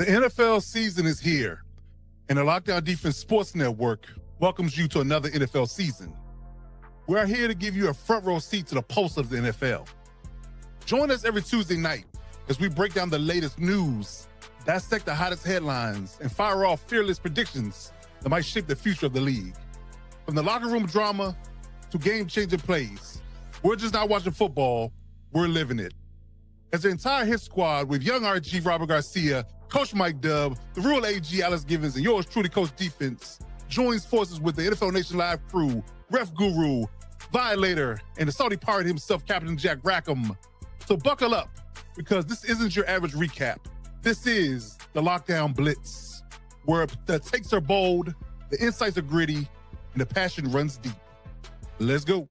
The NFL season is here, and the Lockdown Defense Sports Network welcomes you to another NFL season. We are here to give you a front row seat to the pulse of the NFL. Join us every Tuesday night as we break down the latest news, dissect the hottest headlines, and fire off fearless predictions that might shape the future of the league. From the locker room drama to game-changing plays, we're just not watching football, we're living it. As the entire hit squad with young RG Robert Garcia, Coach Mike Dubb, the real AG Alex Givens, and yours truly, Coach Defense, joins forces with the NFL Nation Live crew, Ref Guru, Violator, and the Saudi pirate himself, Captain Jack Rackham. So buckle up, because this isn't your average recap. This is the Lockdown Blitz, where the takes are bold, the insights are gritty, and the passion runs deep. Let's go.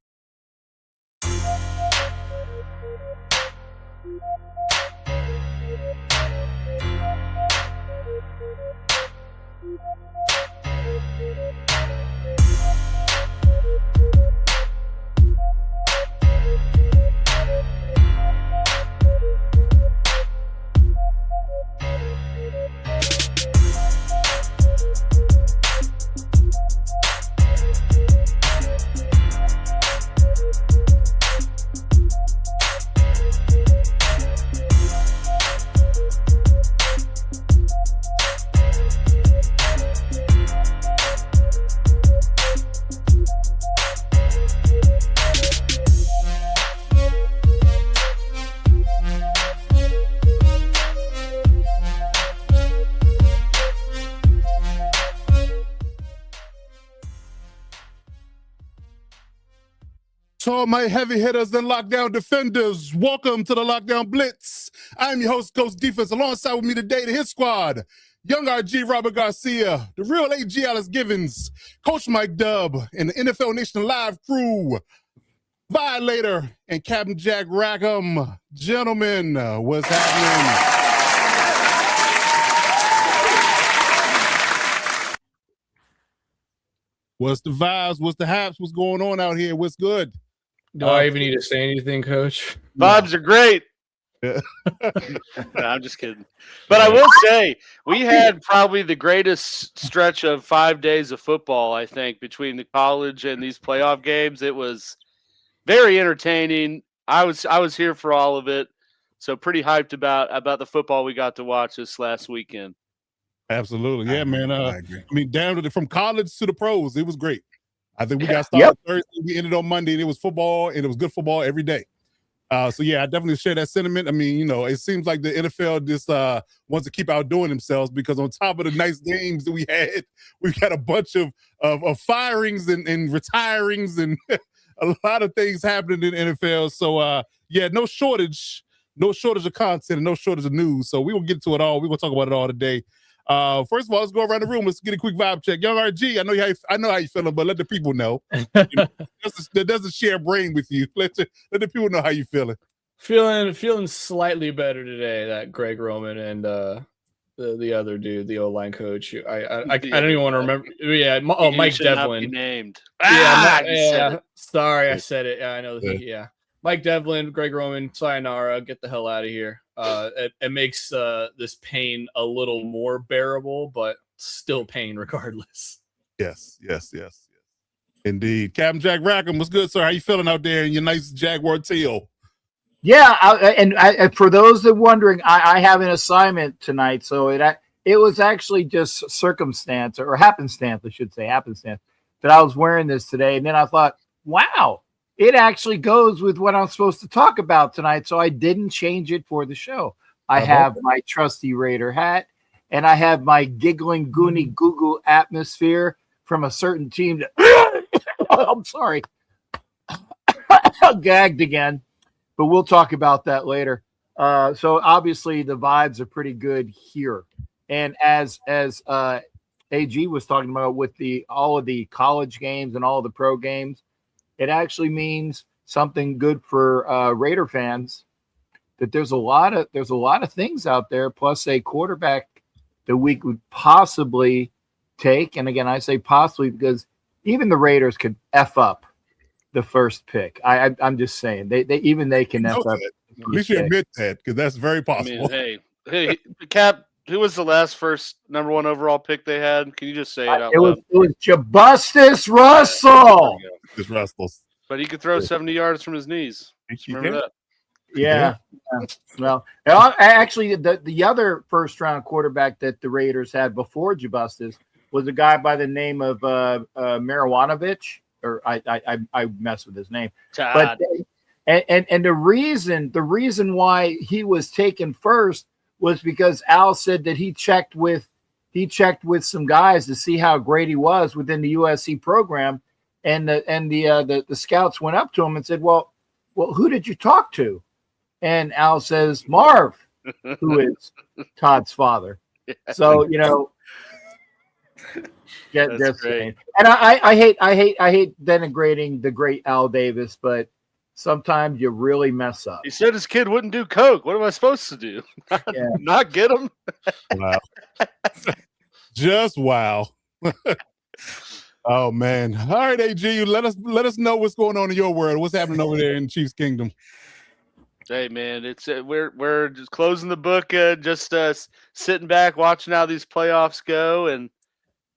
To all my heavy hitters and lockdown defenders, welcome to the Lockdown Blitz. I'm your host, Coach Defense. Alongside with me today, the hit squad, young RG Robert Garcia, the real AG Alex Givens, Coach Mike Dubb, and the NFL Nation Live crew, Violator, and Captain Jack Rackham. Gentlemen, what's happening? What's the vibes? What's the haps? What's going on out here? What's good? Do I even need to say anything, Coach? Vibes are great. Yeah. No, I'm just kidding. But I will say, we had probably the greatest stretch of 5 days of football, I think, between the college and these playoff games. It was very entertaining. I was here for all of it. So pretty hyped about the football we got to watch this last weekend. Absolutely. Yeah, man. I agree. I mean, from college to the pros, it was great. I think we got started Thursday, we ended on Monday, and it was football, and it was good football every day. So, yeah, I definitely share that sentiment. I mean, it seems like the NFL just wants to keep outdoing themselves, because on top of the nice games that we've got a bunch of firings and retirings and a lot of things happening in the NFL. So, yeah, no shortage of content and no shortage of news. So we will get to it all. We're going to talk about it all today. First of all, let's go around the room. Let's get a quick vibe check. Young RG, I know how you feeling, but let the people know. That doesn't share brain with you. Let the people know how you feeling. Feeling slightly better today. That Greg Roman and the other dude, the O-line coach. I don't even want to remember. Yeah, Mike Devlin. Named. Sorry, I said it. Yeah, I know. Yeah. Mike Devlin, Greg Roman, sayonara, get the hell out of here. It makes this pain a little more bearable, but still pain regardless. Yes. Indeed. Captain Jack Rackham, what's good, sir? How you feeling out there in your nice Jaguar teal? Yeah, and for those that are wondering, I have an assignment tonight, so it was actually just circumstance, or happenstance, I should say, that I was wearing this today, and then I thought, wow, it actually goes with what I'm supposed to talk about tonight, so I didn't change it for the show. I have my trusty Raider hat, and I have my giggling Goonie Goo Goo atmosphere from a certain team that I'm sorry. Gagged again, but we'll talk about that later. So obviously the vibes are pretty good here. And as AG was talking about with all of the college games and all of the pro games, it actually means something good for Raider fans, that there's a lot of things out there, plus a quarterback that we could possibly take. And again, I say possibly because even the Raiders could F up the first pick. I'm just saying they can F up. At least you admit that, because that's very possible. I mean, hey, Cap, the last first number 1 overall pick they had? Can you just say it out It loud? was Jabustus Russell. Just Russell's. But he could throw 70 yards from his knees. Remember that? Yeah. Well, actually, the other first-round quarterback that the Raiders had before Jabustus was a guy by the name of Marijuanovich, or I mess with his name. Todd. But and the reason why he was taken first was because Al said that he checked with some guys to see how great he was within the USC program, and the scouts went up to him and said, well, who did you talk to? And Al says, Marv, who is Todd's father. So, just saying. And I hate denigrating the great Al Davis, but sometimes you really mess up. He said his kid wouldn't do coke. What am I supposed to do? Not get him? Wow. Just wow. Oh man. All right, AG, let us know what's going on in your world. What's happening over there in Chiefs Kingdom? Hey man, it's we're just closing the book, just sitting back watching how these playoffs go, and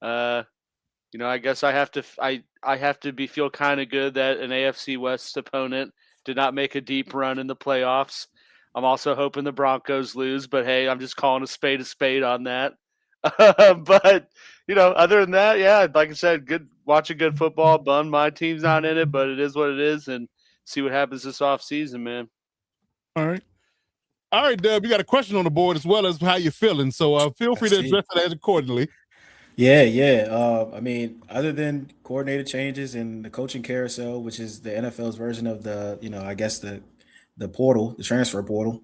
I guess I have to feel kind of good that an AFC West opponent did not make a deep run in the playoffs. I'm also hoping the Broncos lose, but hey, I'm just calling a spade on that. But other than that, yeah, like I said, watching good football. Bun, my team's not in it, but it is what it is, and see what happens this offseason, man. All right, Dub, you got a question on the board as well as how you're feeling, so feel free to address that accordingly. Yeah. I mean, other than coordinator changes and the coaching carousel, which is the NFL's version of the, I guess the portal, the transfer portal.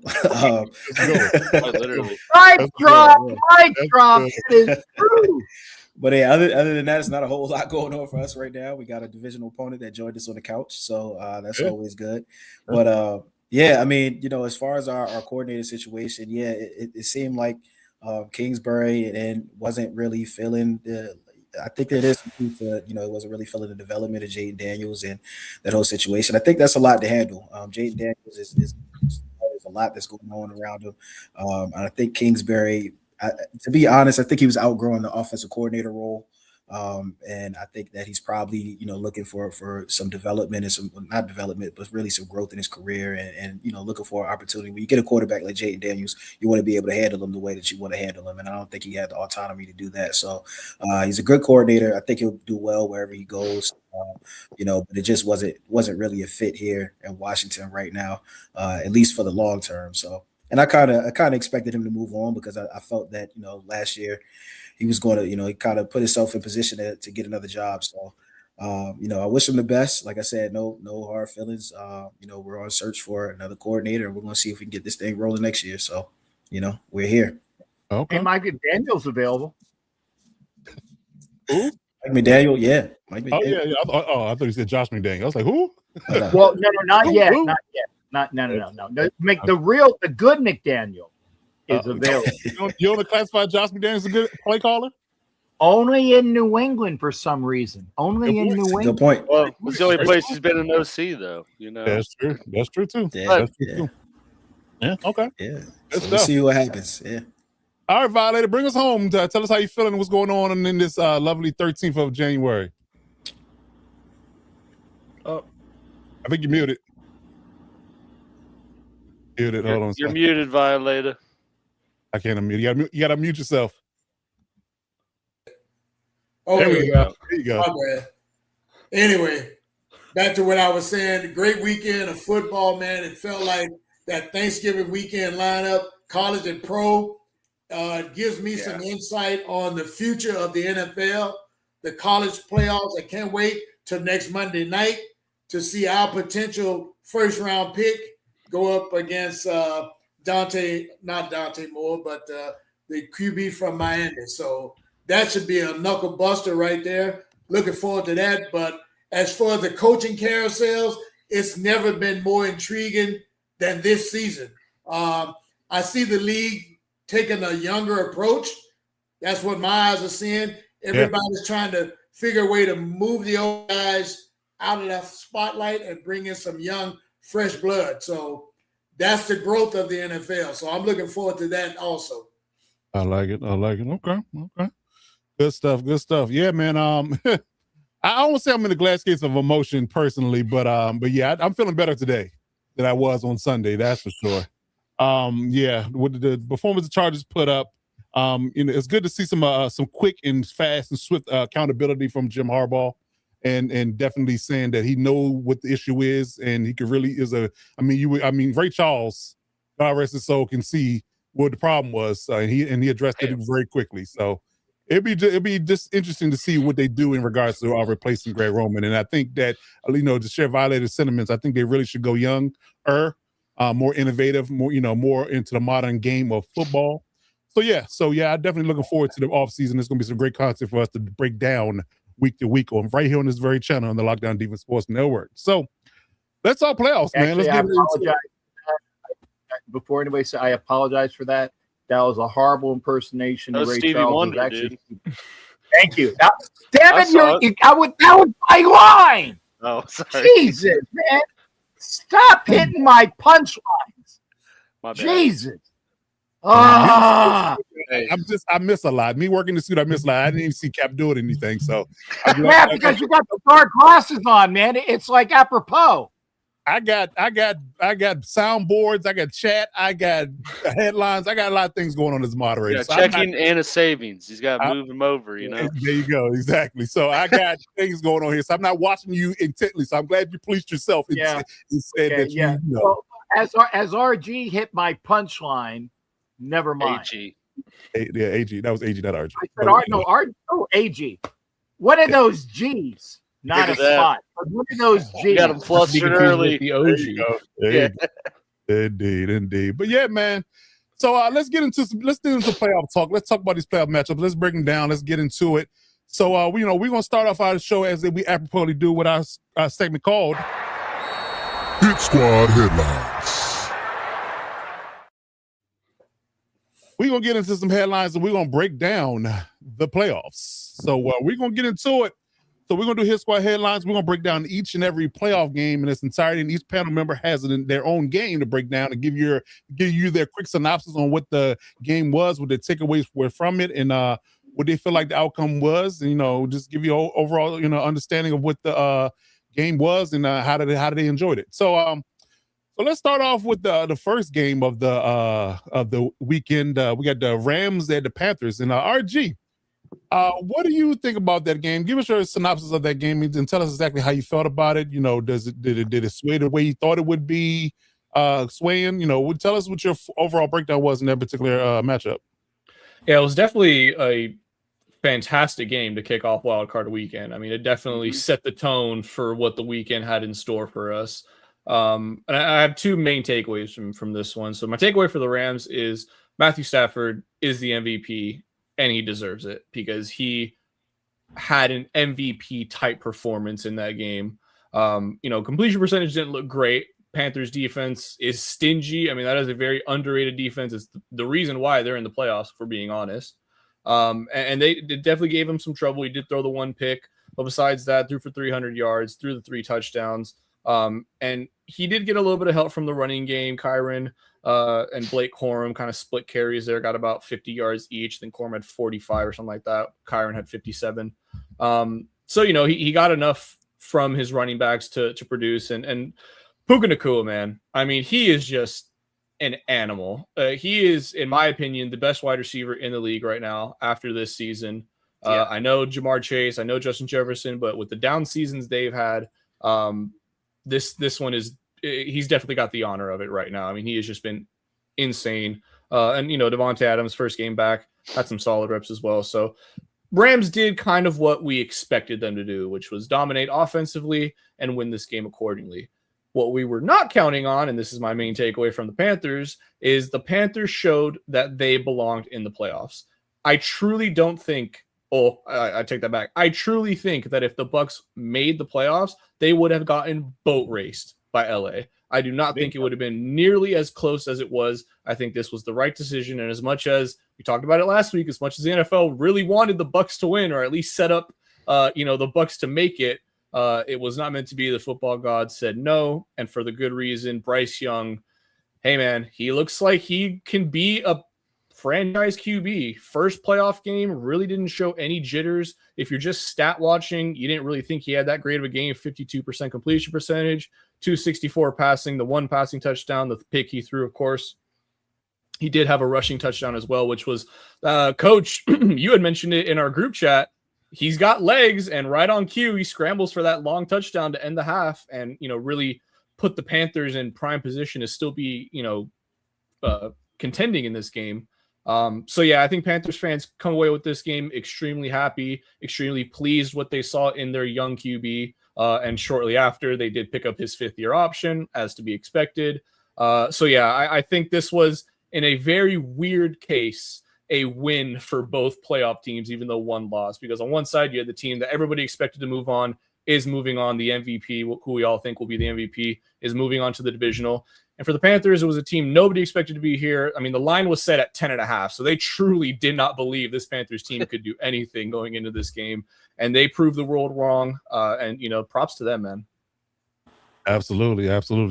Literally. Mic drop. It is true. But hey, other than that, it's not a whole lot going on for us right now. We got a divisional opponent that joined us on the couch, so that's always good. But yeah, I mean, as far as our coordinator situation, yeah, it seemed like Kingsbury and wasn't really feeling I think there is something to, it wasn't really feeling the development of Jaden Daniels and that whole situation. I think that's a lot to handle. Jaden Daniels is there's a lot that's going on around him. And I think Kingsbury, to be honest, I think he was outgrowing the offensive coordinator role. And I think that he's probably, looking for some development and some, not development, but really some growth in his career and looking for an opportunity. When you get a quarterback like Jaden Daniels, you want to be able to handle him the way that you want to handle him. And I don't think he had the autonomy to do that. So he's a good coordinator. I think he'll do well wherever he goes. But it just wasn't really a fit here in Washington right now, at least for the long term. So, and I kind of expected him to move on because I felt that, last year he was going to, he kind of put himself in position to get another job. So, I wish him the best. Like I said, no hard feelings. We're on search for another coordinator, and we're going to see if we can get this thing rolling next year. So, we're here. Okay. Hey, Mike McDaniel's available. Who? Mike McDaniel, yeah. Mike McDaniel. Yeah. I thought you said Josh McDaniel. I was like, who? Well, no, not yet. Not yet. No. The good McDaniel is available. You don't classify Josh McDaniel as a good play caller? Only in New England for some reason. Only in New England. Good point. Well, it's the only place he's been in OC, though. That's true. That's true too. Yeah. Yeah. Okay. Yeah. So we'll see what happens. Yeah. All right, Violator, bring us home. Tell us how you feeling and what's going on in this lovely 13th of January. Oh, I think you're muted. Muted. Hold on. You're muted, Violator. I can't unmute. You gotta mute yourself. Oh, there we go. There you go. My bad. Anyway, back to what I was saying. Great weekend of football, man. It felt like that Thanksgiving weekend lineup, college and pro, gives me some insight on the future of the NFL, the college playoffs. I can't wait till next Monday night to see our potential first-round pick go up against not Dante Moore, but the QB from Miami. So that should be a knuckle buster right there. Looking forward to that. But as far as the coaching carousels, it's never been more intriguing than this season. I see the league taking a younger approach. That's what my eyes are seeing. Everybody's trying to figure a way to move the old guys out of that spotlight and bring in some young, fresh blood. So that's the growth of the NFL. So I'm looking forward to that also. I like it. Okay. Good stuff. Yeah, man. I won't say I'm in a glass case of emotion personally, but yeah, I'm feeling better today than I was on Sunday. That's for sure. Yeah, with the performance the Chargers put up, it's good to see some quick and fast and swift accountability from Jim Harbaugh, and definitely saying that he know what the issue is, and he could really Ray Charles, God rest his soul, can see what the problem was, and he addressed it very quickly. So it'd be just interesting to see what they do in regards to replacing Greg Roman, and I think that to share violated sentiments, I think they really should go younger. More innovative, more into the modern game of football. So yeah, I'm definitely looking forward to the offseason. There's going to be some great content for us to break down week to week right here on this very channel on the Lockdown Defense Sports Network. So let's talk playoffs, man. Actually, Let's apologize. Before anybody says, I apologize for that. That was a horrible impersonation of Ray Stevie Charles. Wonder, actually, dude. Thank you. Now, damn it, that was my line. Oh, sorry. Jesus, man. Stop hitting my punchlines. My bad. Jesus. I miss a lot. Me working the suit, I miss a lot. I didn't even see Cap doing anything. So yeah, because you got the dark glasses on, man. It's like apropos. I got soundboards, I got chat, I got headlines, I got a lot of things going on as moderator. Yeah, so checking and a savings. He's got to move him over, There you go, exactly. So I got things going on here. So I'm not watching you intently. So I'm glad you policed yourself and said that you know. Well, as RG hit my punchline, never mind. AG. AG. That was AG, not RG. I said AG. One of those G's. Not a spot. But one of those G's. You got him flustered early. The OG. Indeed. But yeah, man. So let's do some playoff talk. Let's talk about these playoff matchups. Let's break them down. Let's get into it. So we're gonna start off our show as we appropriately do with our segment called Hit Squad Headlines. We're gonna get into some headlines and we're gonna break down the playoffs. So we're gonna get into it. So we're going to do Hit Squad Headlines. We're going to break down each and every playoff game in its entirety, and each panel member has it in their own game to break down and give you their quick synopsis on what the game was, what the takeaways were from it, and what they feel like the outcome was, and just give you overall understanding of what the game was and how did they enjoyed it. So let's start off with the first game of the weekend. We got the Rams and the Panthers, and RG. What do you think about that game? Give us your synopsis of that game and tell us exactly how you felt about it. Did it sway the way you thought it would be swaying? Tell us what your overall breakdown was in that particular matchup. Yeah, it was definitely a fantastic game to kick off Wild Card Weekend. I mean, it definitely set the tone for what the weekend had in store for us. And I have two main takeaways from this one. So my takeaway for the Rams is Matthew Stafford is the MVP. And he deserves it because he had an MVP type performance in that game. Completion percentage didn't look great. Panthers defense is stingy. I mean, that is a very underrated defense. It's the reason why they're in the playoffs, if we're being honest. And they definitely gave him some trouble. He did throw the one pick, but besides that, threw for 300 yards, threw the 3 touchdowns. And he did get a little bit of help from the running game. Kyron and Blake Corum kind of split carries there, got about 50 yards each. Then Corum had 45 or something like that. Kyron had 57. So, he got enough from his running backs to produce. And Puka Nacua, man, I mean, he is just an animal. He is, in my opinion, the best wide receiver in the league right now after this season. I know Jamar Chase, I know Justin Jefferson, but with the down seasons they've had, this one is, he's definitely got the honor of it right now. I mean, he has just been insane. And Devontae Adams, first game back, had some solid reps as well. So Rams did kind of what we expected them to do, which was dominate offensively and win this game accordingly. What we were not counting on, and this is my main takeaway from the Panthers, is the Panthers showed that they belonged in the playoffs. I truly don't think, I take that back. I truly think that if the Bucs made the playoffs, they would have gotten boat raced by LA. I do not think it would have been nearly as close as it was. I think this was the right decision. And as much as we talked about it last week, as much as the NFL really wanted the Bucs to win, or at least set up, the Bucs to make it, it was not meant to be. The football gods said no, and for the good reason. Bryce Young, hey man, he looks like he can be a franchise QB, first playoff game, really didn't show any jitters. If you're just stat watching, you didn't really think he had that great of a game. 52% completion percentage, 264 passing, the 1 passing touchdown, the pick he threw, of course. He did have a rushing touchdown as well, which was, Coach, you had mentioned it in our group chat. He's got legs, and right on cue, he scrambles for that long touchdown to end the half and, really put the Panthers in prime position to still be, contending in this game. So yeah, I think Panthers fans come away with this game extremely happy, extremely pleased what they saw in their young QB. And shortly after, they did pick up his 5th-year option, as to be expected. So yeah, I think this was, in a very weird case, a win for both playoff teams, even though one lost. Because on one side, you had the team that everybody expected to move on, is moving on. The MVP, who we all think will be the MVP, is moving on to the divisional. And for the Panthers, it was a team nobody expected to be here. I mean, the line was set at 10.5, so they truly did not believe this Panthers team could do anything going into this game. And they proved the world wrong. And props to them, man. Absolutely.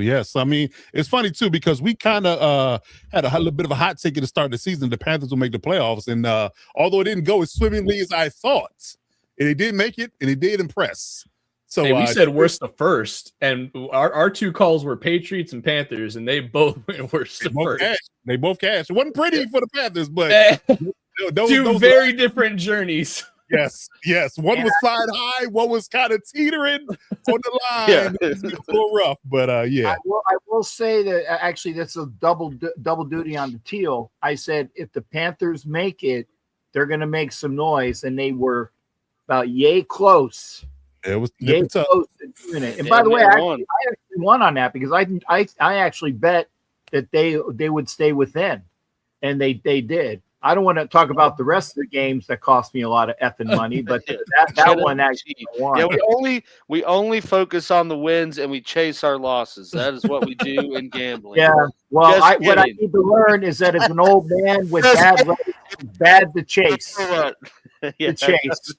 Yes. I mean, it's funny too, because we kind of had a little bit of a hot ticket to start the season. The Panthers will make the playoffs. And although it didn't go as swimmingly as I thought, and they did make it, and they did impress. So we said worst to first, and our 2 calls were Patriots and Panthers, and they both went worst to first. They both cashed. It wasn't pretty for the Panthers, but those very different journeys. Yes. One was flying high, one was kind of teetering on the line. Yeah. It was a little rough, but yeah. I will say that actually that's a double duty on the teal. I said if the Panthers make it, they're going to make some noise, and they were about yay close. It was yay tough. close to doing it. And by the way, I actually won on that because I actually bet that they would stay within, and they did. I don't want to talk about the rest of the games that cost me a lot of effing money, but that one actually won. Yeah, we only focus on the wins and we chase our losses. That is what we do in gambling. Yeah. Well, what I need to learn is that as an old man with bad legs, it's bad to chase. Yeah. To chase.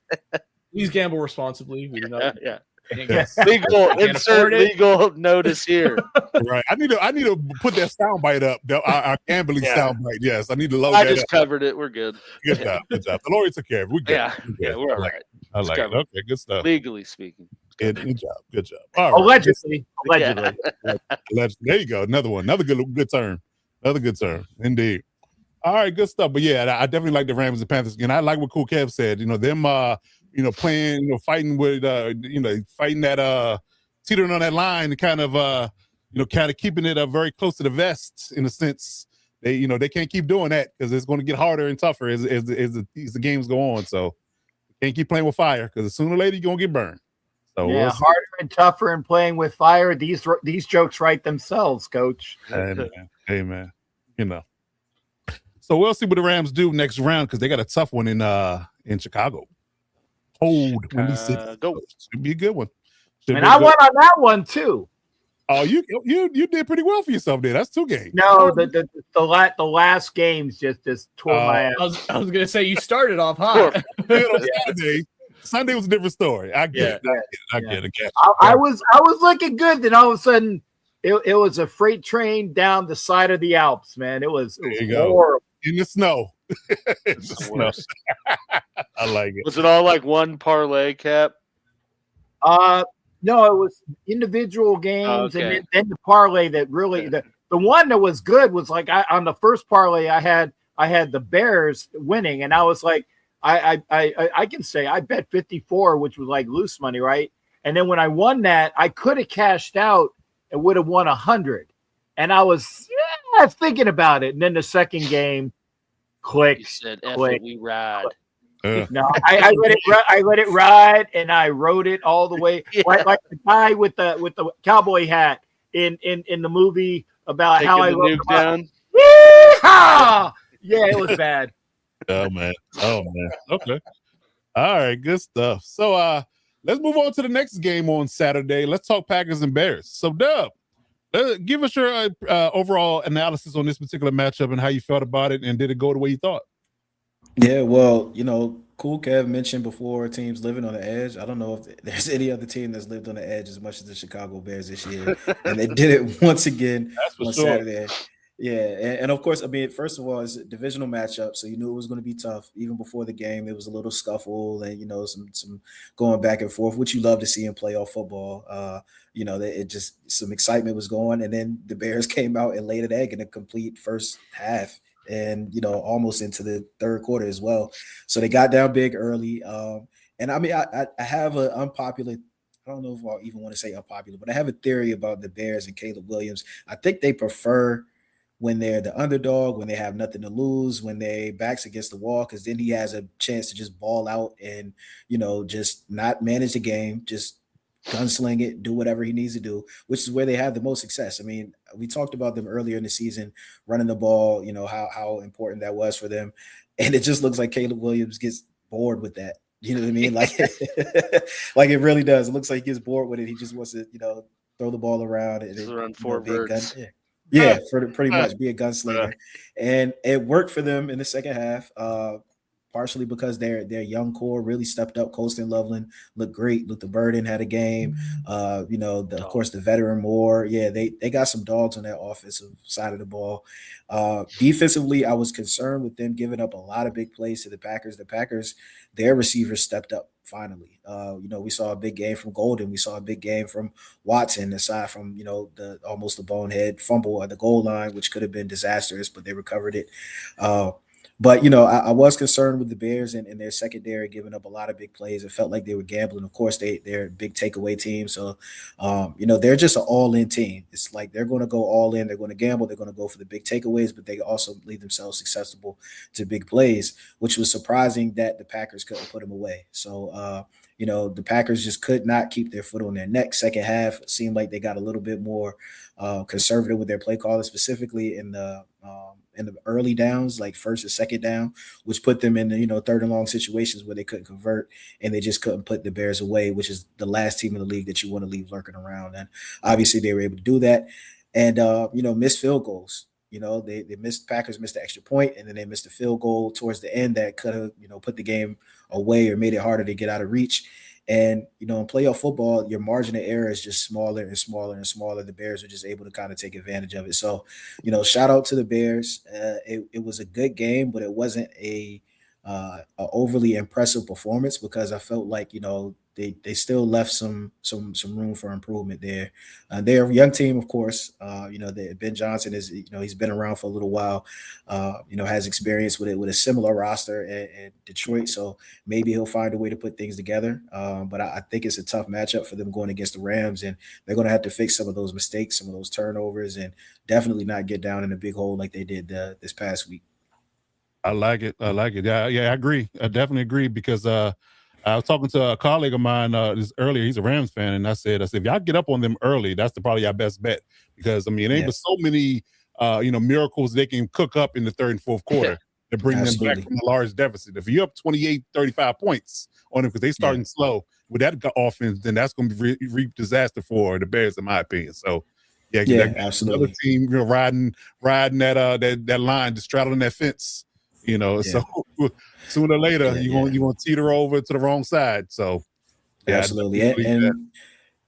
Please gamble responsibly. We do not. Yeah. Insert legal notice here. Right. I need to put that soundbite up. Our gambling soundbite. Yes. I need to load I that just up. covered it. We're good. Good job. The lawyer took care of it. We're good. Yeah, we're all right. I like it. Okay, good stuff. Legally speaking. Good job. All right. Allegedly. There you go. Another one. Another good term. Indeed. All right, good stuff. But yeah, I definitely like the Rams and Panthers. And I like what Cool Kev said. Them playing, fighting with fighting that teetering on that line and kind of keeping it very close to the vest in a sense. They can't keep doing that because it's going to get harder and tougher as the games go on. So can't keep playing with fire because sooner or later you're gonna get burned. So yeah, harder and tougher and playing with fire. These jokes write themselves, Coach. Hey man. So we'll see what the Rams do next round because they got a tough one in Chicago. Cold Windy City. Should be a good one. And I won on that one too. Oh, you did pretty well for yourself there. That's 2 games. No, the last games just tore my ass. I was gonna say you started off hot. Sunday was a different story. I get it. I was looking good. Then all of a sudden, it was a freight train down the side of the Alps. Man, it was horrible. In the snow. I like it. Was it all like one parlay, Cap? No, it was individual games, and then the parlay that really the one that was good was like on the first parlay I had the Bears winning, and I was like I can say I bet 54, which was like loose money, right? And then when I won that, I could have cashed out and would have won 100, and I was thinking about it, and then the second game, click, said, click, we ride. No, I let it ride, and I rode it all the way, like the guy with the cowboy hat in the movie about how I rode the down. Yeehaw! Yeah, it was bad. Oh man. Okay. All right, good stuff. So let's move on to the next game on Saturday. Let's talk Packers and Bears. So Dub, give us your overall analysis on this particular matchup and how you felt about it, and did it go the way you thought? Yeah, well, Cool Kev mentioned before teams living on the edge. I don't know if there's any other team that's lived on the edge as much as the Chicago Bears this year, and they did it once again on Saturday. Yeah, and of course, I mean, first of all, it's a divisional matchup, so you knew it was going to be tough. Even before the game, it was a little scuffle and some going back and forth, which you love to see in playoff football. It just some excitement was going, and then the Bears came out and laid an egg in a complete first half, and almost into the third quarter as well. So they got down big early, and I mean, I have an unpopular. I don't know if I even want to say unpopular, but I have a theory about the Bears and Caleb Williams. I think they prefer when they're the underdog, when they have nothing to lose, when they backs against the wall, because then he has a chance to just ball out and, just not manage the game, just gunsling it, do whatever he needs to do, which is where they have the most success. I mean, we talked about them earlier in the season, running the ball, how important that was for them. And it just looks like Caleb Williams gets bored with that. You know what I mean? Like, like it really does. It looks like he gets bored with it. He just wants to, throw the ball around and run four birds. Yeah, pretty much be a gunslinger, and it worked for them in the second half. Partially because their young core really stepped up. Colston Loveland looked great. Luther Burden had a game. Of course, the veteran Moore. Yeah, they got some dogs on that offensive side of the ball. Defensively, I was concerned with them giving up a lot of big plays to the Packers. The Packers, their receivers stepped up finally. We saw a big game from Golden. We saw a big game from Watson, aside from, almost the bonehead fumble at the goal line, which could have been disastrous, but they recovered it. But, I was concerned with the Bears and their secondary giving up a lot of big plays. It felt like they were gambling. Of course, they're a big takeaway team. So, they're just an all-in team. It's like they're going to go all in. They're going to gamble. They're going to go for the big takeaways, but they also leave themselves susceptible to big plays, which was surprising that the Packers couldn't put them away. So, the Packers just could not keep their foot on their neck. Second half, it seemed like they got a little bit more conservative with their play calling, specifically in the early downs, like first and second down, which put them in the, third and long situations where they couldn't convert and they just couldn't put the Bears away, which is the last team in the league that you want to leave lurking around. And obviously they were able to do that and, missed field goals. They missed, Packers missed the extra point, and then they missed a field goal towards the end that could have, put the game away or made it harder to get out of reach. And, in playoff football, your margin of error is just smaller and smaller and smaller. The Bears are just able to kind of take advantage of it. So, shout out to the Bears. It was a good game, but it wasn't a overly impressive performance because I felt like, they still left some room for improvement there. They're a young team, of course. Ben Johnson is, he's been around for a little while, has experience with a similar roster at Detroit. So maybe he'll find a way to put things together. But I think it's a tough matchup for them going against the Rams, and they're going to have to fix some of those mistakes, some of those turnovers, and definitely not get down in a big hole like they did this past week. I like it. Yeah, I agree. I definitely agree because I was talking to a colleague of mine earlier. He's a Rams fan, and I said, if y'all get up on them early, that's probably our best bet because it ain't but so many miracles they can cook up in the third and fourth quarter to bring them back from a large deficit. If you're up 28, 35 points on them because they starting slow with that offense, then that's going to be reap disaster for the Bears, in my opinion. So. Yeah, absolutely. Another team, riding that line, just straddling that fence. So sooner or later you're gonna teeter over to the wrong side. So absolutely.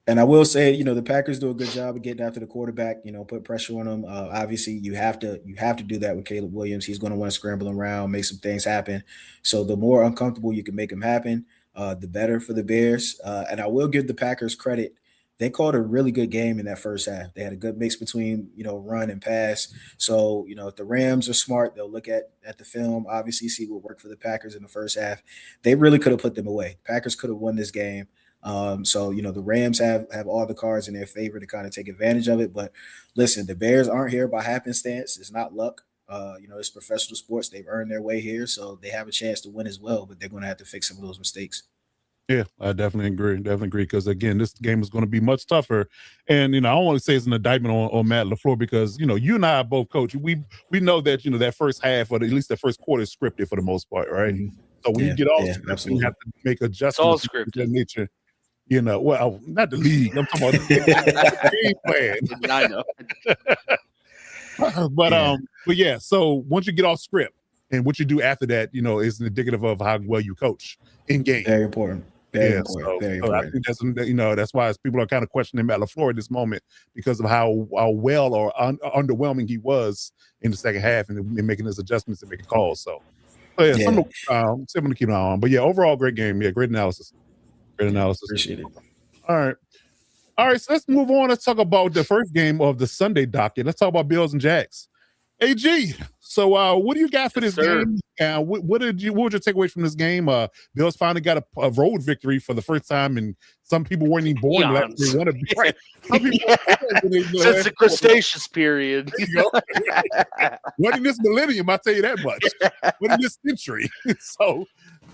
And I will say, the Packers do a good job of getting after the quarterback, put pressure on him. Obviously you have to do that with Caleb Williams. He's going to want to scramble around, make some things happen. So the more uncomfortable you can make him happen, the better for the Bears. And I will give the Packers credit. They called a really good game in that first half. They had a good mix between, run and pass. So, if the Rams are smart, they'll look at the film, obviously see what worked for the Packers in the first half. They really could have put them away. Packers could have won this game. So, the Rams have all the cards in their favor to kind of take advantage of it. But listen, the Bears aren't here by happenstance. It's not luck. It's professional sports. They've earned their way here. So they have a chance to win as well, but they're going to have to fix some of those mistakes. Yeah, I definitely agree. Because again, this game is going to be much tougher, and I don't want to say it's an indictment on Matt LaFleur because you and I are both coach. We know that that first half or at least the first quarter is scripted for the most part, right? Mm-hmm. So when you get all scripted, you have to make adjustments. It's all scripted. Nature, well, not the league. I'm talking about the game plan. I know. But yeah. So once you get off script, and what you do after that, is indicative of how well you coach in game. Very important. Very important. Very so I important. think that's that's why people are kind of questioning Matt LaFleur at this moment because of how well or underwhelming he was in the second half and making his adjustments and making calls. So something to keep an eye on. But overall great game. Yeah, great analysis. Great analysis. Appreciate it. All right. So let's move on. Let's talk about the first game of the Sunday docket. Let's talk about Bills and Jags. AG. So what do you got for this game? What was your takeaway from this game? Bills finally got a road victory for the first time, and some people weren't even born last they want to be right. Since the Cretaceous period. What in this millennium, I'll tell you that much. What in this century? So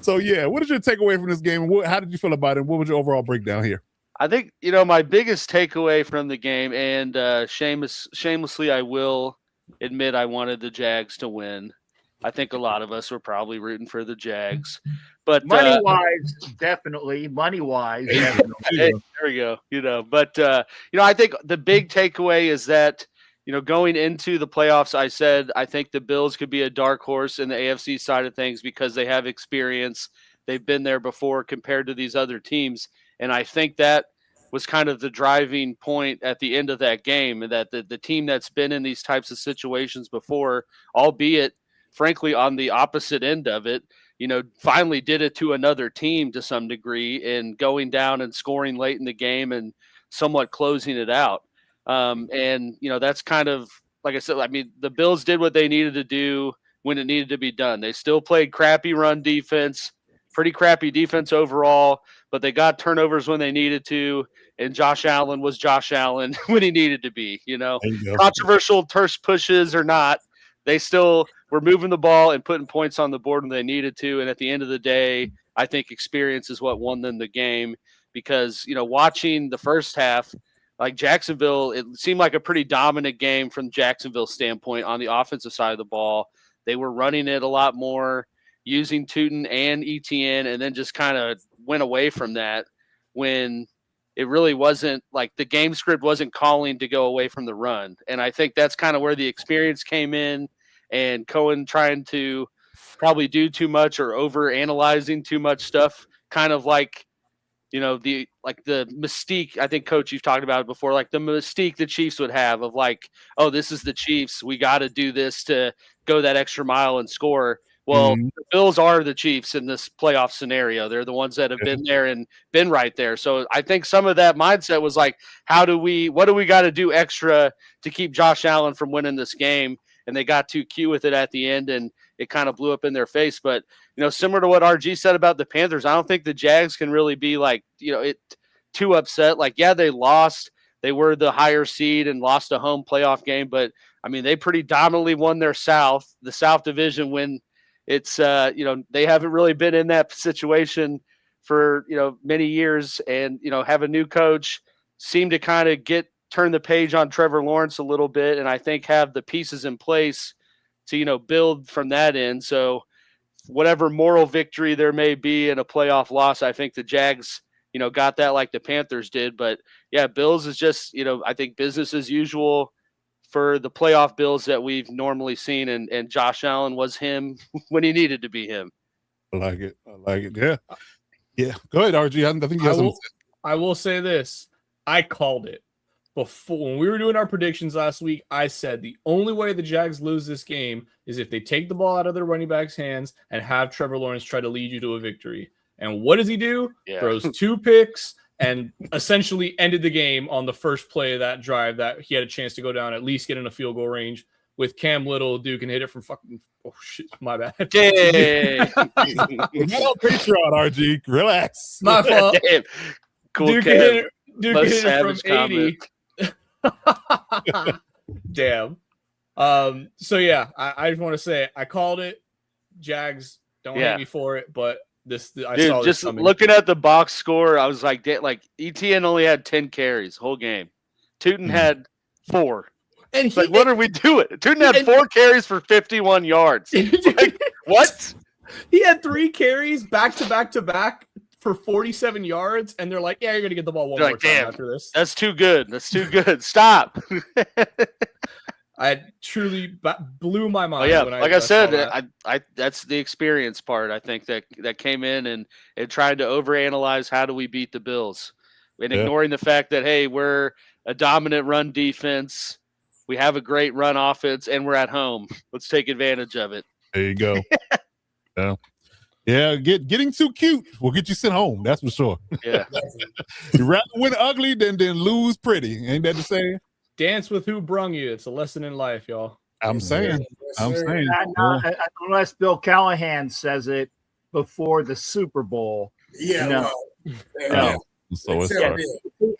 what is your takeaway from this game? How did you feel about it? What was your overall breakdown here? I think, my biggest takeaway from the game, and shamelessly, I will admit I wanted the Jags to win. I think a lot of us were probably rooting for the Jags. But money-wise, definitely. Money-wise, definitely. Hey, there we go. But I think the big takeaway is that, going into the playoffs, I said I think the Bills could be a dark horse in the AFC side of things because they have experience. They've been there before compared to these other teams. And I think that was kind of the driving point at the end of that game, that the team that's been in these types of situations before, albeit frankly on the opposite end of it, finally did it to another team to some degree in going down and scoring late in the game and somewhat closing it out. That's kind of, like I said, I mean, the Bills did what they needed to do when it needed to be done. They still played crappy run defense, pretty crappy defense overall, but they got turnovers when they needed to, and Josh Allen was Josh Allen when he needed to be. Controversial terse pushes or not, they still were moving the ball and putting points on the board when they needed to. And at the end of the day, I think experience is what won them the game because, watching the first half, like Jacksonville, it seemed like a pretty dominant game from Jacksonville standpoint on the offensive side of the ball. They were running it a lot more, using Tootin and ETN, and then just kind of went away from that when it really wasn't like the game script wasn't calling to go away from the run. And I think that's kind of where the experience came in, and Cohen trying to probably do too much or over analyzing too much stuff, kind of like, the mystique. I think, Coach, you've talked about it before, like the mystique the Chiefs would have of like, oh, this is the Chiefs. We got to do this to go that extra mile and score. Well, the Bills are the Chiefs in this playoff scenario. They're the ones that have been there and been right there. So I think some of that mindset was like, what do we got to do extra to keep Josh Allen from winning this game? And they got too cute with it at the end, and it kind of blew up in their face. But, similar to what RG said about the Panthers, I don't think the Jags can really be like, too upset. Like, yeah, they lost. They were the higher seed and lost a home playoff game. But, I mean, they pretty dominantly won the South Division when it's, they haven't really been in that situation for, many years, and, have a new coach, seem to kind of turn the page on Trevor Lawrence a little bit. And I think have the pieces in place to, build from that end. So whatever moral victory there may be in a playoff loss, I think the Jags, got that like the Panthers did. But yeah, Bills is just, I think business as usual for the playoff Bills that we've normally seen. And Josh Allen was him when he needed to be him. I like it. Yeah. Yeah. Go ahead, RG. I think I will say this. I called it. Before, when we were doing our predictions last week, I said the only way the Jags lose this game is if they take the ball out of their running back's hands and have Trevor Lawrence try to lead you to a victory. And what does he do? Yeah. Throws 2 picks and essentially ended the game on the first play of that drive that he had a chance to go down, at least get in a field goal range with Cam Little. Duke can hit it from fucking, oh shit, my bad. Yay. Not on Patreon, RG. Relax. My fault. Damn. Cool. Duke can hit it from 80. Comment. Damn. So yeah, I just want to say I called it. Jags, don't hate me for it, but I saw this coming. Looking at the box score, I was like ETN only had 10 carries whole game. Tootin had 4. And what are we doing? Tootin had 4 carries for 51 yards. What? He had 3 carries back to back to back for 47 yards, and they're like, yeah, you're going to get the ball one more time after this. That's too good. Stop. I truly blew my mind. Oh yeah, when like I said, saw that. I that's the experience part. I think that came in and tried to overanalyze how do we beat the Bills, and ignoring the fact that hey, we're a dominant run defense, we have a great run offense, and we're at home. Let's take advantage of it. There you go. Yeah, getting too cute will get you sent home. That's for sure. Yeah, you'd rather win ugly than lose pretty. Ain't that the saying? Dance with who brung you. It's a lesson in life, y'all. I'm saying. Unless Bill Callahan says it before the Super Bowl. Yeah, no. No. So it's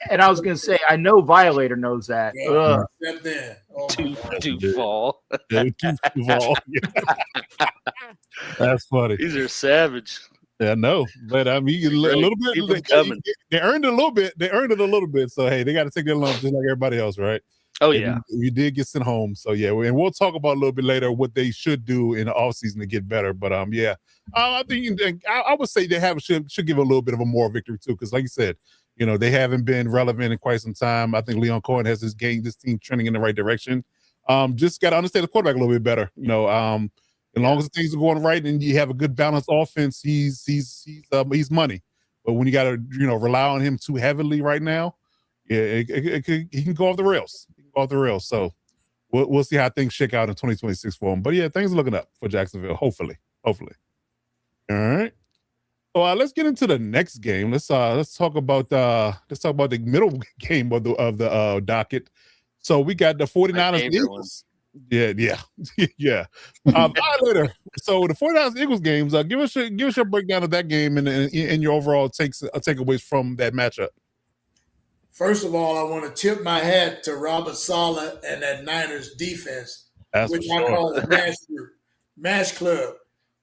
and I was going to say, I know Violator knows that. Yeah, except then. Duval. Duval. That's funny. These are savage. Yeah, no, but I mean, a little bit. They earned it a little bit. They earned it a little bit. So hey, they got to take their lumps just like everybody else, right? Oh yeah, you did get sent home. So yeah, and we'll talk about a little bit later what they should do in the offseason to get better. But yeah, I think I would say they should give a little bit of a moral victory too, because like you said, they haven't been relevant in quite some time. I think Leon Cohen has this team trending in the right direction. Just got to understand the quarterback a little bit better. As long as things are going right and you have a good balanced offense, he's money. But when you got to rely on him too heavily right now, yeah, he can go off the rails. So we'll see how things shake out in 2026 for him. But yeah, things are looking up for Jacksonville. Hopefully. All right. So let's get into the next game. Let's talk about the middle game of the docket. So we got the 49ers and Eagles. Yeah. Later. So the 49ers Eagles games. Give us your breakdown of that game and your overall takeaways from that matchup. First of all, I want to tip my hat to Robert Saleh and that Niners defense, which I call the Mash Club.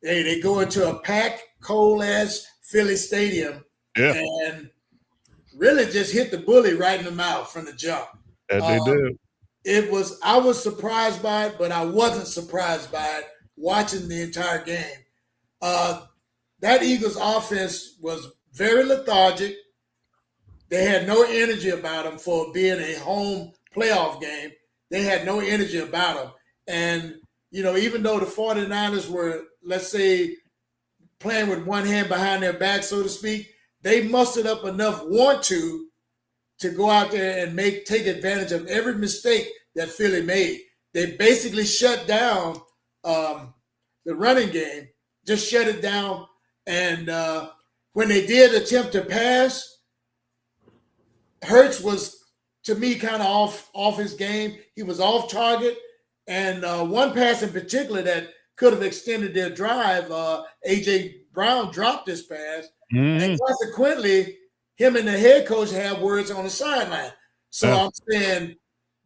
They go into a packed, cold-ass Philly stadium and really just hit the bully right in the mouth from the jump. And they did. I was surprised by it, but I wasn't surprised by it watching the entire game. That Eagles offense was very lethargic. They had no energy about them for being a home playoff game. They had no energy about them. And, even though the 49ers were, let's say, playing with one hand behind their back, so to speak, they mustered up enough want to go out there and take advantage of every mistake that Philly made. They basically shut down the running game, just shut it down. And when they did attempt to pass, Hurts was, to me, kind of off his game. He was off target. And one pass in particular that could have extended their drive, A.J. Brown dropped this pass. Mm-hmm. And consequently, him and the head coach have words on the sideline. So I'm saying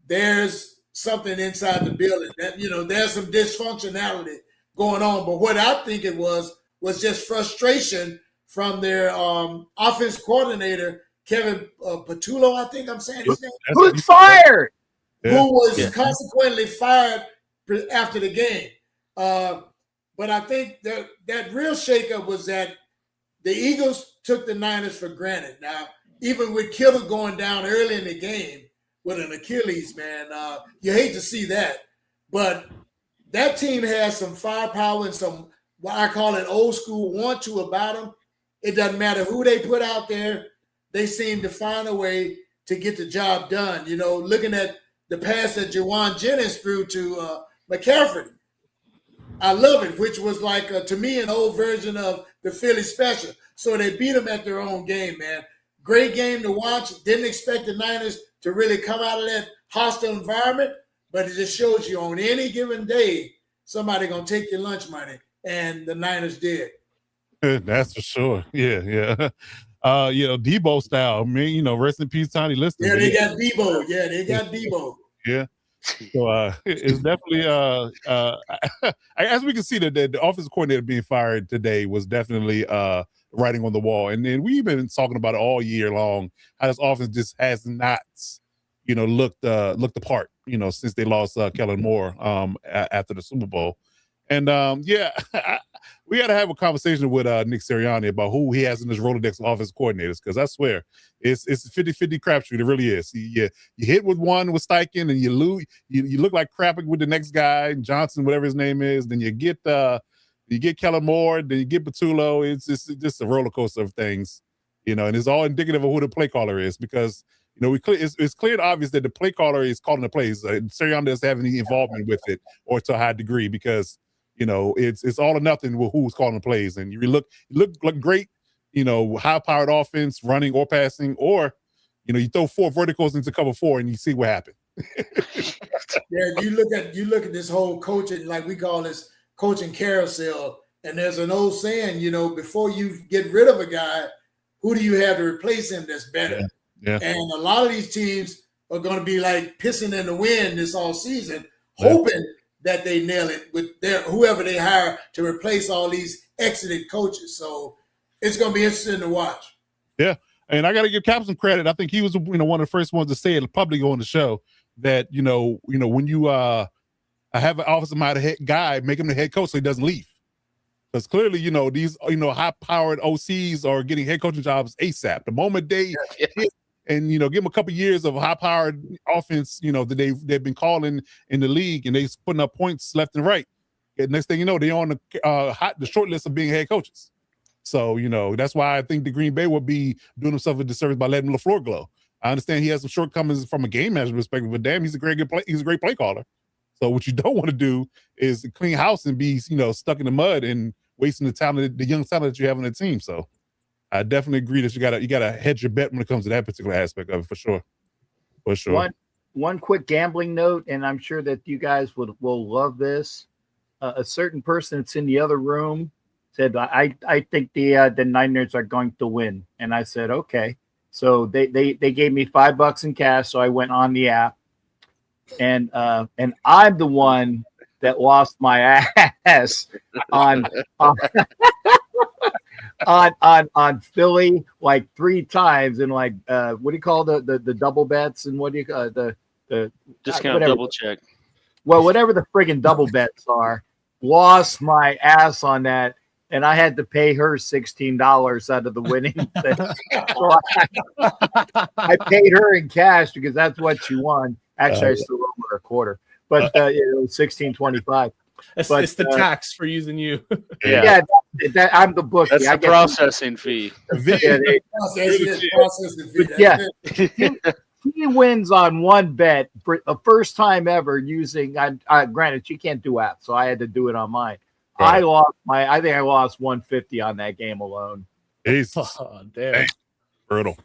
there's something inside the building that, there's some dysfunctionality going on. But what I think it was just frustration from their offense coordinator, Kevin Patullo, I think I'm saying his name. Who's fired? Who was consequently fired after the game. But I think that real shakeup was that the Eagles took the Niners for granted. Now, even with Kittle going down early in the game with an Achilles, man, you hate to see that. But that team has some firepower and some, what I call it, old school want-to about them. It doesn't matter who they put out there. They seem to find a way to get the job done. Looking at the pass that Jawan Jennings threw to McCaffrey. I love it, which was like, to me, an old version of the Philly special. So they beat them at their own game, man. Great game to watch. Didn't expect the Niners to really come out of that hostile environment, but it just shows you on any given day, somebody going to take your lunch money, and the Niners did. That's for sure. Yeah. Debo style. I mean, rest in peace, Tiny Lister. Yeah, they got Debo. Yeah, they got Debo. Yeah. So it's definitely as we can see that the offensive coordinator being fired today was definitely writing on the wall. And then we've been talking about it all year long, how this offense just has not, looked the part, since they lost Kellen Moore after the Super Bowl. And we got to have a conversation with Nick Sirianni about who he has in his Rolodex of offensive coordinators, because I swear it's a 50-50 crapshoot. It really is. You hit with one with Steichen and you lose. You look like crapping with the next guy, Johnson, whatever his name is. Then you get Kellen Moore. Then you get Patullo. It's just a roller coaster of things, and it's all indicative of who the play caller is, because it's clear and obvious that the play caller is calling the plays. Sirianni doesn't have any involvement with it, or to a high degree, because it's all or nothing with who's calling the plays. And you look great, high-powered offense, running or passing, or you throw 4 verticals into cover 4 and you see what happened. Yeah, you look at this whole coaching, like we call this coaching carousel, and there's an old saying, before you get rid of a guy, who do you have to replace him that's better? Yeah. And a lot of these teams are going to be like pissing in the wind this all season, hoping that they nail it with whoever they hire to replace all these exited coaches. So it's going to be interesting to watch. Yeah, and I got to give Cap some credit. I think he was one of the first ones to say it publicly on the show that when you have an offensive minded guy, make him the head coach so he doesn't leave. Because clearly, these high-powered OCs are getting head coaching jobs ASAP. The moment they hit and give them a couple years of high-powered offense, that they've been calling in the league, and they're putting up points left and right. And next thing you know, they're on the short list of being head coaches. So that's why I think the Green Bay would be doing himself a disservice by letting LaFleur go. I understand he has some shortcomings from a game management perspective, but damn, he's a great play caller. So what you don't want to do is clean house and be stuck in the mud and wasting the young talent that you have on the team. So I definitely agree that you gotta hedge your bet when it comes to that particular aspect of it, for sure. For sure. One quick gambling note, and I'm sure that you guys will love this. A certain person that's in the other room said, I think the Niners are going to win. And I said, okay. So they gave me $5 in cash. So I went on the app, and I'm the one that lost my ass on Philly like 3 times, and like what do you call the double bets, and what do you call the discount double check? Well, whatever the friggin' double bets are, lost my ass on that, and I had to pay her $16 out of the winning thing. So I paid her in cash because that's what she won. Actually, I still owe her a quarter, but it was $16.25. It's the tax for using you. Yeah, I'm the bookie. That's the processing fee. He wins on one bet for the first time ever using. Granted, she can't do apps, so I had to do it on mine. Right. I think I lost 150 on that game alone. Oh, damn. Brutal.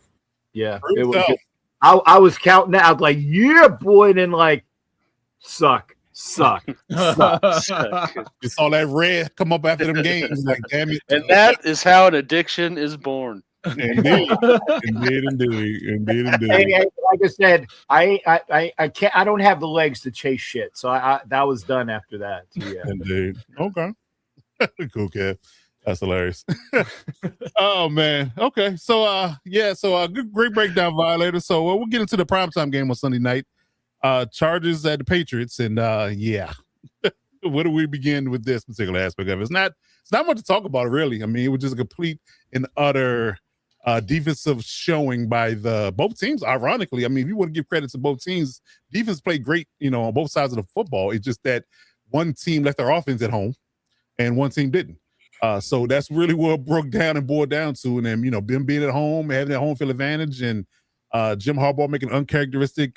Yeah, it was. I was counting that. I was like, yeah, boy, and then like, suck. You saw that red come up after them games. Like, damn it. And that is how an addiction is born. Indeed. Hey, like I said, I can't. I don't have the legs to chase shit. So that was done after that. So, yeah. Indeed. Okay. Cool, kid. That's hilarious. Oh man. Okay. So good, great breakdown, Violator. So we'll get into the primetime game on Sunday night. Chargers at the Patriots, and where do we begin with this particular aspect of it? It's not much to talk about, really. I mean, it was just a complete and utter defensive showing by both teams. Ironically, I mean, if you want to give credit to both teams, defense played great, on both sides of the football. It's just that one team left their offense at home, and one team didn't. So that's really what it broke down and boiled down to. And then, them being at home, having that home field advantage, and Jim Harbaugh making an uncharacteristic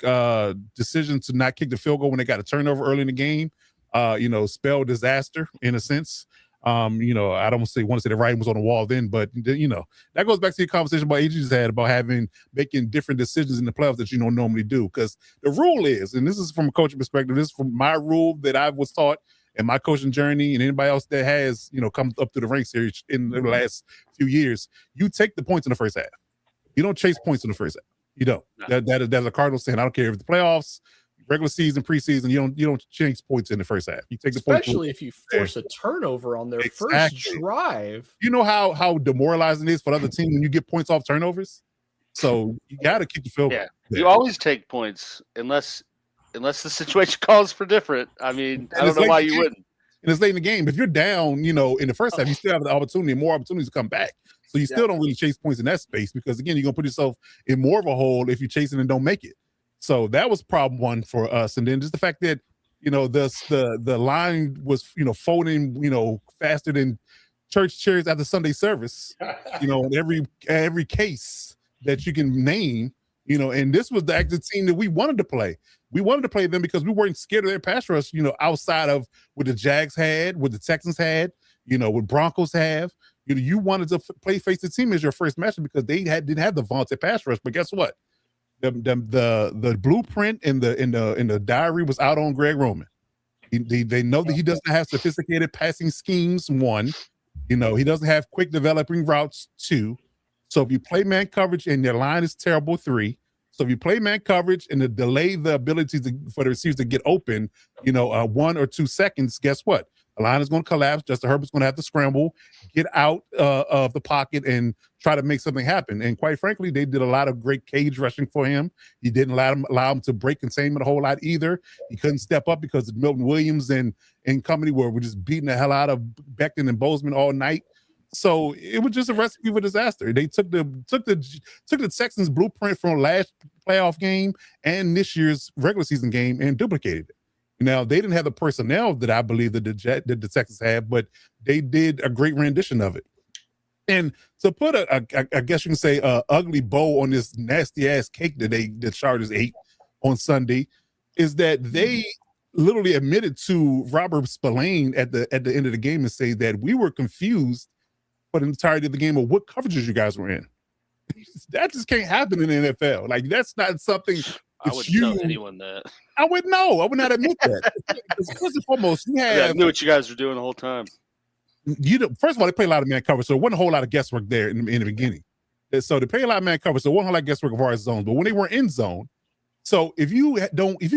decision to not kick the field goal when they got a turnover early in the game, spelled disaster in a sense. I don't want to say the writing was on the wall then, but that goes back to the conversation about AG just had about making different decisions in the playoffs that you don't normally do. Because the rule is, and this is from a coaching perspective, this is from my rule that I was taught in my coaching journey, and anybody else that has, come up through the ranks here in the last few years, you take the points in the first half. You don't chase points in the first half. You don't. No. That's a Cardinal saying. I don't care if it's the playoffs, regular season, preseason. You don't change points in the first half. You take the points. Especially if you force a turnover on their first drive. You know how demoralizing it is for the other team when you get points off turnovers. So you got to keep the field. Yeah, you always take points unless the situation calls for different. I mean, I don't know why you wouldn't. and it's late in the game. If you're down, in the first half, you still have the opportunity, more opportunities to come back. So you still don't really chase points in that space because, again, you're going to put yourself in more of a hole if you chase it and don't make it. So that was problem one for us. And then just the fact that, the line was, folding, faster than church chairs at the Sunday service, in every case that you can name, and this was the active team that we wanted to play. We wanted to play them because we weren't scared of their pass rush, outside of what the Jags had, what the Texans had, what Broncos have. You wanted to face the team as your first matchup because they didn't have the vaunted pass rush. But guess what? The blueprint in the diary was out on Greg Roman. They know that he doesn't have sophisticated passing schemes. One, he doesn't have quick developing routes. Two, so if you play man coverage and your line is terrible. Three, so if you play man coverage and to delay the ability for the receivers to get open, 1 or 2 seconds, guess what? The line is going to collapse. Justin Herbert's going to have to scramble, get out of the pocket, and try to make something happen. And quite frankly, they did a lot of great cage rushing for him. He didn't allow him to break containment a whole lot either. He couldn't step up because Milton Williams and company were just beating the hell out of Becton and Bozeman all night. So it was just a recipe for disaster. They took the Texans blueprint from last playoff game and this year's regular season game and duplicated it. Now, they didn't have the personnel that I believe that the Texans have, but they did a great rendition of it. And to put I guess you can say, ugly bow on this nasty-ass cake that the Chargers ate on Sunday is that they literally admitted to Robert Spillane at the end of the game and say that we were confused for the entirety of the game of what coverages you guys were in. That just can't happen in the NFL. Like, that's not something... I wouldn't tell anyone that. I would know. I would not admit that. First and foremost, I knew what you guys were doing the whole time. First of all, they play a lot of man coverage, so there wasn't a whole lot of guesswork there in the beginning. So they play a lot of man coverage, so there wasn't a whole lot of guesswork as far as zones. But when they were in zone, so if you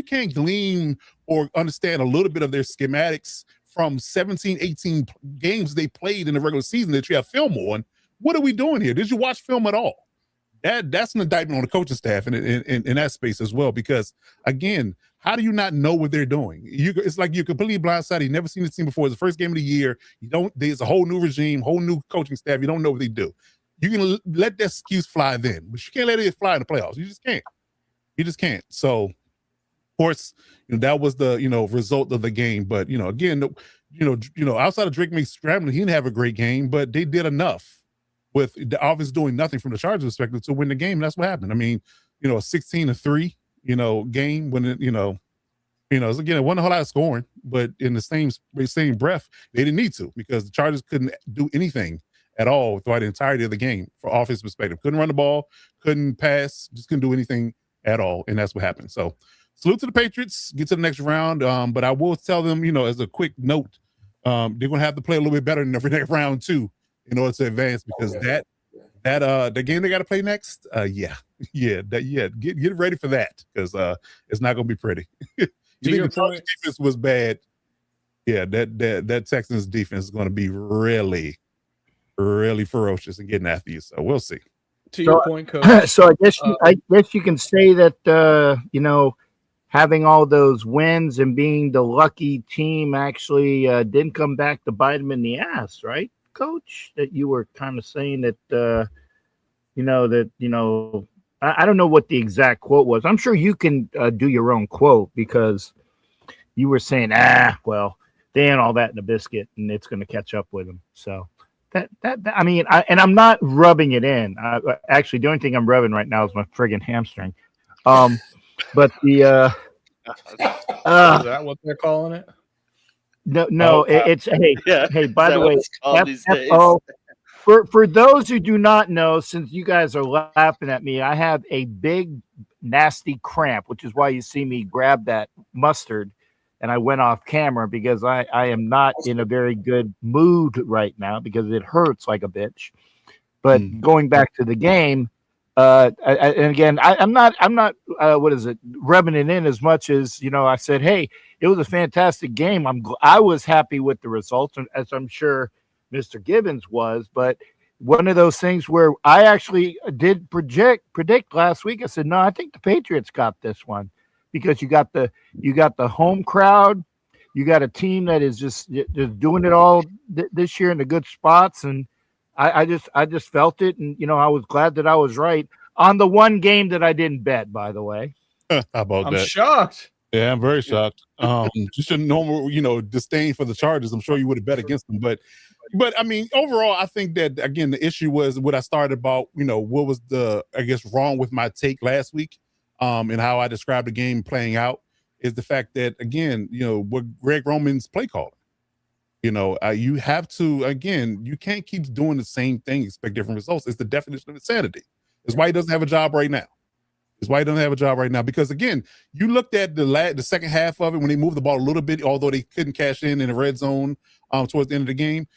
can't glean or understand a little bit of their schematics from 17, 18 games they played in the regular season that you have film on, what are we doing here? Did you watch film at all? That's an indictment on the coaching staff in that space as well, because again, how do you not know what they're doing? It's like you're completely blindsided. You've never seen this team before. It's the first game of the year. There's a whole new regime, whole new coaching staff. You don't know what they do. You can let that excuse fly then, but you can't let it fly in the playoffs. You just can't. You just can't. So, of course, that was the result of the game. But again, outside of Drake May scrambling, he didn't have a great game, but they did enough with the offense doing nothing from the Chargers' perspective to win the game. That's what happened. I mean, a 16-3, game when again, it wasn't a whole lot of scoring, but in the same breath, they didn't need to because the Chargers couldn't do anything at all throughout the entirety of the game from offense perspective. Couldn't run the ball, couldn't pass, just couldn't do anything at all. And that's what happened. So salute to the Patriots, get to the next round. But I will tell them, as a quick note, they're going to have to play a little bit better in the next round too, in order to advance, because the game they got to play next, get ready for that, because it's not going to be pretty. You think the Chargers defense was bad? Yeah, that Texans defense is going to be really, really ferocious and getting after you. So we'll see. To your point, Coach. So I guess you can say that having all those wins and being the lucky team actually didn't come back to bite them in the ass, right, Coach? That you were kind of saying that I don't know what the exact quote was. I'm sure you can do your own quote, because you were saying, well, they ain't all that in a biscuit and it's going to catch up with them. So I'm not rubbing it in. Actually, the only thing I'm rubbing right now is my friggin' hamstring. But the is that what they're calling it? No, it's hey. By the way, FFO. For those who do not know, since you guys are laughing at me, I have a big nasty cramp, which is why you see me grab that mustard, and I went off camera because I am not in a very good mood right now because it hurts like a bitch. But going back to the game, and again, I'm not rubbing it in as much as I said. Hey, it was a fantastic game. I was happy with the results, as I'm sure Mr. Gibbons was. But one of those things where I actually did predict last week. I said, no, I think the Patriots got this one, because you got the home crowd. You got a team that is just doing it all this year in the good spots, and I just felt it, and I was glad that I was right on the one game that I didn't bet. By the way, How about I'm that? shocked. Yeah, I'm very shocked. Just your normal, disdain for the Chargers. I'm sure you would have bet against them, but I mean, overall, I think that again, the issue was what I started about. What was wrong with my take last week, and how I described the game playing out is the fact that again, what Greg Roman's play calling. You have to you can't keep doing the same thing, expect different results. It's the definition of insanity. It's why he doesn't have a job right now. Because again, you looked at the second half of it when they moved the ball a little bit, although they couldn't cash in the red zone towards the end of the game.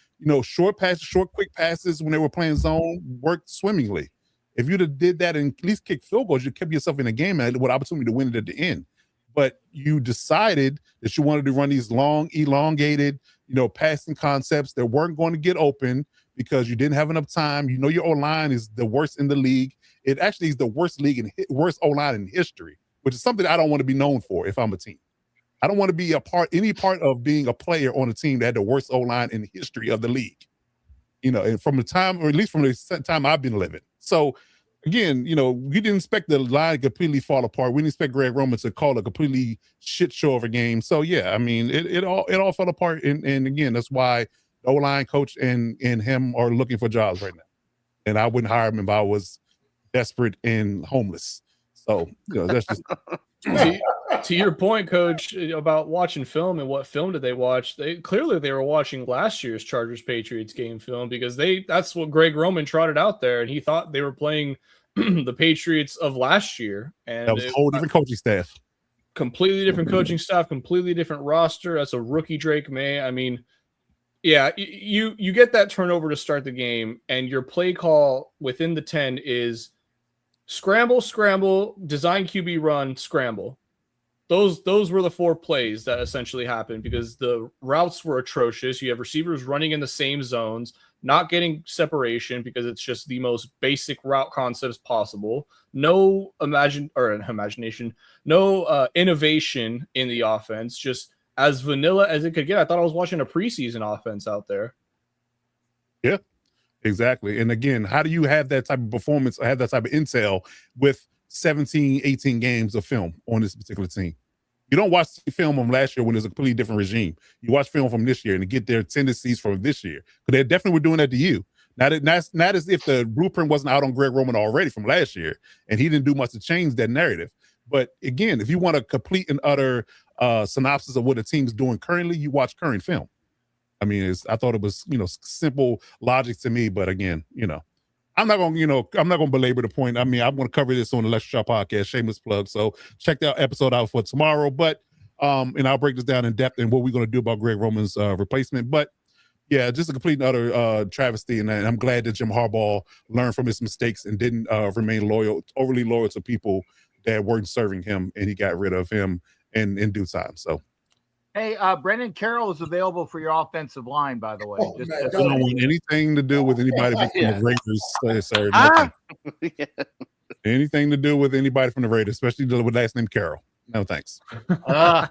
Short quick passes when they were playing zone worked swimmingly. If you'd have did that and at least kick field goals, you kept yourself in the game and with opportunity to win it at the end. But you decided that you wanted to run these long, elongated, passing concepts that weren't going to get open because you didn't have enough time. Your O-line is the worst in the league. It actually is the worst worst O-line in history, which is something I don't want to be known for if I'm a team. I don't want to be any part of being a player on a team that had the worst O-line in the history of the league. And from the time, or at least from the time I've been living. So again, we didn't expect the line to completely fall apart. We didn't expect Greg Roman to call a completely shit show of a game. So yeah, I mean, it all fell apart. And again, that's why the O-line coach and him are looking for jobs right now. And I wouldn't hire him if I was desperate and homeless. So that's just to your point, Coach, about watching film and what film did they watch? They were watching last year's Chargers Patriots game film because that's what Greg Roman trotted out there, and he thought they were playing the Patriots of last year. And that was a whole different coaching staff. Completely different coaching staff, completely different roster. That's a rookie Drake May. I mean, yeah, you get that turnover to start the game, and your play call within the 10 is scramble, design QB run, scramble. Those were the 4 plays that essentially happened because the routes were atrocious. You have receivers running in the same zones, not getting separation because it's just the most basic route concepts possible. No imagination, no innovation in the offense, just as vanilla as it could get. I thought I was watching a preseason offense out there. Yeah, exactly. And again, how do you have that type of performance or have that type of intel with 17, 18 games of film on this particular team? You don't watch the film from last year when there's a completely different regime. You watch film from this year and get their tendencies from this year. Because they definitely were doing that to you. Not as if the blueprint wasn't out on Greg Roman already from last year and he didn't do much to change that narrative. But again, if you want a complete and utter synopsis of what the team's doing currently, you watch current film. I mean, I thought it was, simple logic to me. But again, I'm not going to belabor the point. I mean, I'm going to cover this on the Lecture Shop podcast, shameless plug. So check that episode out for tomorrow. But, and I'll break this down in depth and what we're going to do about Greg Roman's replacement. But yeah, just a complete and utter travesty. And I'm glad that Jim Harbaugh learned from his mistakes and didn't remain overly loyal to people that weren't serving him. And he got rid of him in due time. So. Hey, Brendan Carroll is available for your offensive line, by the way. I don't want anything to do with anybody from the Raiders, sir. Anything to do with anybody from the Raiders, especially with last name Carroll. No, thanks. I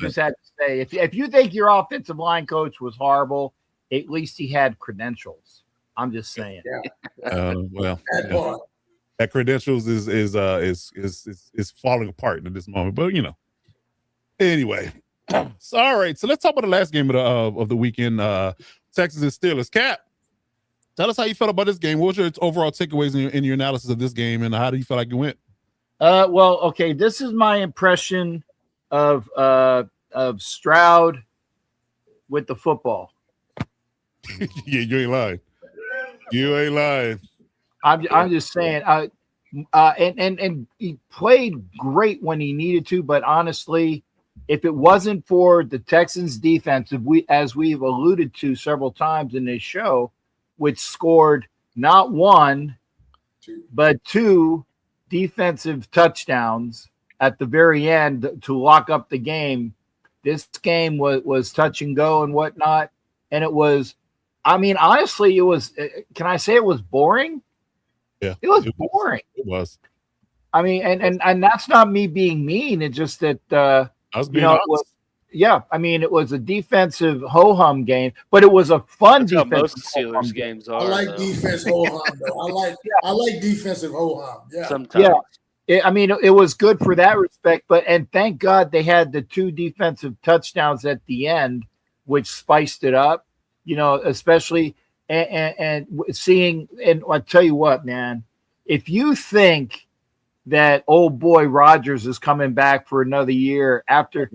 just had to say, if you think your offensive line coach was horrible, at least he had credentials. I'm just saying. That credentials is falling apart at this moment. But anyway. So, all right, so let's talk about the last game of the weekend. Texans and Steelers. Cap, tell us how you felt about this game. What was your overall takeaways in your analysis of this game, and how do you feel like it went? Well, okay, this is my impression of Stroud with the football. Yeah, you ain't lying. You ain't lying. I'm just saying. And he played great when he needed to, but honestly, if it wasn't for the Texans defense, as we've alluded to several times in this show, which scored not 1, but 2 defensive touchdowns at the very end to lock up the game, this game was touch and go and whatnot. And it was, I mean, honestly, it was, can I say it was boring? Yeah. It was boring. It was. I mean, and that's not me being mean. It's just that, Yeah, I mean, it was a defensive ho-hum game, but it was a fun That's how defensive most Steelers games are. I like though. defense ho hum though. I like defensive ho hum. Yeah. Sometimes. I mean, it was good for that respect, and thank God they had the 2 defensive touchdowns at the end, which spiced it up. Especially and seeing. And I tell you what, man, if you think that old boy Rodgers is coming back for another year after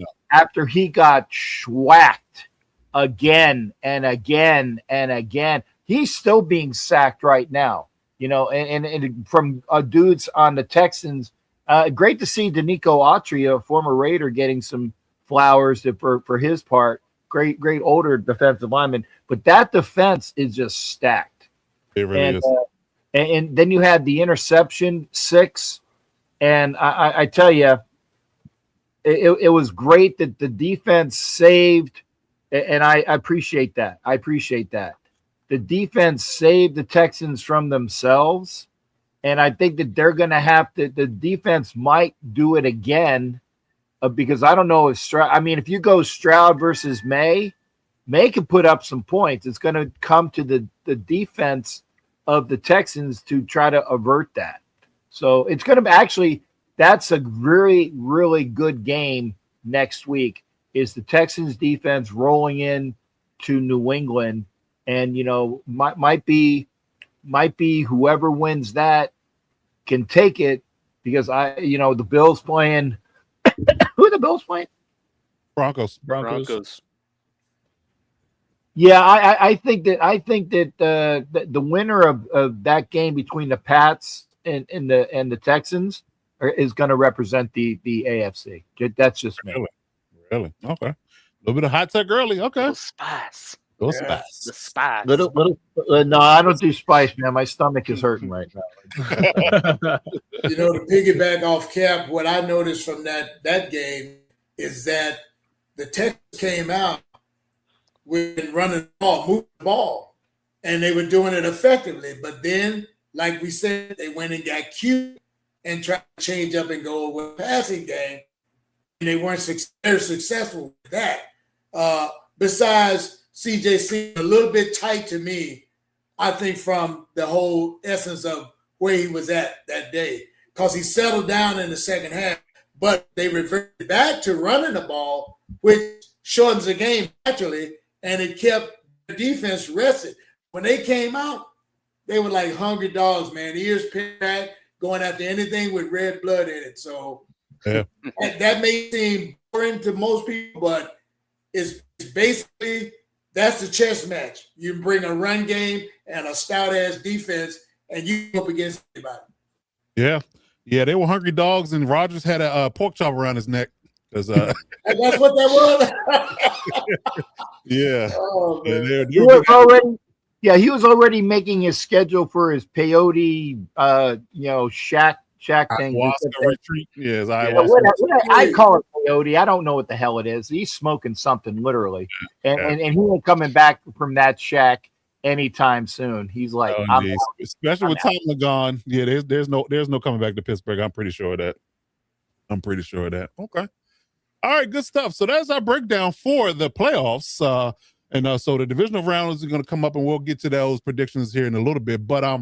he got schwacked again and again and again, he's still being sacked right now. And from dudes on the Texans, great to see Danico Autry, a former Raider, getting some flowers for his part. Great older defensive lineman, but that defense is just stacked. It really is. And then you had the interception 6, and I tell you, it was great that the defense saved, and I appreciate that. The defense saved the Texans from themselves, and I think that they're going to have to. The defense might do it again, because I don't know if Stroud. I mean, if you go Stroud versus May can put up some points. It's going to come to the defense of the Texans to try to avert that. So it's going to actually. That's a really, really good game next week. Is the Texans defense rolling in to New England, and might be whoever wins that can take it, because the Bills playing. Who are the Bills playing? Broncos. Yeah, I think that the winner of that game between the Pats and the Texans is going to represent the AFC. That's just me. Really? Okay. A little bit of hot tech early. Okay. Little spice. Spice. The spice. Little. No, I don't do spice, man. My stomach is hurting right now. To piggyback off Cap, what I noticed from that game is that the Texans came out with running the ball, moving the ball, and they were doing it effectively. But then, like we said, they went and got cute and tried to change up and go with a passing game, and they weren't successful with that. Besides CJ seemed a little bit tight to me, I think, from the whole essence of where he was at that day, because he settled down in the second half, but they reverted back to running the ball, which shortens the game naturally, and it kept the defense rested. When they came out, they were like hungry dogs, man, ears pinned back, going after anything with red blood in it. So that may seem boring to most people, but it's basically that's the chess match. You bring a run game and a stout-ass defense, and you go up against anybody. Yeah, they were hungry dogs, and Rodgers had a pork chop around his neck. Because that's what that was. Yeah. Oh, man. He was already making his schedule for his peyote, shack thing. Ayahuasca retreat. Yes, I call it peyote. I don't know what the hell it is. He's smoking something literally, and he ain't coming back from that shack anytime soon. He's like, especially with Tomlin gone. Yeah, there's no coming back to Pittsburgh. I'm pretty sure of that. Okay. All right, good stuff. So that's our breakdown for the playoffs. And so the divisional round is going to come up, and we'll get to those predictions here in a little bit. But I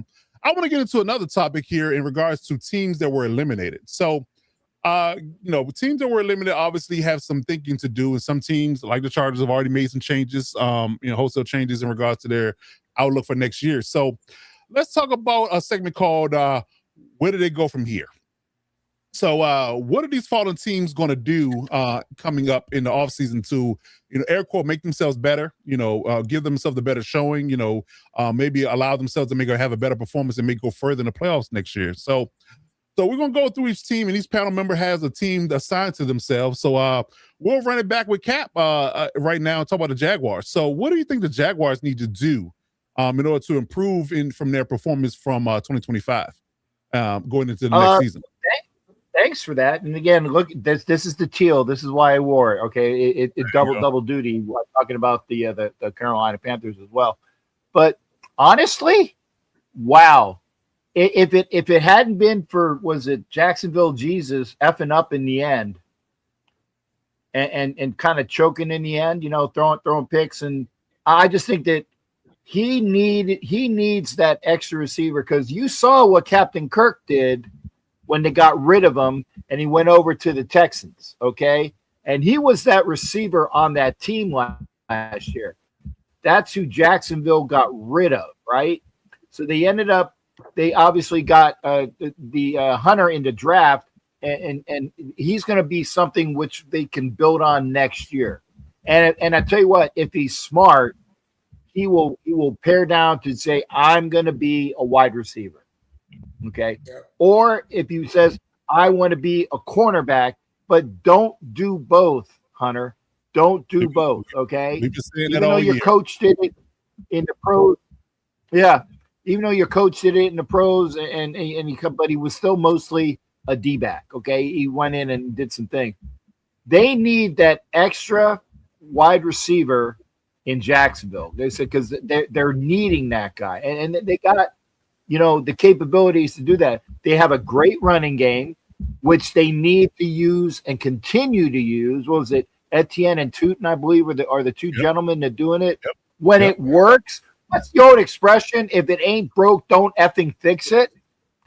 want to get into another topic here in regards to teams that were eliminated. So, teams that were eliminated obviously have some thinking to do, and some teams, like the Chargers, have already made some changes, wholesale changes in regards to their outlook for next year. So let's talk about a segment called "Where do they go from here?" So what are these fallen teams going to do coming up in the offseason to, air quote, make themselves better, give themselves a better showing, maybe allow themselves to have a better performance and go further in the playoffs next year. So we're going to go through each team, and each panel member has a team assigned to themselves. So we'll run it back with Cap right now and talk about the Jaguars. So what do you think the Jaguars need to do in order to improve from their performance from 2025 going into the next season? Thanks for that. And again, look, this is the teal. This is why I wore it. Okay, it double duty. I'm talking about the Carolina Panthers as well. But honestly, wow! If it hadn't been for, was it Jacksonville Jesus effing up in the end, and kind of choking in the end, throwing picks. And I just think that he needs that extra receiver, because you saw what Captain Kirk did when they got rid of him and he went over to the Texans. Okay. And he was that receiver on that team last year. That's who Jacksonville got rid of, right? So they obviously got the Hunter in the draft, and he's going to be something which they can build on next year. And I tell you what, if he's smart, he will pare down to say, I'm going to be a wide receiver. Okay. Yeah. Or if he says, I want to be a cornerback, but don't do both, Hunter. Don't do both. Okay. Even though your coach did it in the pros. Yeah. Even though your coach did it in the pros but he was still mostly a D-back. Okay. He went in and did some things. They need that extra wide receiver in Jacksonville. They said, because they're needing that guy. And they got, the capabilities to do that. They have a great running game, which they need to use and continue to use. What was it? Etienne and Tootin, I believe, are the two gentlemen that are doing it. Yep. When it works, that's the old expression. If it ain't broke, don't effing fix it.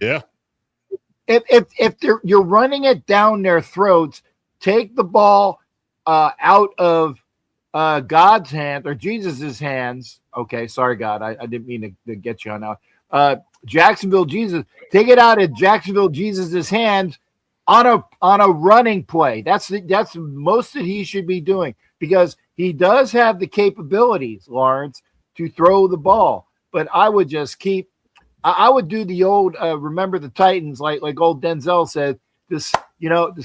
Yeah. If you're running it down their throats, take the ball out of God's hand or Jesus's hands. Okay, sorry, God, I didn't mean to get you on now. Jacksonville Jesus, take it out of Jacksonville Jesus's hands on a running play. That's most that he should be doing, because he does have the capabilities, Lawrence, to throw the ball. But I would just I would do the old remember the Titans, like old Denzel said, just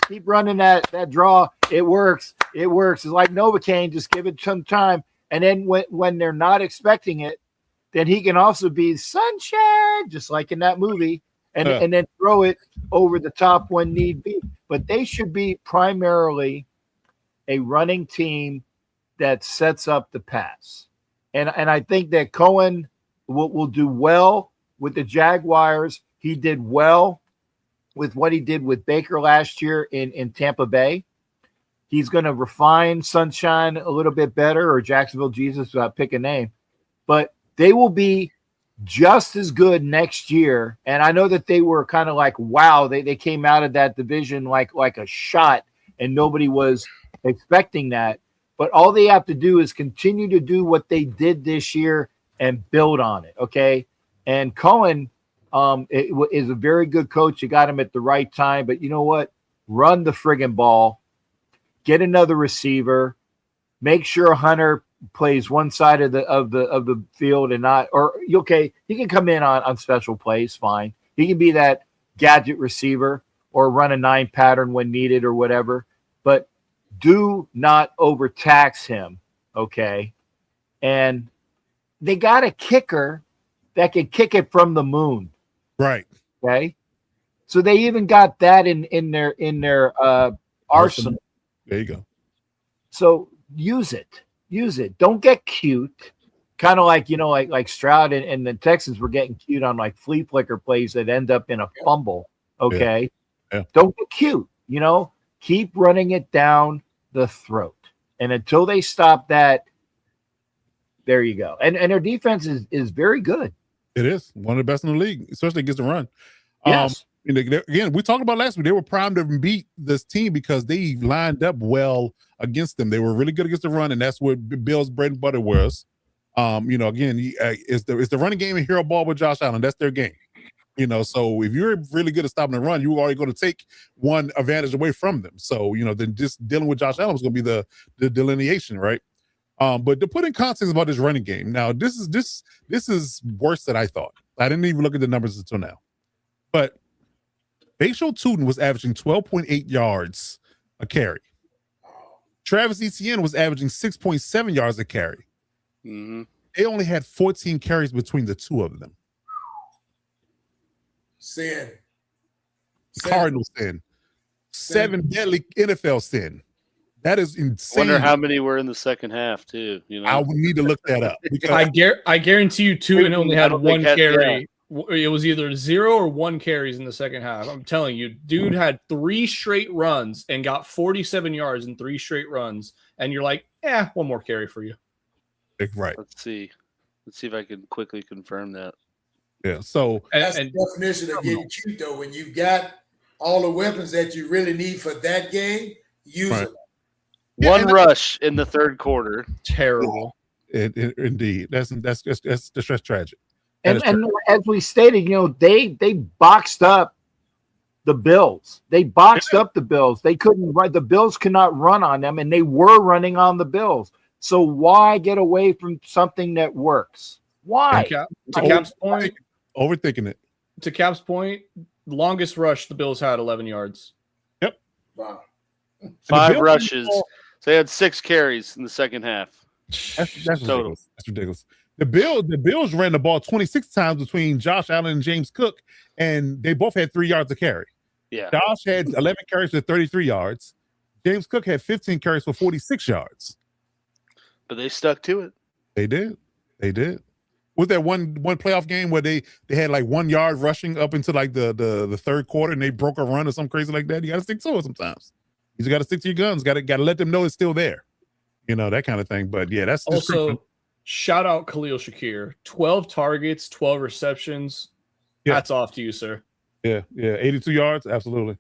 keep running that draw. It works. It's like Novocaine, just give it some time. And then when they're not expecting it, then he can also be sunshine, just like in that movie, and then throw it over the top when need be. But they should be primarily a running team that sets up the pass. And I think that Cohen will do well with the Jaguars. He did well with what he did with Baker last year in Tampa Bay. He's going to refine Sunshine a little bit better, or Jacksonville Jesus, pick a name. But they will be just as good next year. And I know that they were kind of like, wow, they came out of that division like a shot, and nobody was expecting that. But all they have to do is continue to do what they did this year and build on it, okay? And Cohen is a very good coach. You got him at the right time. But you know what? Run the friggin' ball. Get another receiver. Make sure Hunter plays one side of the field and not, or okay, he can come in on special plays, fine. He can be that gadget receiver or run a 9 pattern when needed or whatever, but do not overtax him, okay? And they got a kicker that can kick it from the moon. Right. Okay. So they even got that in their arsenal. There you go. So use it. Don't get cute. Kind of like, like Stroud and the Texans were getting cute on like flea flicker plays that end up in a fumble. Okay. Yeah. Don't get cute. Keep running it down the throat. And until they stop that, there you go. And their defense is very good. It is one of the best in the league, especially against the run. Yes. Again, we talked about last week. They were primed to beat this team because they lined up well against them. They were really good against the run, and that's what Bill's bread and butter was. Again, it's the running game and hero ball with Josh Allen. That's their game. So if you're really good at stopping the run, you're already going to take one advantage away from them. So, then just dealing with Josh Allen is going to be the delineation, right? But to put in context about this running game, now this is worse than I thought. I didn't even look at the numbers until now. But Bashaw Tootin was averaging 12.8 yards a carry. Travis Etienne was averaging 6.7 yards a carry. Mm-hmm. They only had 14 carries between the two of them. Sin. Cardinal sin. 7 deadly NFL sin. That is insane. Wonder how many were in the second half too. I would need to look that up. I guarantee you, Tootin only had one carry It was either 0 or 1 carries in the second half. I'm telling you, dude had 3 straight runs and got 47 yards in 3 straight runs. And you're like, one more carry for you. Right. Let's see if I can quickly confirm that. Yeah. So that's the definition of getting cute, though. When you've got all the weapons that you really need for that game, use them. One rush in the third quarter. Terrible. Indeed. That's tragic. And as we stated, they boxed up the Bills. They boxed up the Bills. They couldn't run. The Bills could not run on them, and they were running on the Bills. So why get away from something that works? Why? To Cap's point, overthinking it. To Cap's point, longest rush the Bills had 11 yards. Yep. Wow. 5 rushes. So they had 6 carries in the second half. That's total. That's ridiculous. The Bills ran the ball 26 times between Josh Allen and James Cook, and they both had 3 yards a carry. Yeah. Josh had 11 carries for 33 yards. James Cook had 15 carries for 46 yards. But they stuck to it. They did. Was there one playoff game where they had like 1 yard rushing up into like the third quarter and they broke a run or something crazy like that? You got to stick to it sometimes. You just got to stick to your guns. Got to let them know it's still there. That kind of thing. But yeah, that's also shout out Khalil Shakir. 12 targets, 12 receptions. Yeah. Hats off to you, sir. Yeah. 82 yards, absolutely.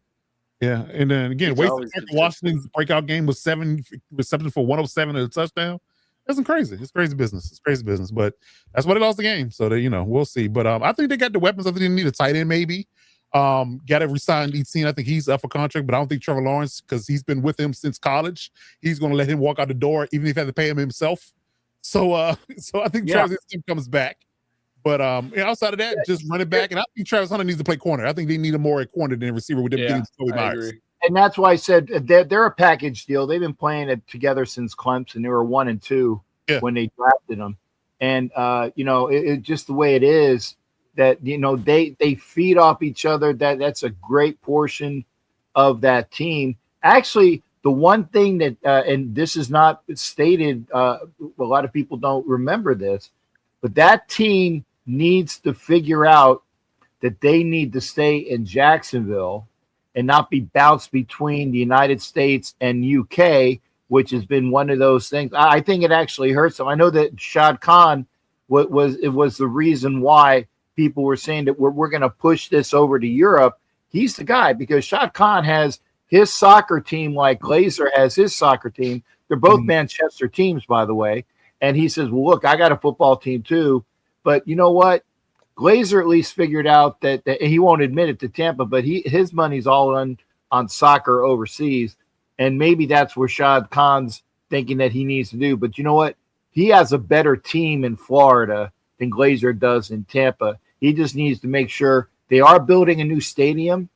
Yeah, and then again, Washington's breakout game was 7 receptions for 107 and a touchdown. That's crazy. It's crazy business. But that's what it lost the game. So we'll see. But I think they got the weapons. I think they need a tight end maybe. Got to resign Etienne. I think he's up for contract, but I don't think Trevor Lawrence, because he's been with him since college, he's going to let him walk out the door, even if he has to pay him himself. So I think Travis comes back. But outside of that, just run it back. And I think Travis Hunter needs to play corner. I think they need a more corner than a receiver with them getting Joey Myers. And that's why I said they're a package deal. They've been playing it together since Clemson. They were 1 and 2 when they drafted them. And it just the way it is that they feed off each other. That's a great portion of that team. Actually, the one thing that and this is not stated, a lot of people don't remember this, but that team needs to figure out that they need to stay in Jacksonville and not be bounced between the United States and UK, which has been one of those things. I think it actually hurts them. I know that Shad Khan was the reason why people were saying that we're going to push this over to Europe. He's the guy, because Shad Khan has his soccer team like Glazer has his soccer team. They're both Manchester teams, by the way. And he says, well, look, I got a football team too. But you know what? Glazer at least figured out that he won't admit it to Tampa, but his money's all on soccer overseas. And maybe that's where Shad Khan's thinking that he needs to do. But you know what? He has a better team in Florida than Glazer does in Tampa. He just needs to make sure they are building a new stadium.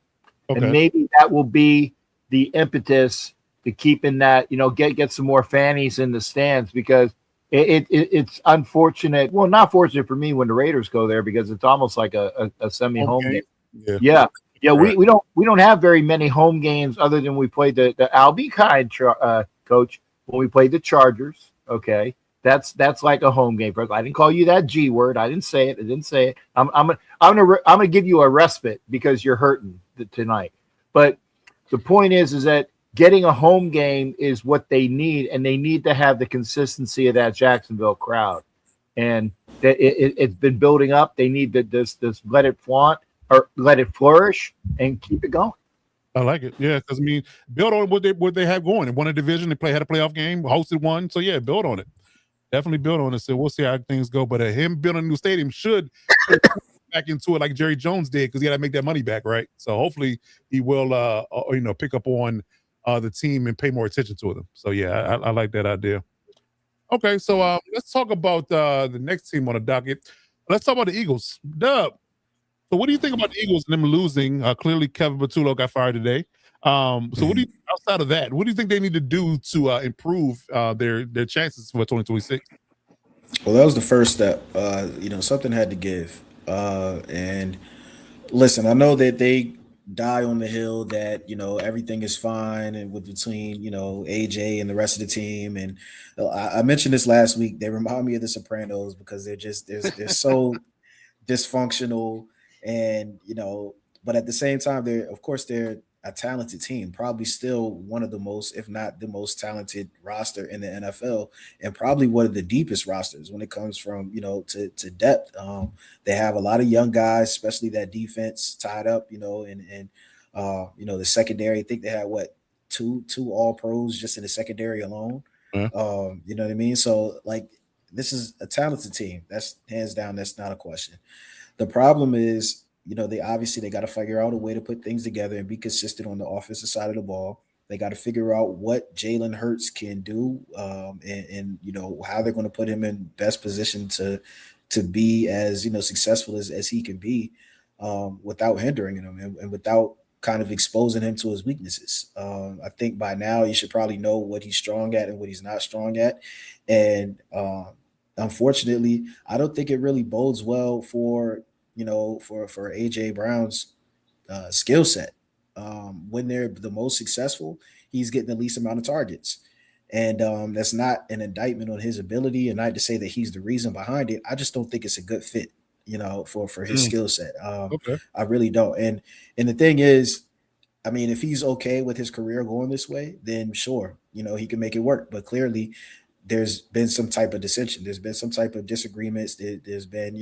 Okay. And maybe that will be the impetus to keeping that, get some more fannies in the stands, because it's unfortunate. Well, not fortunate for me when the Raiders go there, because it's almost like a semi-home game. Yeah. Right. We don't have very many home games other than we played the I'll be kind, coach, when we played the Chargers. Okay, that's like a home game for us. I didn't call you that G word. I didn't say it. I'm gonna give you a respite because you're hurting tonight. But the point is that getting a home game is what they need, and they need to have the consistency of that Jacksonville crowd. And it's been building up. They need to just let it flaunt or let it flourish and keep it going. I like it. Yeah, because build on what they have going. They won a division. They had a playoff game, hosted one. So yeah, build on it. Definitely build on it. So we'll see how things go. But him building a new stadium should back into it like Jerry Jones did, because he got to make that money back, right? So hopefully he will, pick up on the team and pay more attention to them. So yeah, I like that idea. Okay, so let's talk about the next team on the docket. Let's talk about the Eagles. Dub. So what do you think about the Eagles and them losing? Clearly, Kevin Patullo got fired today. So what do you, outside of that, what do you think they need to do to improve their chances for 2026? Well, that was the first step. Something had to give. And listen, I know that they die on the hill that everything is fine and between AJ and the rest of the team. And I mentioned this last week. They remind me of the Sopranos because they're so dysfunctional, and but at the same time, they're a talented team, probably still one of the most, if not the most talented roster in the NFL, and probably one of the deepest rosters when it comes from to depth. They have a lot of young guys, especially that defense tied up, and the secondary. I think they had two all pros just in the secondary alone. You know what I mean? So like, this is a talented team. That's hands down. That's not a question. The problem is, they got to figure out a way to put things together and be consistent on the offensive side of the ball. They got to figure out what Jalen Hurts can do, and how they're going to put him in best position to be as successful as he can be, without hindering him and without kind of exposing him to his weaknesses. I think by now you should probably know what he's strong at and what he's not strong at, and unfortunately, I don't think it really bodes well for AJ Brown's skill set. When they're the most successful, he's getting the least amount of targets, and that's not an indictment on his ability, and not to say that he's the reason behind it. I just don't think it's a good fit, for his skill set. Okay. I really don't. And the thing is, I mean, if he's okay with his career going this way, then sure, he can make it work. But clearly, there's been some type of dissension. There's been some type of disagreements. There's been,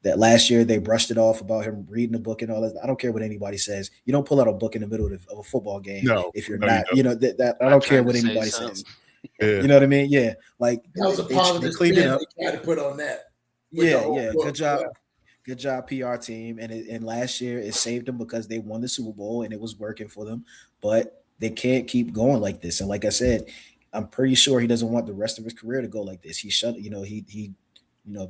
that last year they brushed it off about him reading a book and all that. I don't care what anybody says. You don't pull out a book in the middle of a football game if you're not, that I don't care what anybody says. Yeah. You know what I mean? Yeah. Like, that was a positive spin they tried to put on that. Yeah. Good job. Good job, PR team. And last year it saved them because they won the Super Bowl and it was working for them. But they can't keep going like this. And like I said, I'm pretty sure he doesn't want the rest of his career to go like this. He shut, he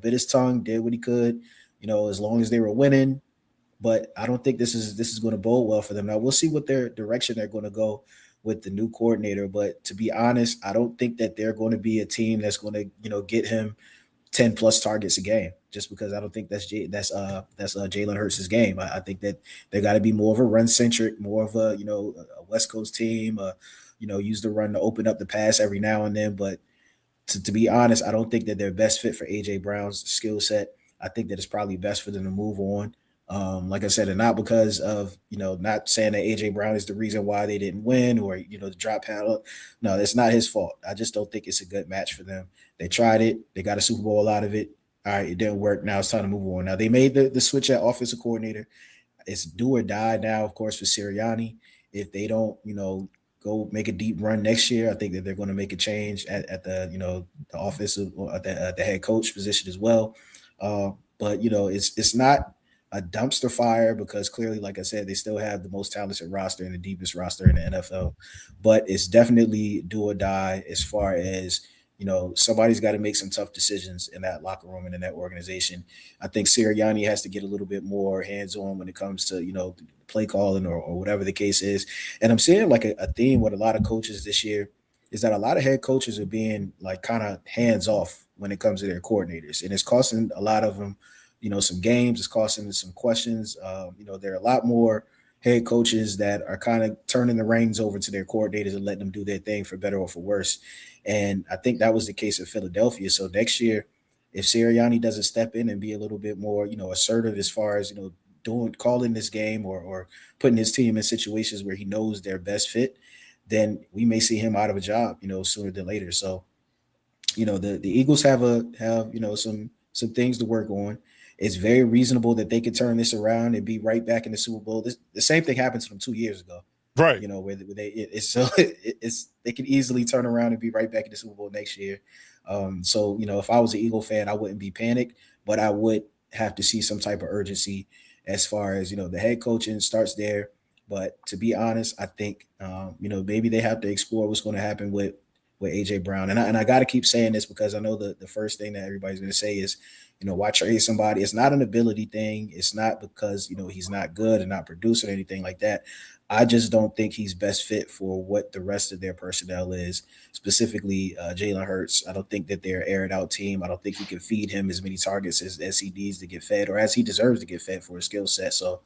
bit his tongue, did what he could, as long as they were winning. But I don't think this is going to bode well for them. Now we'll see what their direction they're going to go with the new coordinator. But to be honest, I don't think that they're going to be a team that's going to, get him 10 plus targets a game, just because I don't think that's Jalen Hurts' game. I think that they got to be more of a run centric, more of a West Coast team. Use the run to open up the pass every now and then. But to be honest, I don't think that they're best fit for AJ Brown's skill set. I think that it's probably best for them to move on. Like I said, and not because of, not saying that AJ Brown is the reason why they didn't win or, the drop paddle. No, that's not his fault. I just don't think it's a good match for them. They tried it. They got a Super Bowl out of it. All right, it didn't work. Now it's time to move on. Now they made the switch at offensive coordinator. It's do or die now, of course, for Sirianni. If they don't, go make a deep run next year, I think that they're going to make a change at the, the offensive, at the head coach position as well. But it's not a dumpster fire because clearly, like I said, they still have the most talented roster and the deepest roster in the NFL. But it's definitely do or die as far as, somebody's got to make some tough decisions in that locker room and in that organization. I think Sirianni has to get a little bit more hands-on when it comes to, play calling or whatever the case is. And I'm seeing like a theme with a lot of coaches this year is that a lot of head coaches are being like kind of hands-off when it comes to their coordinators. And it's costing a lot of them, some games. It's costing them some questions. There are a lot more head coaches that are kind of turning the reins over to their coordinators and letting them do their thing for better or for worse. And I think that was the case in Philadelphia. So next year, if Sirianni doesn't step in and be a little bit more, assertive as far as, calling this game or putting his team in situations where he knows they're best fit, then we may see him out of a job, sooner than later. So, the Eagles have some things to work on. It's very reasonable that they could turn this around and be right back in the Super Bowl. The same thing happened to them 2 years ago. Right. Where they could easily turn around and be right back in the Super Bowl next year. So, if I was an Eagle fan, I wouldn't be panicked, but I would have to see some type of urgency as far as, the head coaching starts there. But to be honest, I think, maybe they have to explore what's going to happen with AJ Brown. And I got to keep saying this because I know the first thing that everybody's going to say is, why trade somebody? It's not an ability thing. It's not because, he's not good and not producing or anything like that. I just don't think he's best fit for what the rest of their personnel is, specifically Jalen Hurts. I don't think that they're an aired out team. I don't think you can feed him as many targets as he needs to get fed or as he deserves to get fed for his skill set. So,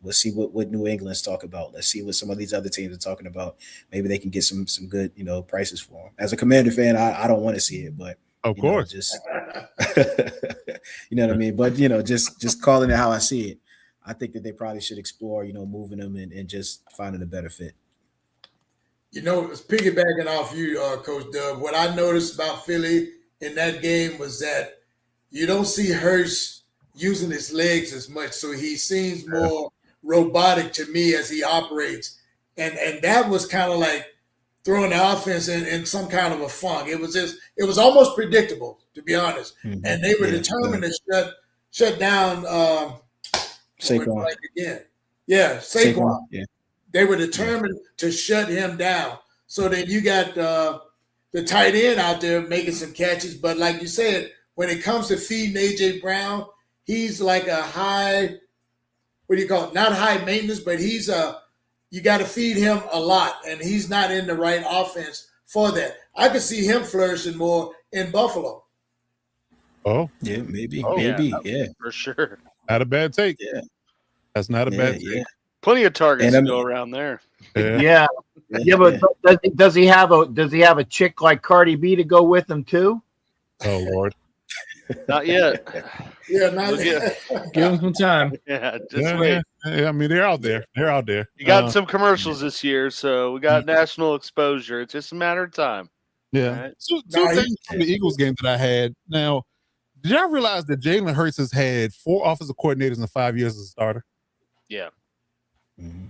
let's see what New England's talk about. Let's see what some of these other teams are talking about. Maybe they can get some good, prices for him. As a Commander fan, I don't want to see it, but Of course. Just you know what I mean. But just calling it how I see it, I think that they probably should explore, moving him and just finding a better fit. Piggybacking off you, Coach Dub, what I noticed about Philly in that game was that you don't see Hurst using his legs as much, so he seems more robotic to me as he operates, and that was kind of like throwing the offense in some kind of a funk. It was almost predictable, to be honest, and they were determined to shut down Saquon. Saquon. Yeah. They were determined to shut him down. So then you got the tight end out there making some catches. But like you said, when it comes to feeding A.J. Brown, he's like a high, not high maintenance, but you got to feed him a lot. And he's not in the right offense for that. I could see him flourishing more in Buffalo. Oh. Yeah, maybe. Yeah. For sure. Not a bad take. Yeah. That's not a bad take. Yeah. Plenty of targets to go around there. Yeah. But does he have a chick like Cardi B to go with him too? Oh Lord. Not yet. Yeah, not yet. Give him some time. Yeah, just wait. Yeah, I mean, they're out there. You got some commercials this year, so we got national exposure. It's just a matter of time. Yeah. Right? Two things from the Eagles game that I had. Now, did y'all realize that Jalen Hurts has had 4 offensive coordinators in 5 years as a starter? Yeah. Mm-hmm.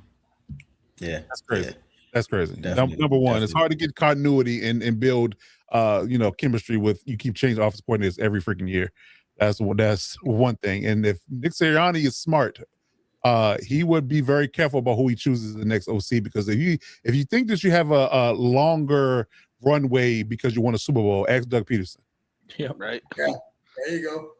Yeah. That's crazy. Yeah. That's crazy. Number one, it's hard to get continuity and build chemistry with you keep changing offensive coordinators every freaking year. That's one thing. And if Nick Sirianni is smart, he would be very careful about who he chooses the next OC, because if you think that you have a longer runway because you won a Super Bowl, ask Doug Peterson. Yeah, right. Yeah, there you go.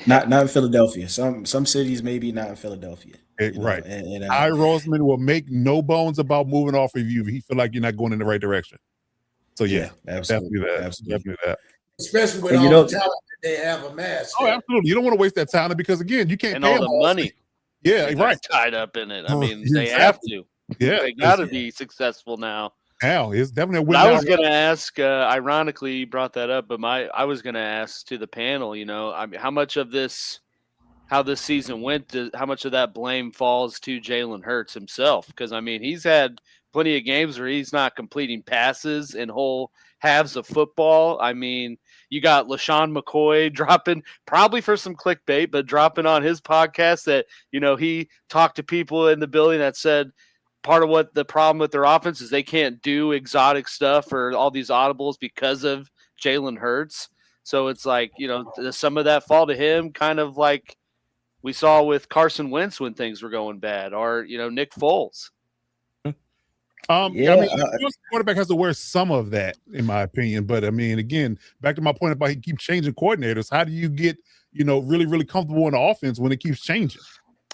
Not in Philadelphia. Some cities maybe, not in Philadelphia. Right. Ty Roseman will make no bones about moving off of you if he feel like you're not going in the right direction. So yeah, absolutely. Definitely that. Especially with all the talent that they have amassed. Oh, absolutely. You don't want to waste that talent because again, you can't and pay all the money. Yeah, right. Tied up in it. I mean, they have to. Yeah, they got to be successful now. Hell, it's definitely a win. I was going to ask. Ironically, you brought that up, but I was going to ask to the panel. I mean, how much of this, how this season went, how much of that blame falls to Jalen Hurts himself? Because I mean, he's had plenty of games where he's not completing passes in whole halves of football. I mean, you got LaShawn McCoy dropping, probably for some clickbait, but dropping on his podcast that, he talked to people in the building that said part of what the problem with their offense is they can't do exotic stuff or all these audibles because of Jalen Hurts. So it's like, does some of that fall to him, kind of like we saw with Carson Wentz when things were going bad, or, Nick Foles? I mean, the quarterback has to wear some of that, in my opinion. But I mean, again, back to my point about he keeps changing coordinators. How do you get, really, really comfortable in the offense when it keeps changing?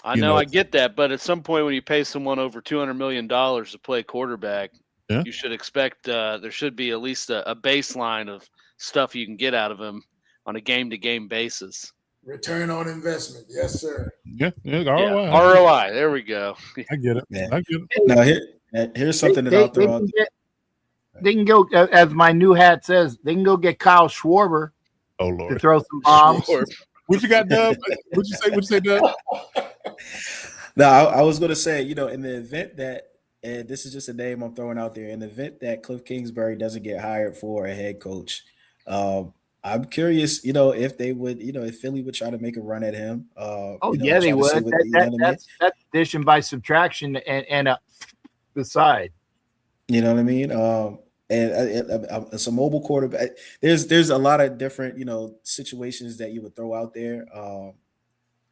I know, I get that, but at some point when you pay someone over $200 million to play quarterback, you should expect there should be at least a baseline of stuff you can get out of him on a game-to-game basis. Return on investment, yes, sir. Yeah, ROI. ROI. There we go. I get it. Yeah. I get it. Now here's something that I'll throw out. They can go, as my new hat says, they can go get Kyle Schwarber. Oh Lord, to throw some bombs. What you got, Dub? What'd you say, Dub? No, I was going to say, in the event that, and this is just a name I'm throwing out there, in the event that Cliff Kingsbury doesn't get hired for a head coach, I'm curious, if they would, if Philly would try to make a run at him. They would. That's addition by subtraction and the side. You know what I mean? And it's a mobile quarterback. There's a lot of different, situations that you would throw out there.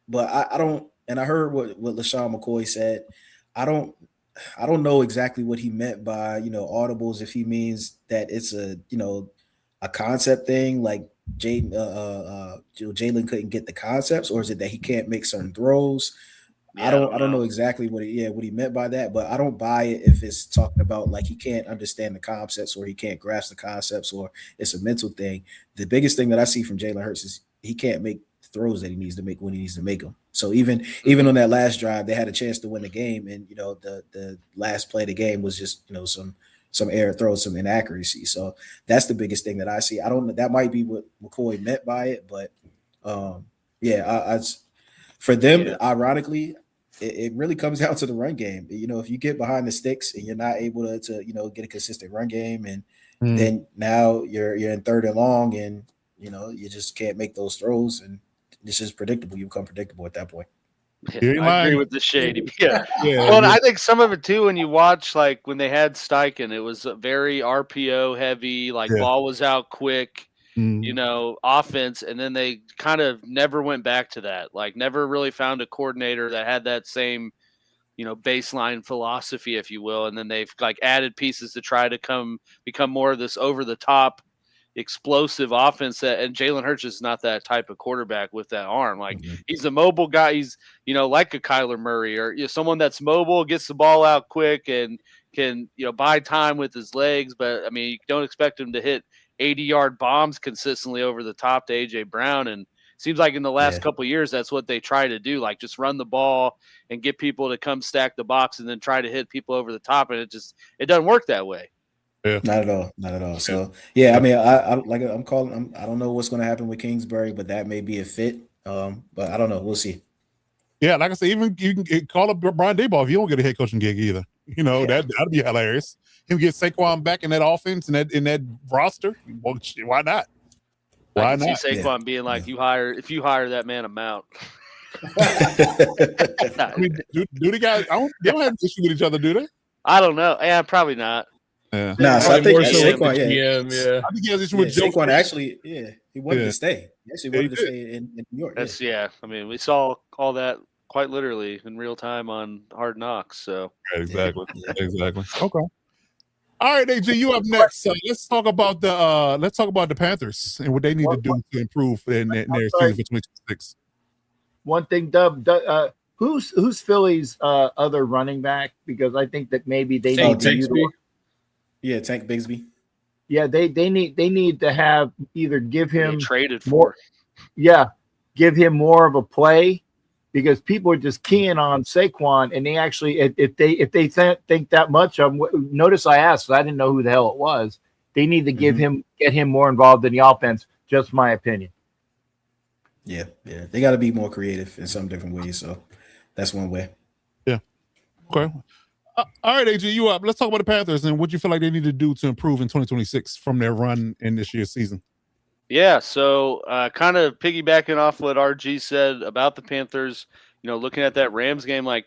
But I don't. And I heard what LaShawn McCoy said. I don't know exactly what he meant by, audibles, if he means that it's a concept thing, like Jalen couldn't get the concepts, or is it that he can't make certain throws? Yeah, I don't know exactly what he meant by that, but I don't buy it if it's talking about like he can't understand the concepts or he can't grasp the concepts or it's a mental thing. The biggest thing that I see from Jalen Hurts is he can't make throws that he needs to make when he needs to make them. So even on that last drive, they had a chance to win the game, and the last play of the game was just some some error throws, some inaccuracy. So that's the biggest thing that I see. I don't know. That might be what McCoy meant by it, but for them, ironically, it really comes down to the run game. If you get behind the sticks and you're not able to get a consistent run game, and then now you're in third and long, and you just can't make those throws, and it's just predictable. You become predictable at that point. Yeah, I agree with the shady. Yeah. Well, and I think some of it too, when you watch, like when they had Steichen, it was a very RPO heavy, like ball was out quick, offense. And then they kind of never went back to that, like never really found a coordinator that had that same, baseline philosophy, if you will. And then they've like added pieces to try to become more of this over the top explosive offense and Jalen Hurts is not that type of quarterback with that arm. Like he's a mobile guy. He's, like a Kyler Murray or someone that's mobile, gets the ball out quick and can, buy time with his legs. But I mean, you don't expect him to hit 80-yard bombs consistently over the top to AJ Brown. And it seems like in the last couple of years, that's what they try to do. Like just run the ball and get people to come stack the box and then try to hit people over the top. And it doesn't work that way. Yeah. Not at all. So I mean, I don't know what's going to happen with Kingsbury, but that may be a fit. But I don't know. We'll see. Yeah, like I said, even you can call up Brian Daboll if you don't get a head coaching gig either. That'd be hilarious. Him get Saquon back in that offense and in that roster. Well, why not? Why not? See Saquon being like, if you hire that man, I'm out. I mean, do the guys? They don't have an issue with each other, do they? I don't know. Yeah, probably not. Yeah. No, so I think Saquon, I think he has issue with Saquon. Actually, he wanted to stay. He actually wanted to stay in New York. I mean, we saw all that quite literally in real time on Hard Knocks. So exactly. Okay. All right, AJ, you up next. Let's talk about the Panthers and what they need to do to improve in their season for 2026. One thing, Dub, who's Philly's other running back? Because I think that maybe they need to utilize. Yeah, Tank Bigsby. Yeah, they need to have either give him traded more. Yeah, give him more of a play because people are just keying on Saquon, and they actually, if they think that much of him, notice I asked, I didn't know who the hell it was. They need to get him more involved in the offense. Just my opinion. Yeah, they got to be more creative in some different ways. So that's one way. Yeah. Okay. All right, AJ, you up. Let's talk about the Panthers and what you feel like they need to do to improve in 2026 from their run in this year's season. Yeah, so kind of piggybacking off what RG said about the Panthers, looking at that Rams game, I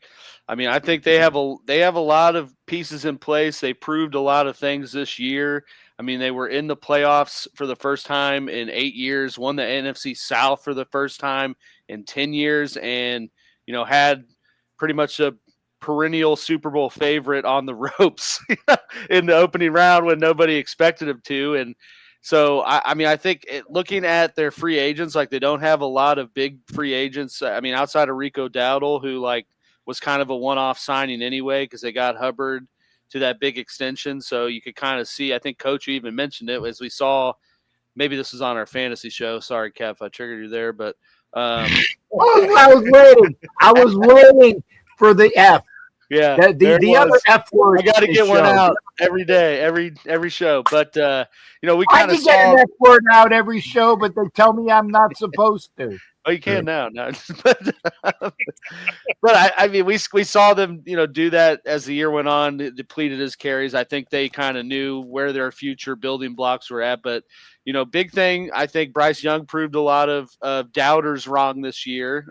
think they have a lot of pieces in place. They proved a lot of things this year. I mean, they were in the playoffs for the first time in 8 years, won the NFC South for the first time in 10 years, and had pretty much a perennial Super Bowl favorite on the ropes in the opening round when nobody expected him to. And so, I think looking at their free agents, they don't have a lot of big free agents. I mean, outside of Rico Dowdle, who was kind of a one-off signing anyway, because they got Hubbard to that big extension. So you could kind of see, I think Coach even mentioned it as we saw, maybe this was on our fantasy show. Sorry, Kev, I triggered you there, but I was waiting for the F. Yeah, the other F word. I got to get one out every day, every show. But we kind of get an F word out every show, but they tell me I'm not supposed to. Oh, you can now. No. But I mean, we saw them, do that as the year went on. It depleted his carries. I think they kind of knew where their future building blocks were at. But big thing, I think Bryce Young proved a lot of doubters wrong this year,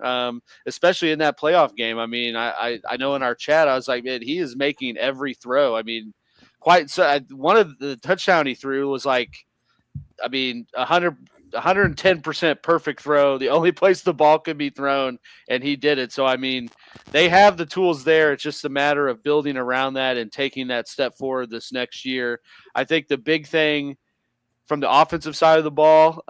especially in that playoff game. I mean, I know in our chat, I was like, man, he is making every throw. I mean, quite so. One of the touchdown he threw was 110% perfect throw, the only place the ball could be thrown, and he did it. So, I mean, they have the tools there. It's just a matter of building around that and taking that step forward this next year. I think the big thing from the offensive side of the ball,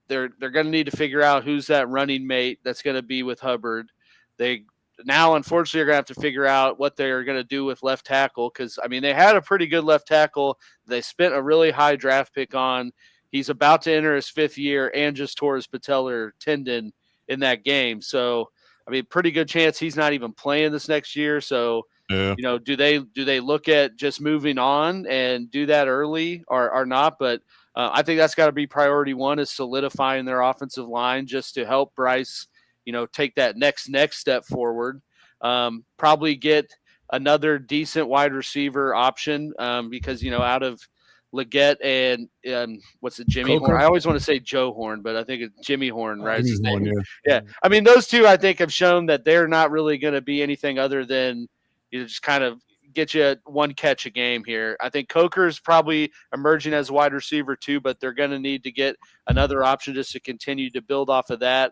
they're going to need to figure out who's that running mate that's going to be with Hubbard. They now, unfortunately, are going to have to figure out what they're going to do with left tackle because, I mean, they had a pretty good left tackle. They spent a really high draft pick on. He's about to enter his 5th year and just tore his patellar tendon in that game. So, I mean, pretty good chance he's not even playing this next year. So, You know, do they look at just moving on and do that early or not? But I think that's got to be priority one, is solidifying their offensive line just to help Bryce, you know, take that next step forward. Probably get another decent wide receiver option because, you know, out of Leggett and what's it, Jimmy Coker? Horn? I always want to say Joe Horn, but I think it's Jimmy Horn, right? Jimmy Horn, Yeah. I mean, those two I think have shown that they're not really going to be anything other than, you know, just kind of get you one catch a game here. I think Coker is probably emerging as a wide receiver too, but they're going to need to get another option just to continue to build off of that.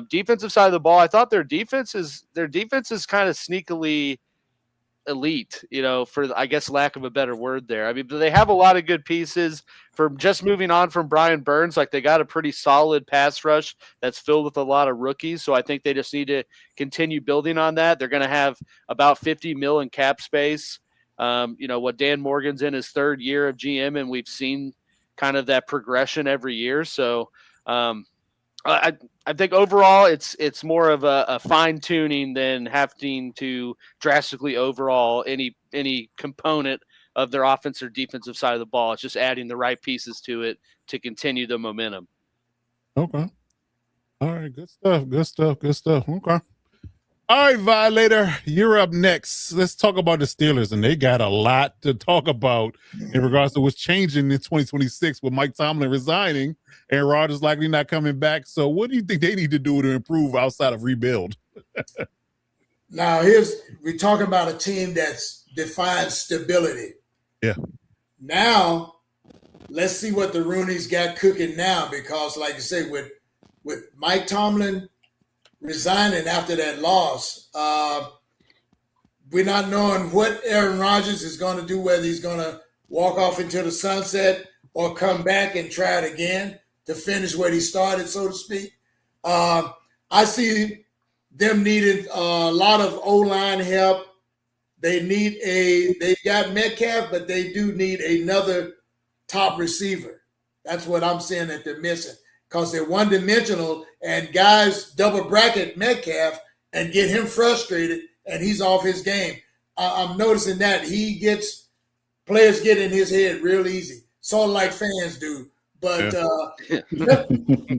Defensive side of the ball, I thought their defense is kind of sneakily elite, you know, for I guess lack of a better word there. I mean, they have a lot of good pieces. From just moving on from Brian Burns, like they got a pretty solid pass rush that's filled with a lot of rookies. So I think they just need to continue building on that. They're going to have about 50 mil in cap space. You know, what Dan Morgan's in his third year of GM, and we've seen kind of that progression every year. So I think overall it's more of a fine tuning than having to drastically overhaul any component of their offense or defensive side of the ball. It's just adding the right pieces to it to continue the momentum. Okay. All right. Good stuff. Okay. All right, Violator, you're up next. Let's talk about the Steelers, and they got a lot to talk about in regards to what's changing in 2026 with Mike Tomlin resigning and Rodgers likely not coming back. So what do you think they need to do to improve outside of rebuild? Now, we're talking about a team that's defined stability. Yeah. Now, let's see what the Rooney's got cooking now, because like you say, with Mike Tomlin resigning after that loss, we're not knowing what Aaron Rodgers is going to do, whether he's going to walk off into the sunset or come back and try it again to finish what he started, so to speak. I see them needing a lot of O-line help. They've got Metcalf, but they do need another top receiver. That's what I'm saying that they're missing, because they're one-dimensional, and guys double bracket Metcalf and get him frustrated, and he's off his game. I'm noticing that players get in his head real easy, sort of like fans do. But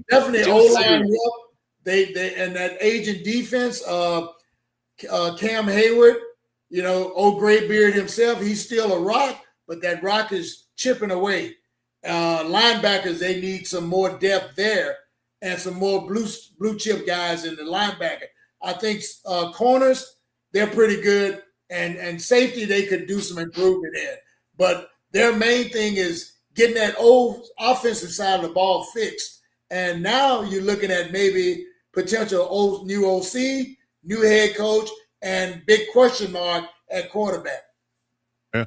definitely O-line help. They and that aging defense, Cam Hayward, you know, old Graybeard himself, he's still a rock, but that rock is chipping away. Linebackers, they need some more depth there and some more blue chip guys in the linebacker. I think corners, they're pretty good, and safety, they could do some improvement in. But their main thing is getting that old offensive side of the ball fixed. And now you're looking at maybe potential new OC, new head coach, and big question mark at quarterback. Yeah,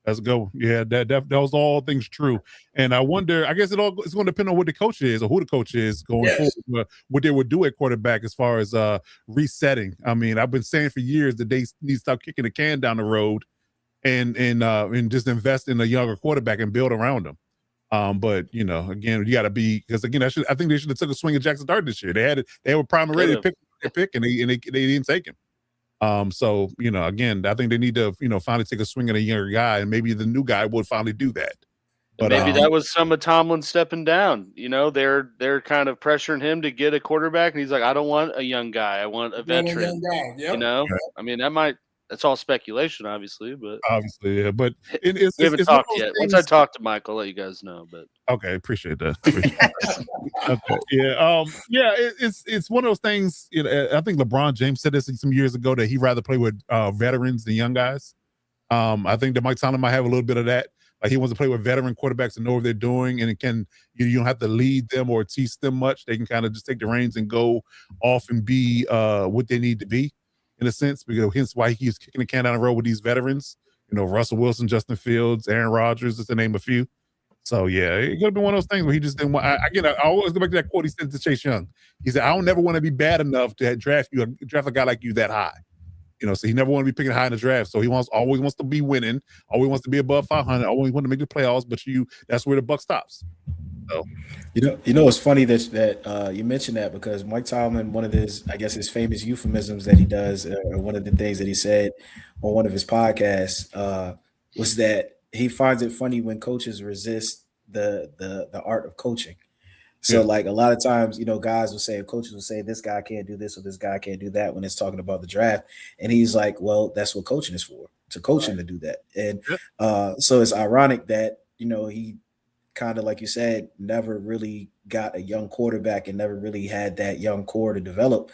that's a good one. Yeah, that was all things true. And I wonder, I guess it's going to depend on what the coach is or who the coach is going forward, what they would do at quarterback as far as resetting. I mean, I've been saying for years that they need to stop kicking the can down the road and just invest in a younger quarterback and build around them. But you know, again, you got to be, because again, I think they should have took a swing at Jackson Dart this year. They were prime and ready to pick their pick, and they didn't take him. So you know, again, I think they need to finally take a swing at a younger guy, and maybe the new guy would finally do that. But maybe that was some of Tomlin stepping down. You know, they're kind of pressuring him to get a quarterback, and he's like, I don't want a young guy. I want a veteran. Yep. You know, I mean, that's all speculation, obviously, but yeah. But we haven't talked yet. Once I talk to Mike, I'll let you guys know. But okay, appreciate that. Okay, yeah, it's one of those things. You know, I think LeBron James said this some years ago that he'd rather play with veterans than young guys. I think that Mike Tomlin might have a little bit of that. Like he wants to play with veteran quarterbacks and know what they're doing, and you don't have to lead them or teach them much. They can kind of just take the reins and go off and be what they need to be, in a sense, because hence why he keeps kicking the can down the road with these veterans. You know, Russell Wilson, Justin Fields, Aaron Rodgers, just to name a few. So yeah, it's gonna be one of those things where he just didn't want. I always go back to that quote he said to Chase Young. He said, "I don't never want to be bad enough to draft a guy like you that high." You know, so he never want to be picking high in the draft. So he always wants to be winning, always wants to be above 500, always want to make the playoffs. But that's where the buck stops. You know, it's funny that you mentioned that because Mike Tomlin, one of his famous euphemisms that he does, or one of the things that he said on one of his podcasts, was that he finds it funny when coaches resist the art of coaching. So, like a lot of times, coaches will say, this guy can't do this or this guy can't do that when it's talking about the draft, and he's like, well, that's what coaching is for, to coach him to do that. And so it's ironic that he kind of, like you said, never really got a young quarterback and never really had that young core to develop.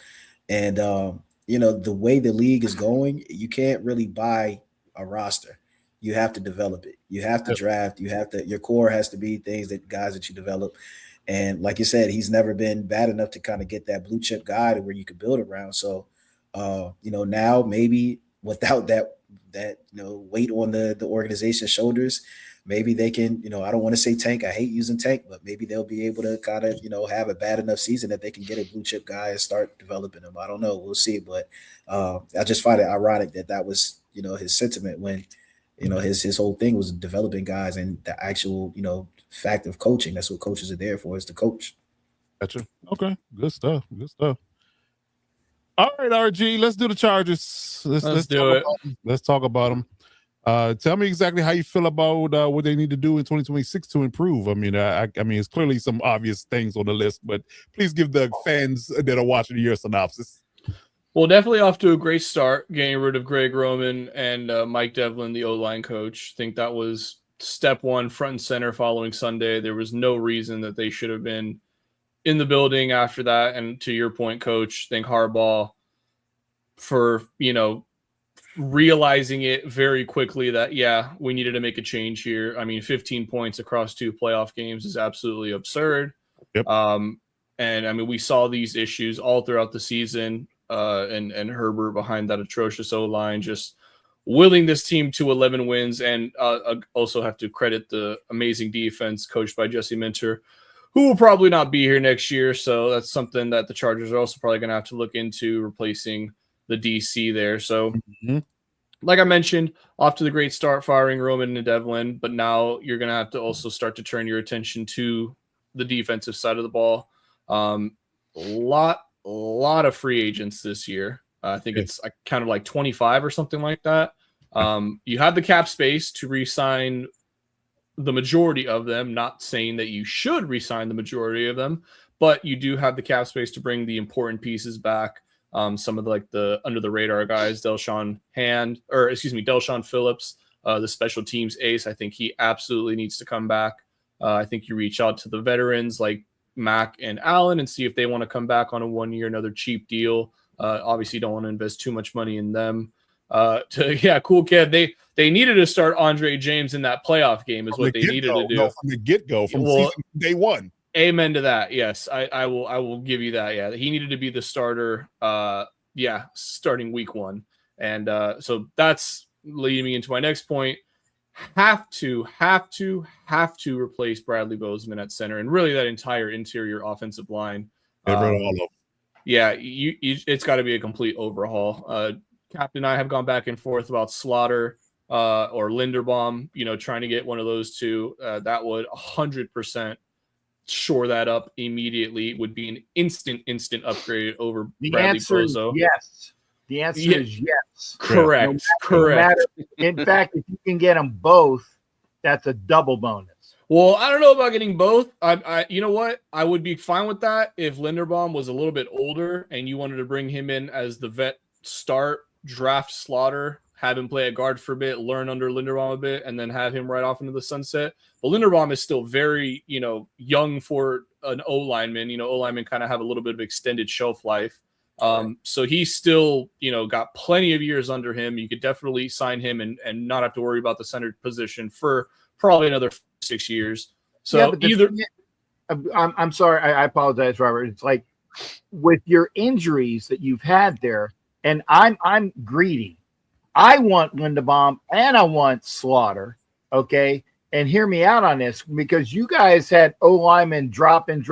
And, the way the league is going, you can't really buy a roster. You have to develop it. You have to draft. Your core has to be guys that you develop. And like you said, he's never been bad enough to kind of get that blue chip guy to where you could build around. So, now maybe without that weight on the organization's shoulders, maybe they can, I don't want to say tank. I hate using tank, but maybe they'll be able to kind of, have a bad enough season that they can get a blue chip guy and start developing him. I don't know. We'll see. But I just find it ironic that was, his sentiment when, his whole thing was developing guys and the actual, fact of coaching. That's what coaches are there for, is to coach. Gotcha. Okay. Good stuff. All right, RG, let's do the Chargers. Let's do it. Let's talk about them. Tell me exactly how you feel about what they need to do in 2026 to improve. I mean, it's clearly some obvious things on the list, but please give the fans that are watching your synopsis. Well, definitely off to a great start, getting rid of Greg Roman and Mike Devlin, the O-line coach. I think that was step one, front and center following Sunday. There was no reason that they should have been in the building after that. And to your point, Coach, thank Harbaugh for, realizing it very quickly that, we needed to make a change here. I mean, 15 points across 2 playoff games is absolutely absurd. Yep. And I mean, we saw these issues all throughout the season, and Herbert behind that atrocious O-line, just willing this team to 11 wins. And also have to credit the amazing defense coached by Jesse Minter, who will probably not be here next year. So that's something that the Chargers are also probably going to have to look into, replacing the DC there. So like I mentioned, off to the great start firing Roman and Devlin, but now you're going to have to also start to turn your attention to the defensive side of the ball. A lot of free agents this year. I think it's kind of like 25 or something like that. You have the cap space to re-sign the majority of them, not saying that you should re-sign the majority of them, but you do have the cap space to bring the important pieces back. Some of the under the radar guys, Delshon Phillips, the special teams ace. I think he absolutely needs to come back. I think you reach out to the veterans like Mack and Allen and see if they want to come back on a 1 year, another cheap deal. Obviously, you don't want to invest too much money in them. Cool kid. They needed to start Andre James in that playoff game is what they needed to do. No, from the get-go, from season day one. Amen to that. Yes, I will give you that. Yeah, he needed to be the starter. Starting week 1, and so that's leading me into my next point. Have to replace Bradley Bozeman at center, and really that entire interior offensive line. It's got to be a complete overhaul. Captain and I have gone back and forth about Slaughter or Linderbaum. Trying to get one of those two. That would 100% shore that up immediately. Would be an instant upgrade over Bradley Bozo. Yes. The answer is yes. Correct. In fact, if you can get them both, that's a double bonus. Well, I don't know about getting both. You know what? I would be fine with that if Linderbaum was a little bit older and you wanted to bring him in as the vet start, draft Slaughter, have him play at guard for a bit, learn under Linderbaum a bit, and then have him right off into the sunset. But Linderbaum is still very, young for an O-lineman. O-linemen kind of have a little bit of extended shelf life. So he's still, got plenty of years under him. You could definitely sign him and not have to worry about the center position for probably another 6 years. So I'm sorry. I apologize, Robert. It's like with your injuries that you've had there, and I'm greedy. I want Linderbaum and I want Slaughter. Okay. And hear me out on this, because you guys had O-linemen dropping.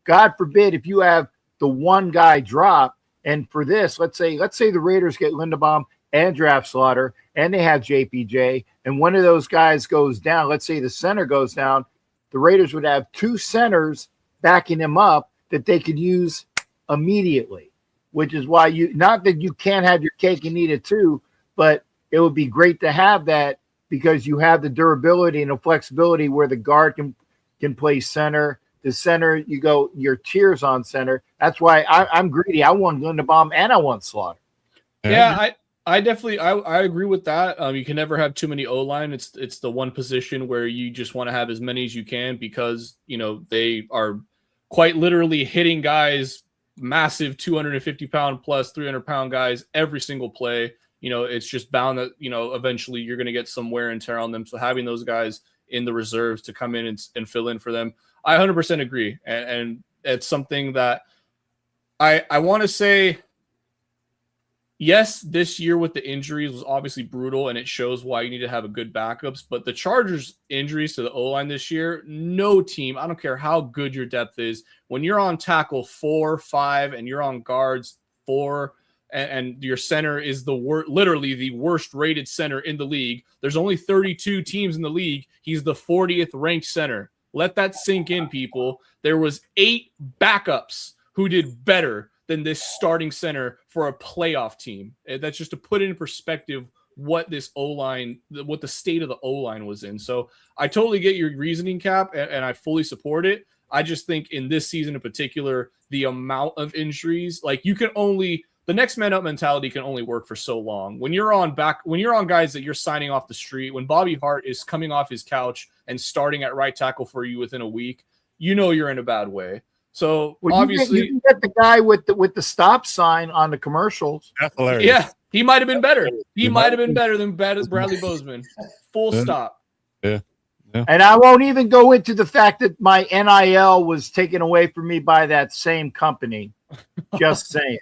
God forbid if you have the one guy drop. And for this, let's say the Raiders get Linderbaum and draft Slaughter, and they have JPJ, and one of those guys goes down. Let's say the center goes down. the Raiders would have 2 centers backing him up that they could use immediately, which is why not that you can't have your cake and eat it too, but it would be great to have that because you have the durability and the flexibility where the guard can play center. The center, you go your tiers on center. That's why I'm greedy. I want Linderbaum and I want Slaughter. Yeah, I definitely I agree with that. You can never have too many O-line. It's the one position where you just want to have as many as you can because they are quite literally hitting guys, massive 250-pound plus 300-pound guys every single play. It's just bound that eventually you're going to get some wear and tear on them. So having those guys in the reserves to come in and fill in for them, I 100% agree, and it's something that I want to say. Yes, this year with the injuries was obviously brutal, and it shows why you need to have a good backups. But the Chargers' injuries to the O-line this year, no team, I don't care how good your depth is, when you're on tackle 4, 5, and you're on guards 4, and your center is literally the worst rated center in the league. There's only 32 teams in the league. He's the 40th ranked center. Let that sink in, people. There was 8 backups who did better than this starting center for a playoff team. That's just to put in perspective what this O-line, what the state of the O-line was in. So I totally get your reasoning, Cap, and I fully support it. I just think in this season in particular, the amount of injuries, like the next man up mentality can only work for so long. When you're on guys that you're signing off the street, when Bobby Hart is coming off his couch and starting at right tackle for you within a week, you're in a bad way. So obviously, you can get the guy with the stop sign on the commercials. That's hilarious. Yeah, he might have been better. He might have been better than Bradley Bozeman. Full stop. Yeah. And I won't even go into the fact that my NIL was taken away from me by that same company. Just saying.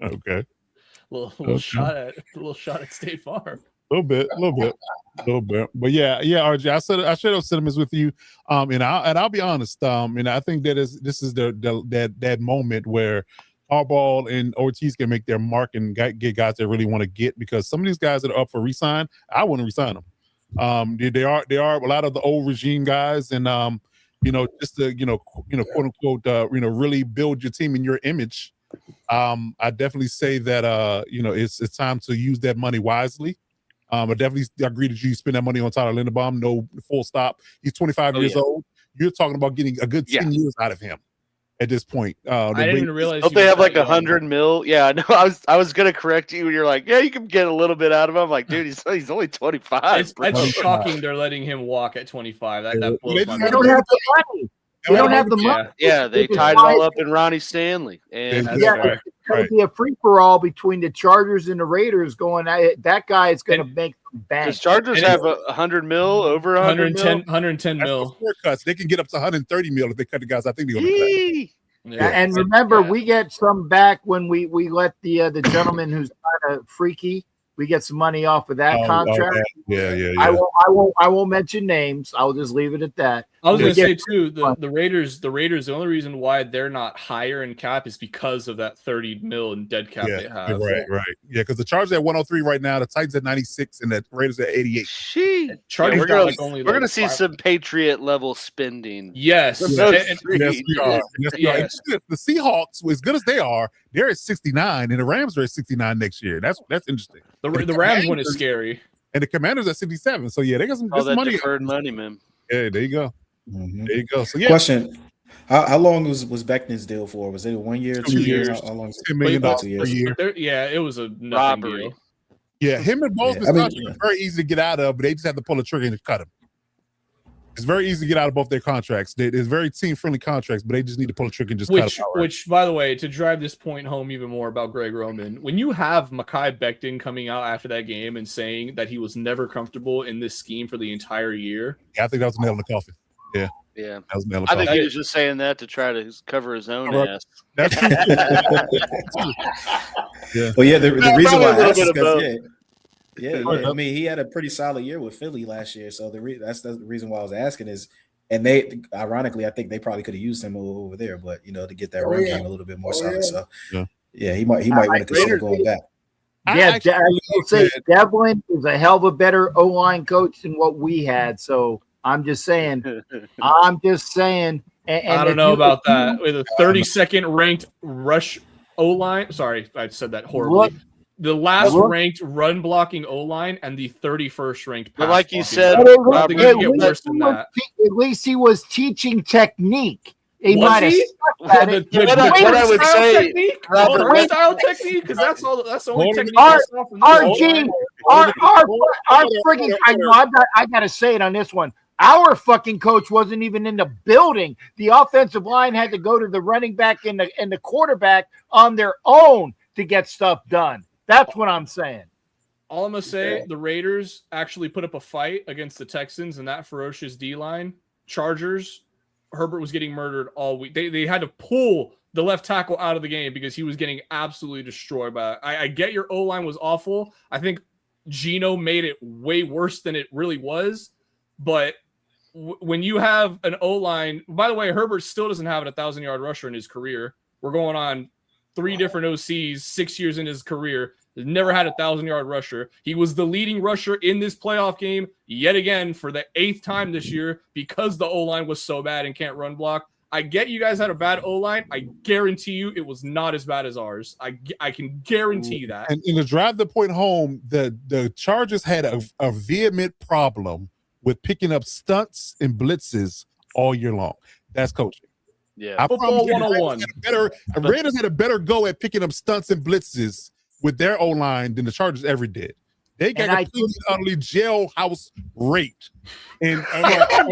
Okay. Little shot at State Farm. A little bit. But yeah, RJ, I share those sentiments with you. And I'll be honest. And I think this is that moment where Harbaugh and Ortiz can make their mark and get guys they really want to get, because some of these guys that are up for resign, I want to resign them. They are a lot of the old regime guys, and just to quote unquote really build your team in your image. I definitely say that it's time to use that money wisely. I definitely agree that you spend that money on Tyler Linderbaum. No, full stop. He's 25 years old. You're talking about getting a good 10 years out of him at this point. I didn't even realize. Don't they have like $100 million? Yeah, no, I was gonna correct you. You're like, yeah, you can get a little bit out of him. I'm like, dude, he's only 25. It's shocking they're letting him walk at 25. That blows my mind. They don't have the money. They don't have the money. Yeah, they tied it all up in Ronnie Stanley. And it's going to be a free-for-all between the Chargers and the Raiders going, that guy is going to make some bank. The Chargers have $100 million, over 110 mil. Cuts. They can get up to 130 mil if they cut the guys. I think they're going to cut. Yeah. And remember, we get some back when we let the gentleman who's kind of freaky. We get some money off of that contract. Yeah. I won't mention names. I'll just leave it at that. I was going to say too, the Raiders. The only reason why they're not higher in cap is because of that 30 mil in dead cap they have. Right. Yeah, because the Chargers at 103 right now, the Titans at 96, and the Raiders at 88. Chargers we're going to see some Patriot level spending. Yes. Yes, we are. Yes. The Seahawks, as good as they are, they're at 69, and the Rams are at 69 next year. That's interesting. The Rams one is scary. And the Commanders at 67. So yeah, they got some money. Deferred money, man. Yeah, there you go. Mm-hmm. There you go. So yeah. Question: How long was Beckton's deal for? Was it 1 year, 2 years? How long? $10 million a year. Yeah, it was a robbery. Deal. Yeah, him and Bozeman's contract is very easy to get out of, but they just have to pull the trigger and cut him. It's very easy to get out of both their contracts. It's very team-friendly contracts, but they just need to pull the trigger and just cut them out. Which, by the way, to drive this point home even more about Greg Roman, when you have Mekhi Becton coming out after that game and saying that he was never comfortable in this scheme for the entire year. Yeah, I think that was a nail in the coffin. Yeah. Yeah. That was a nail in the I coffin. think he was just saying that to try to cover his own ass. That's true. Yeah. Well, yeah, the reason why I asked is because, yeah. I mean, he had a pretty solid year with Philly last year, so that's the reason why I was asking is, and they ironically, I think they probably could have used him over there, but to get that run game a little bit more solid. So yeah, he might want to consider going back. Yeah, I will say Devlin is a hell of a better O-line coach than what we had, so I'm just saying. I'm just saying. And I don't know about that. With a 32nd ranked rush O-line. Sorry, I said that horribly. The last ranked run blocking O-line and the 31st ranked pass. But like you said, Robert, get worse than that. At least he was teaching technique. He Was might have he? stuck at it. What I would say, the style technique, because that's all. That's the only technique. RG, our friggin'. I gotta say it on this one. Our fucking coach wasn't even in the building. The offensive line had to go to the running back and the quarterback on their own to get stuff done. That's what I'm saying. All I'm gonna say, the Raiders actually put up a fight against the Texans and that ferocious D-line. Chargers, Herbert was getting murdered all week. They had to pull the left tackle out of the game because he was getting absolutely destroyed by it. I get your O-line was awful. I think Geno made it way worse than it really was. But when you have an O-line, by the way, Herbert still doesn't have a 1,000-yard rusher in his career. We're going on 3 different OCs, 6 years in his career. He's never had a 1,000-yard rusher. He was the leading rusher in this playoff game yet again for the 8th time this year because the O-line was so bad and can't run block. I get you guys had a bad O-line. I guarantee you it was not as bad as ours. I can guarantee that. And to drive the point home, the Chargers had a vehement problem with picking up stunts and blitzes all year long. That's coaching. Yeah. Football 101. Raiders had a better go at picking up stunts and blitzes with their O-line than the Chargers ever did. They got completely utterly jailhouse raped. And it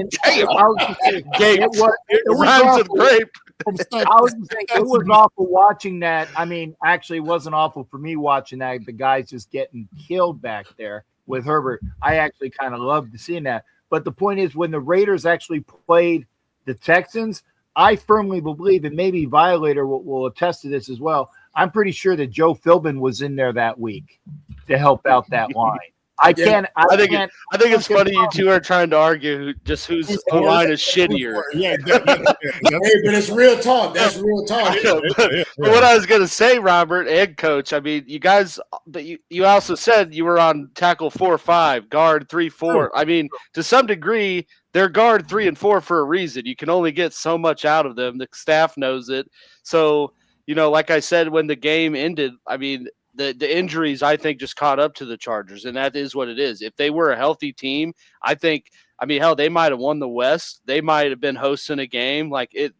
was awful watching that. I mean, actually, it wasn't awful for me watching that. The guys just getting killed back there with Herbert. I actually kind of loved seeing that. But the point is, when the Raiders actually played the Texans, I firmly believe, and maybe Violator will attest to this as well, I'm pretty sure that Joe Philbin was in there that week to help out that line. I think it's funny you two are trying to argue whose line is shittier. Hey, but it's real talk. That's real talk. But what I was gonna say, Robert and Coach, I mean, you guys, but you also said you were on tackle 4-5, guard 3-4. I mean, to some degree, they're guard 3 and 4 for a reason. You can only get so much out of them. The staff knows it. So, like I said, when the game ended, I mean, the injuries, I think, just caught up to the Chargers, and that is what it is. If they were a healthy team, hell, they might have won the West. They might have been hosting a game.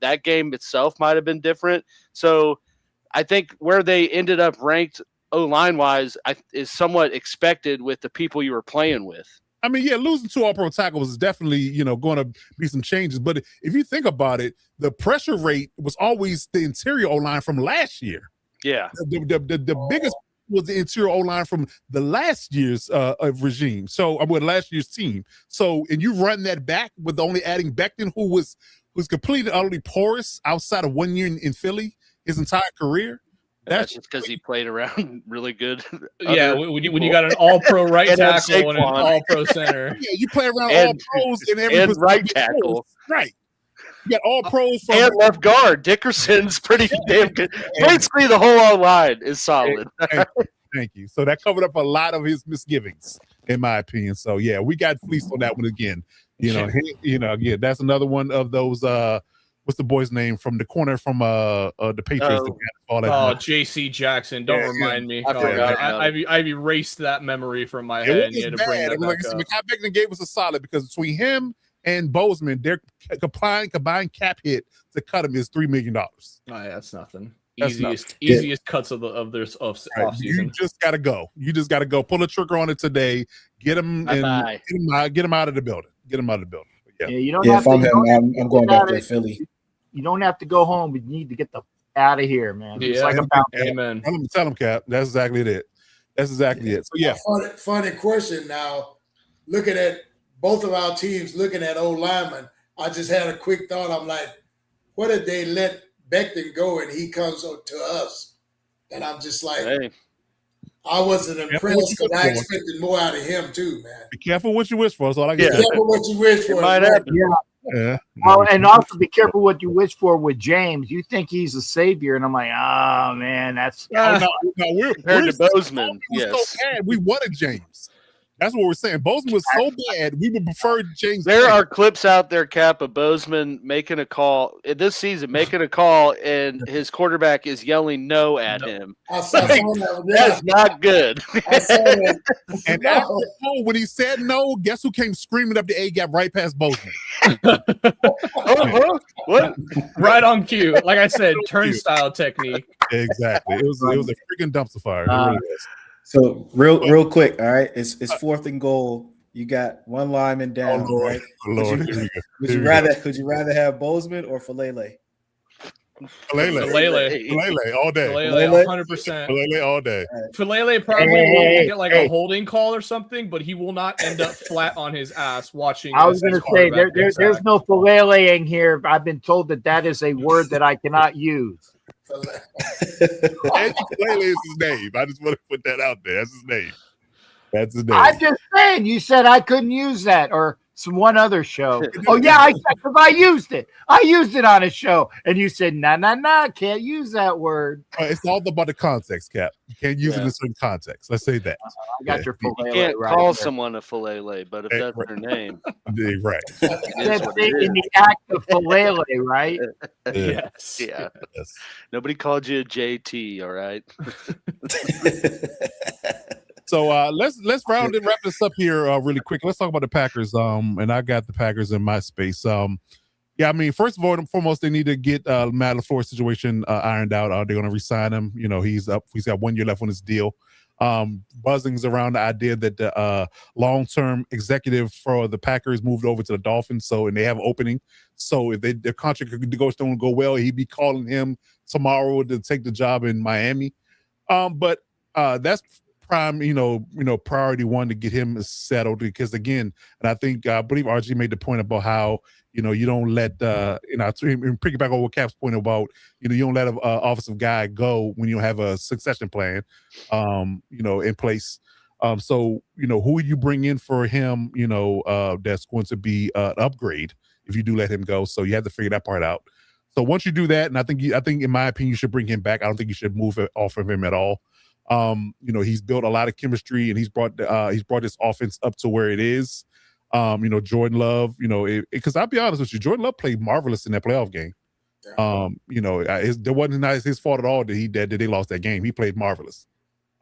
That game itself might have been different. So I think where they ended up ranked O-line-wise is somewhat expected with the people you were playing with. I mean, yeah, losing 2 All-Pro tackles is definitely, going to be some changes. But if you think about it, the pressure rate was always the interior O-line from last year. Yeah. The biggest was the interior O-line from the last year's regime. So, last year's team. So, and you run that back with only adding Becton, who was completely utterly porous outside of 1 year in Philly his entire career. That's just because he played around really good. Yeah, when you got an all-pro right tackle and an all-pro center. Yeah, you play around all pros in every and right tackle. Right. You got all pros from and left guard. Dickerson's pretty damn good. Basically, the whole line is solid. Thank you. So that covered up a lot of his misgivings, in my opinion. So yeah, we got fleeced on that one again. Again, that's another one of those. What's the boy's name from the corner from the Patriots? J.C. Jackson. Don't remind me. I've erased that memory from my head. And you had to bring that back up. Makai Becton gave us a solid because between him and Bozeman, their combined cap hit to cut him is $3 million. Oh, yeah, that's nothing. Easiest cuts of this offseason. You just gotta go. Pull the trigger on it today. Get him and get him out of the building. Yeah, you don't have if I'm him, I'm going back to Philly. You don't have to go home. You need to get the out of here, man. Yeah, it's like amen. Tell him, Cap. That's exactly it. So yeah. Funny question. Now, looking at both of our teams, looking at old linemen, I just had a quick thought. I'm like, what if they let Becton go and he comes to us? And I'm just like, I wasn't impressed because I expected more out of him too, man. Be careful what you wish for. That's all I can say. Be careful what you wish for. Yeah. Well, and also be careful what you wish for with James. You think he's a savior, and I'm like, oh man, that's we're to Bozeman. Yes, so bad. We wanted James. That's what we're saying. Bozeman was so bad, we would prefer James. There are clips out there, Cap, of Bozeman making a call this season, and his quarterback is yelling no at him. I saw that. That's not good. I saw that. And No. after when he said no, guess who came screaming up the A gap right past Bozeman? What? Right on cue. Like I said, turnstile technique. Exactly. It was a freaking dumpster fire. It really was. So real quick, all right. It's 4th and goal. You got one lineman down, right? Lord. Would you rather have Bozeman or Falele? Falele all day. Falele 100%. Falele all day. Falele probably will get like a holding call or something, but he will not end up flat on his ass watching. I was going to say there's no Faleleing here. I've been told that is a word that I cannot use. Falele is his name. I just want to put that out there. That's his name. That's his name. I'm just saying. You said I couldn't use that or some one other show. Oh yeah, I said because I used it. I used it on a show, and you said nah, can't use that word. It's all about the context, Cap. You can't use it in a certain context. Let's say that. I got your Falele. You can't right call there. someone a Falele, but if that's their name, Right. That's in the act of Falele, right? Yes. Yeah. Yes. Nobody called you a JT, all right? So let's wrap this up here really quick. Let's talk about the Packers. And I got the Packers in my space. Yeah, I mean, first of all and foremost, they need to get Matt LaFleur's situation ironed out. They're going to re-sign him. You know, he's up. He's got 1 year left on his deal. Buzzings around the idea that the long-term executive for the Packers moved over to the Dolphins. And they have an opening. So if their contract don't go well, he'd be calling him tomorrow to take the job in Miami. But that's prime, priority one to get him settled because again, and I believe RG made the point about how, you don't let, piggyback on what Cap's point about, you don't let an offensive guy go when you don't have a succession plan, in place. So, who you bring in for him, that's going to be an upgrade if you do let him go. So you have to figure that part out. So once you do that, and I think in my opinion, you should bring him back. I don't think you should move off of him at all. He's built a lot of chemistry and he's brought this offense up to where it is. Jordan Love, because I'll be honest with you, Jordan Love played marvelous in that playoff game. There wasn't not his fault at all that they lost that game. He played marvelous.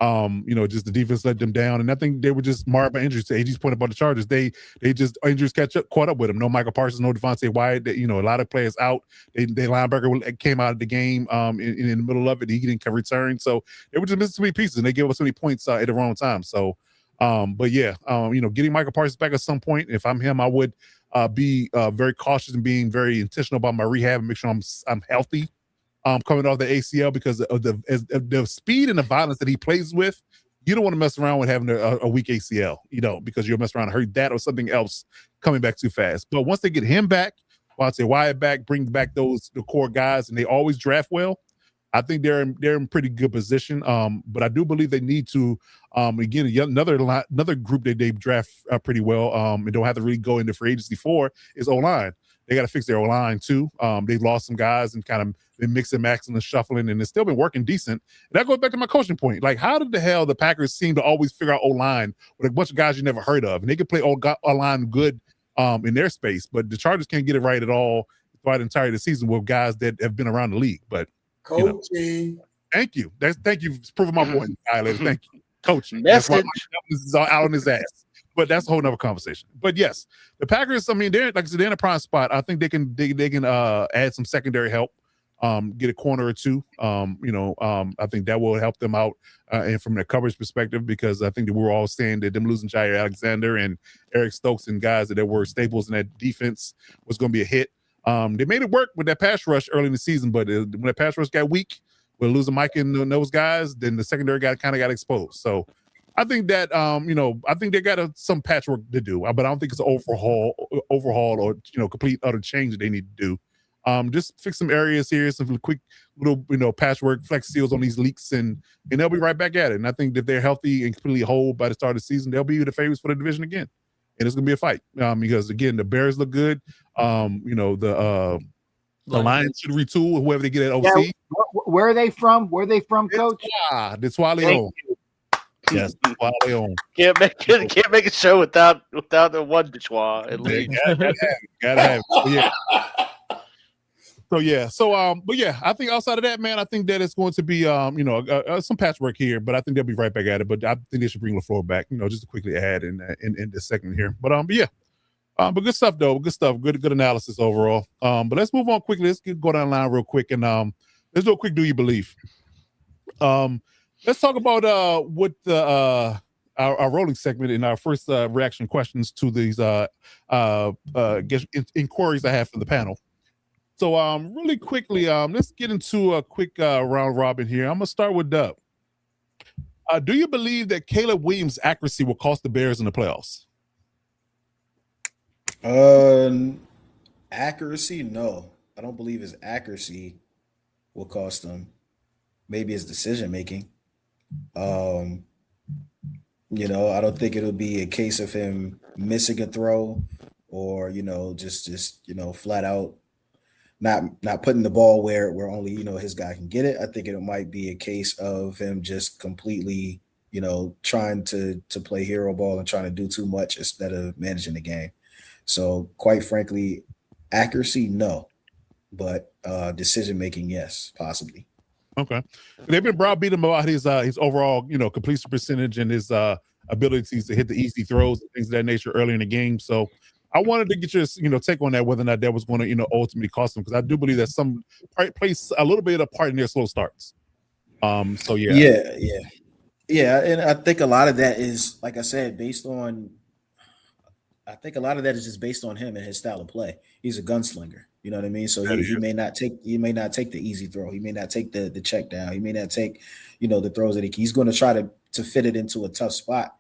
Just the defense let them down, and I think they were just marred by injuries. To AG's point about the Chargers, they just injuries caught up with them. No Michael Parsons, no Devontae Wyatt. A lot of players out. Their linebacker came out of the game in the middle of it. He didn't return, so they were just missing so many pieces, and they gave us so many points at the wrong time. So, getting Michael Parsons back at some point. If I'm him, I would be very cautious and being very intentional about my rehab and make sure I'm healthy. Coming off the ACL because of the speed and the violence that he plays with, you don't want to mess around with having a weak ACL, because you'll mess around and hurt that or something else coming back too fast. But once they get him back, Devontae Wyatt back, bring back the core guys, and they always draft well, I think they're in pretty good position. But I do believe they need to, again, another group that they draft pretty well and don't have to really go into free agency for is O-line. They got to fix their O-line too. They've lost some guys and kind of been mixing, maxing, and shuffling, and it's still been working decent. And that goes back to my coaching point. Like, how did the hell the Packers seem to always figure out O-line with a bunch of guys you never heard of, and they can play O-line good in their space, but the Chargers can't get it right at all throughout the entire season with guys that have been around the league. But coaching. Thank you. Thank you for proving my point, Tyler. Thank you, coaching. Message. This is all out on his ass. But that's a whole nother conversation. But yes, the Packers, I mean, they're in a prime spot. I think they can add some secondary help, get a corner or two. I think that will help them out and from the coverage perspective, because I think that we're all saying that them losing Jair Alexander and Eric Stokes and guys that were staples in that defense was going to be a hit. They made it work with that pass rush early in the season, but when that pass rush got weak, with losing Mike and those guys, then the secondary kind of got exposed. So I think that I think they got some patchwork to do, but I don't think it's an overhaul or complete utter change that they need to do. Just fix some areas here, some quick little patchwork, flex seals on these leaks, and they'll be right back at it. And I think that they're healthy and completely whole by the start of the season, they'll be the favorites for the division again, and it's gonna be a fight because again the Bears look good. The Lions should retool whoever they get at OC. Yeah, where are they from? Where are they from, Coach? That's why they own. Yes, while they on. Can't make a show without the one Deschwa at least. Gotta have it. But yeah, I think outside of that, man, I think that it's going to be some patchwork here, but I think they'll be right back at it. But I think they should bring LaFleur back, just to quickly add in this segment here. But yeah. But good stuff though. Good stuff. Good analysis overall. But let's move on quickly. Let's go down the line real quick and let's do a quick do you believe. Let's talk about what our rolling segment in our first reaction questions to these inquiries I have from the panel. So really quickly, let's get into a quick round robin here. I'm gonna start with Dub. Do you believe that Caleb Williams' accuracy will cost the Bears in the playoffs? Accuracy, no. I don't believe his accuracy will cost them. Maybe his decision making. I don't think it'll be a case of him missing a throw or just flat out not putting the ball where only his guy can get it. I think it might be a case of him just completely trying to play hero ball and trying to do too much instead of managing the game. So quite frankly, accuracy, no, but decision making, yes, possibly. Okay, they've been browbeating about his overall completion percentage and his abilities to hit the easy throws and things of that nature early in the game. So I wanted to get your take on that, whether or not that was going to ultimately cost them, because I do believe that some plays a little bit of part in their slow starts. So yeah, and I think a lot of that is, like I said, I think a lot of that is just based on him and his style of play. He's a gunslinger. You know what I mean? So he may not take the easy throw. He may not take the check down. He may not take, the throws that he's going to try to fit it into a tough spot.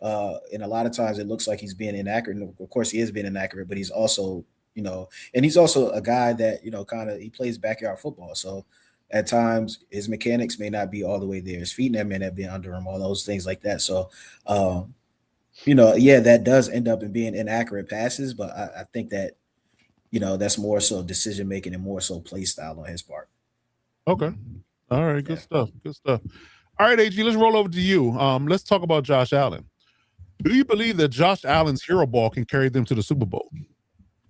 And a lot of times it looks like he's being inaccurate. And of course he is being inaccurate, but he's also, and he's also a guy that, he plays backyard football. So at times his mechanics may not be all the way there. His feet may not be under him, all those things like that. So, that does end up in being inaccurate passes, but I think that, that's more so decision making and more so play style on his part. Okay. All right. Good stuff. Good stuff. All right, AG, let's roll over to you. Let's talk about Josh Allen. Do you believe that Josh Allen's hero ball can carry them to the Super Bowl?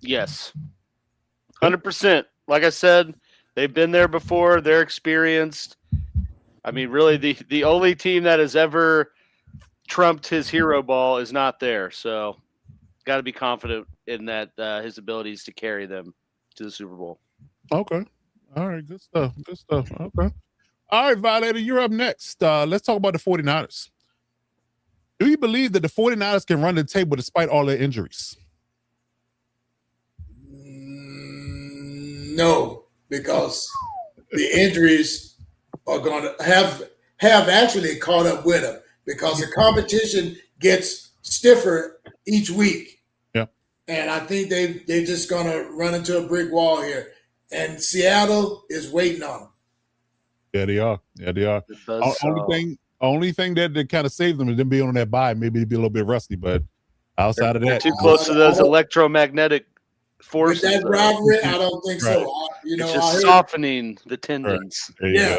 Yes. 100%. Like I said, they've been there before. They're experienced. I mean, really, the only team that has ever trumped his hero ball is not there. So got to be confident in that his abilities to carry them to the Super Bowl. Okay. All right. Good stuff. Good stuff. Okay. All right, Violator, you're up next. Let's talk about the 49ers. Do you believe that the 49ers can run the table despite all their injuries? No, because the injuries are going to have actually caught up with them, because the competition gets stiffer each week. Yeah. And I think they're just going to run into a brick wall here. And Seattle is waiting on them. Yeah, they are. Yeah, they are. Only thing that kind of saved them is them being on that bye. Maybe it'd be a little bit rusty, but outside of that, they're too close to those electromagnetic forces. With that rivalry, I don't think right. so. It's just softening the tendons. Right. Yeah.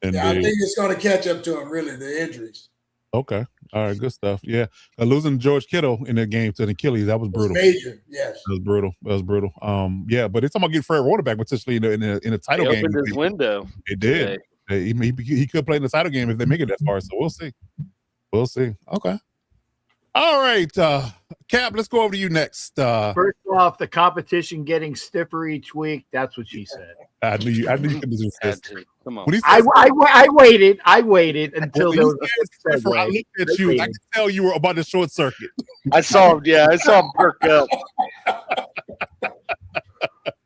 Yeah, I think it's going to catch up to them, really, the injuries. Okay. All right, good stuff. Yeah. Losing George Kittle in that game to the Achilles, that was brutal. Major, yes. That was brutal. Yeah, but it's talking about getting Fred Warner back potentially in a title game. Opened his window. It did. He could play in the title game if they make it that far. So we'll see. We'll see. Okay. All right, Cap. Let's go over to you next. First off, the competition getting stiffer each week. That's what she said. I knew you could do this. Come on. I waited until there was a segue. I looked at you. I could tell you were about to short circuit. I saw him perk up.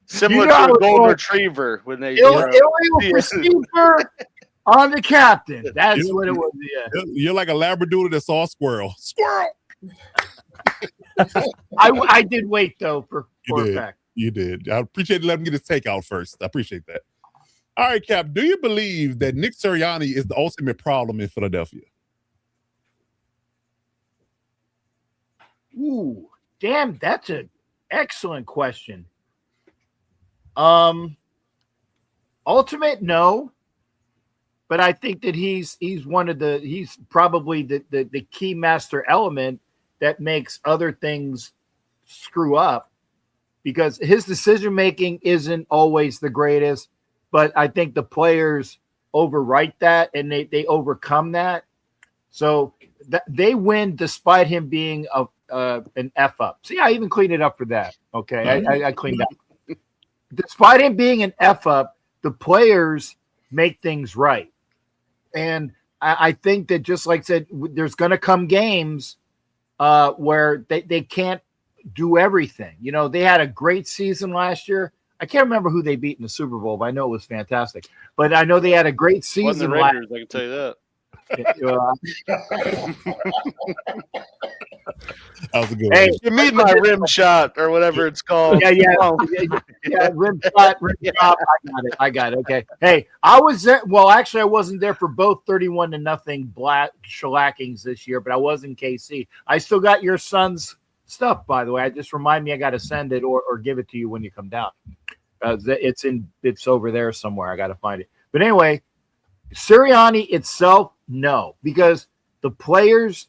Similar to a golden retriever when they illegal procedure on the captain. That's what it was. Yeah. You're like a Labradoodle that saw a squirrel. Squirrel. I did wait though for a fact. You did. I appreciate letting him get his take out first. I appreciate that. All right, Cap. Do you believe that Nick Sirianni is the ultimate problem in Philadelphia? Ooh, damn, that's an excellent question. Ultimate, no. but I think that he's probably the key master element that makes other things screw up, because his decision making isn't always the greatest, but I think the players overwrite that and they overcome that. So they win despite him being an F up. See, I even cleaned it up for that. Okay, I cleaned up. Despite him being an F up, the players make things right. And I think that, just like I said, there's going to come games where they can't do everything. You know, they had a great season last year. I can't remember who they beat in the Super Bowl, but I know it was fantastic. But I know they had a great season. The Raiders, I can tell you that. That was a good Hey, one. You mean my rim shot or whatever it's called? Yeah, rim shot. I got it. Okay. Hey, I was there. Well, actually, I wasn't there for both 31-0 black shellackings this year, but I was in KC. I still got your son's stuff, by the way. I just remind me I got to send it or give it to you when you come down. It's over there somewhere. I got to find it. But anyway, Sirianni itself, no, because the players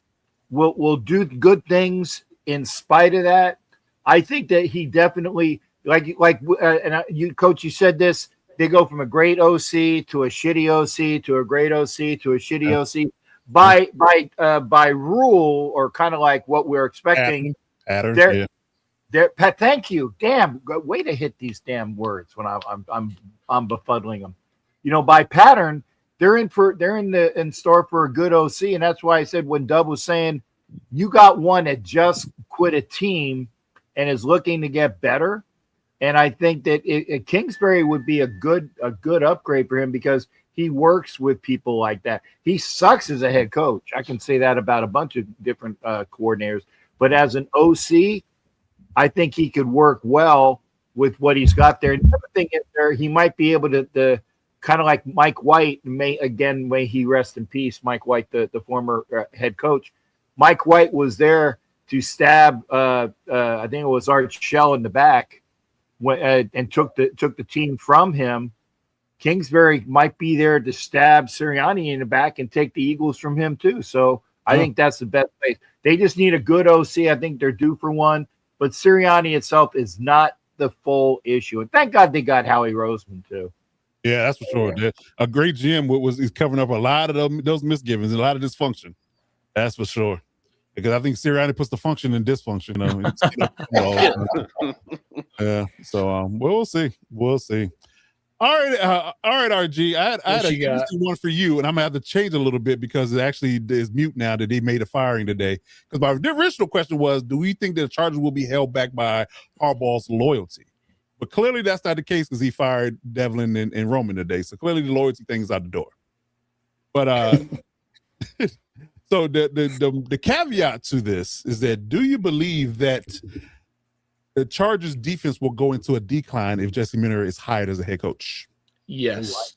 will do good things in spite of that. I think that he definitely, you, Coach, you said this, they go from a great OC to a shitty OC to a great OC to a shitty OC by rule, or kind of like what we're expecting. Thank you. Damn, way to hit these damn words when I'm befuddling them. You know, by pattern, they're in store for a good OC, and that's why I said when Dub was saying you got one that just quit a team and is looking to get better, and I think that Kingsbury would be a good upgrade for him, because he works with people like that. He sucks as a head coach. I can say that about a bunch of different coordinators, but as an OC, I think he could work well with what he's got there. And the other thing is, he might be able to kind of like Mike White, may he rest in peace, Mike White, the former head coach. Mike White was there to stab, I think it was Art Shell in the back, and took the team from him. Kingsbury might be there to stab Sirianni in the back and take the Eagles from him too. So I think that's the best place. They just need a good OC. I think they're due for one, but Sirianni itself is not the full issue. And thank God they got Howie Roseman too. Yeah, that's for sure. A great GM is covering up a lot of those misgivings and a lot of dysfunction. That's for sure. Because I think Sirianni puts the function in dysfunction. Yeah. So we'll see. We'll see. All right, RG. I had a easy one for you, and I'm gonna have to change a little bit because it actually is mute now that they made a firing today. Because my original question was, do we think that the Chargers will be held back by Harbaugh's loyalty? But clearly that's not the case, because he fired Devlin and Roman today. So clearly the loyalty thing is out the door. But so the caveat to this is that, do you believe that the Chargers defense will go into a decline if Jesse Minter is hired as a head coach? Yes.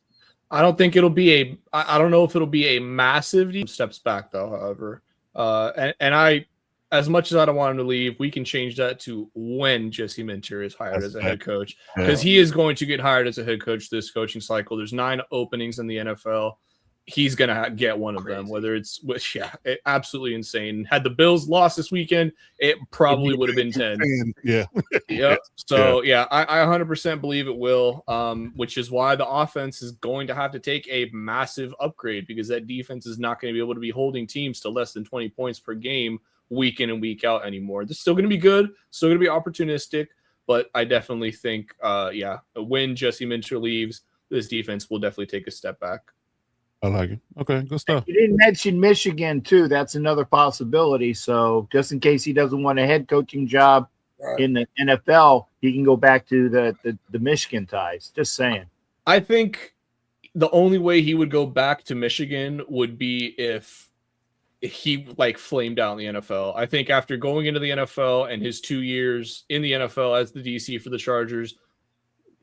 I don't think it'll be I don't know if it'll be a massive steps back though, however. And I, as much as I don't want him to leave, we can change that to when Jesse Minter is hired as a head coach, because he is going to get hired as a head coach this coaching cycle. There's 9 openings in the NFL. He's going to get one of them, whether it's absolutely insane. Had the Bills lost this weekend, it probably would have been 10. Yeah. Yep. So, I 100% believe it will, which is why the offense is going to have to take a massive upgrade, because that defense is not going to be able to be holding teams to less than 20 points per game week in and week out anymore. This is still going to be good, still going to be opportunistic, but I definitely think, when Jesse Minter leaves, this defense will definitely take a step back. I like it. Okay, good stuff. You didn't mention Michigan too. That's another possibility. So just in case he doesn't want a head coaching job in the NFL, he can go back to the Michigan ties. Just saying. I think the only way he would go back to Michigan would be if he flamed out in the NFL. I think after going into the NFL and his 2 years in the NFL as the DC for the Chargers,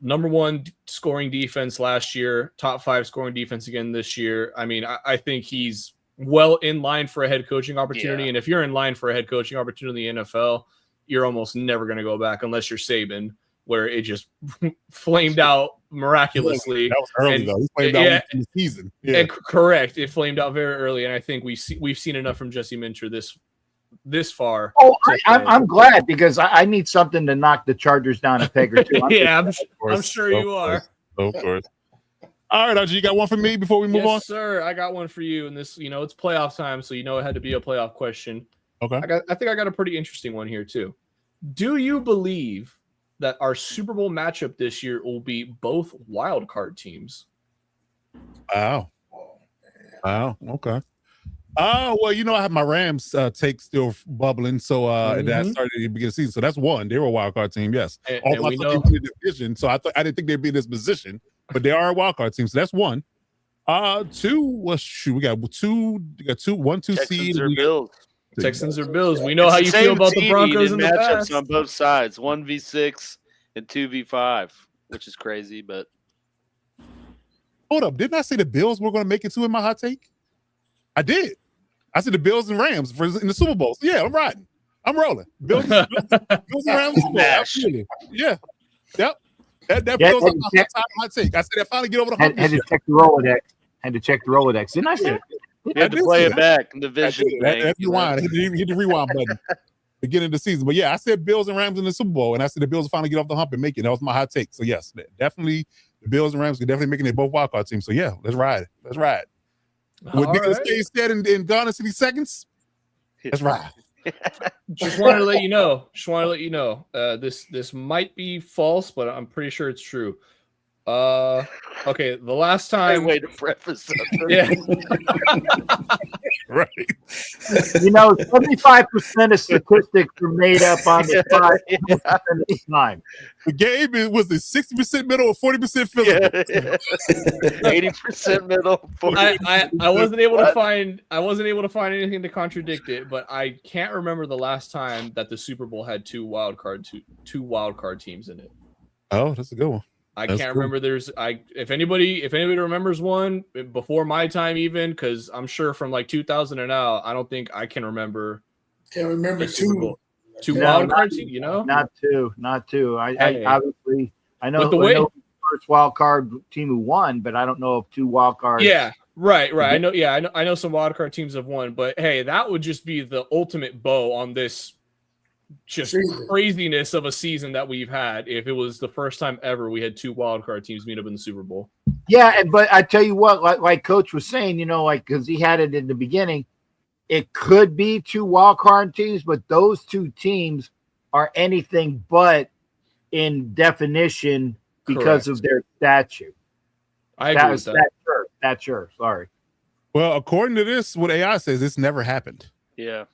#1 scoring defense last year, top 5 scoring defense again this year. I mean, I think he's well in line for a head coaching opportunity. Yeah. And if you're in line for a head coaching opportunity in the NFL, you're almost never going to go back unless you're Saban, where it just flamed out miraculously. That was early though. He flamed out in the season. Yeah, and correct. It flamed out very early, and I think we've seen enough from Jesse Minter this far. Oh, I'm glad because I need something to knock the Chargers down a peg or two. I'm sure you are. Of course. All right, RG, you got one for me before we move on? Yes, sir. I got one for you. And this, it's playoff time, so it had to be a playoff question. Okay. I think I got a pretty interesting one here too. Do you believe that our Super Bowl matchup this year will be both wild card teams? Wow. Okay. Well, I have my Rams take still bubbling, so that started at the beginning of the season. So that's one. They were a wild card team, yes. Although I thought they were in the division, so I didn't think they'd be in this position, but they are a wild card team. So that's one. Two. Well, shoot, we got two. We got two. 1, 2 seed. Texans or Bills. Texans or Bills. We know how you feel about the Broncos in the matchups past. on both sides, 1v6 and 2v5, which is crazy, but hold up. Didn't I say the Bills were going to make it too in my hot take? I did. I said the Bills and Rams in the Super Bowl. So yeah, I'm riding. I'm rolling. Bills and Rams. Absolutely. Yeah. Yep. That Bills on my hot take. I said I finally get over the hump. Had to check the Rolodex. Didn't I say it? You had to play it back in the vision. Hit the rewind button. Beginning of the season. But yeah, I said Bills and Rams in the Super Bowl, and I said the Bills will finally get off the hump and make it. That was my hot take. So yes, definitely the Bills and Rams are definitely making it both wild card teams. So yeah, let's ride. With Nicholas Cage said in Gone in 60 Seconds, let's ride. Just wanted to let you know. This might be false, but I'm pretty sure it's true. Okay, the last time. Way to preface something. Yeah. Right. 75% of statistics are made up on the 5% of the time. The game was the 60% middle or 40% physical. 80% middle. 40%. I wasn't able to find anything to contradict it, but I can't remember the last time that the Super Bowl had two wild card teams in it. Oh, that's a good one. I can't remember. If anybody remembers one before my time, even because I'm sure from like 2000 and out, I don't think I can remember. Can't remember two wild card teams. Not two. I obviously I know the first wild card team who won, but I don't know if two wild cards. Yeah, right. I know. Yeah, I know some wild card teams have won, but hey, that would just be the ultimate bow on this. Just craziness of a season that we've had if it was the first time ever we had two wildcard teams meet up in the Super Bowl. Yeah, but I tell you what, like Coach was saying, because he had it in the beginning, it could be two wildcard teams, but those two teams are anything but in definition because of their statute. I agree with that. That's sure. Sorry. Well, according to this, what AI says, it's never happened. Yeah.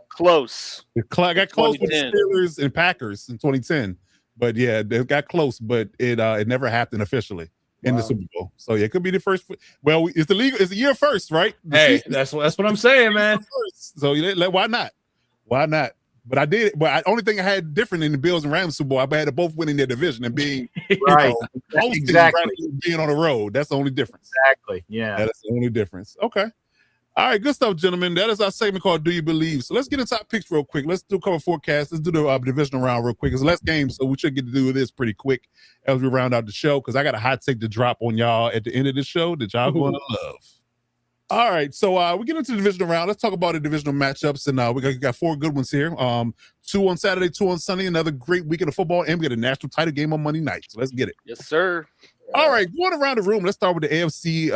Close. It got close with the Steelers and Packers in 2010. But yeah, they got close, but it never happened officially in the Super Bowl. So yeah, it could be the first. Well, it's the year first, right? That's what I'm saying, man. So why not? But I did. But only thing I had different in the Bills and Rams Super Bowl, I had both winning their division and being right. Exactly. Being on the road. That's the only difference. Exactly. Yeah. That's the only difference. Okay. All right, good stuff, gentlemen. That is our segment called Do You Believe? So let's get into our picks real quick. Let's do cover forecast. Let's do the divisional round real quick. It's less games, so we should get to do this pretty quick as we round out the show because I got a hot take to drop on y'all at the end of the show that y'all going to love. All right, so we get into the divisional round. Let's talk about the divisional matchups, and we got 4 good ones here. 2 on Saturday, 2 on Sunday. Another great weekend of football, and we got a national title game on Monday night. So let's get it. Yes, sir. All right, going around the room. Let's start with the AFC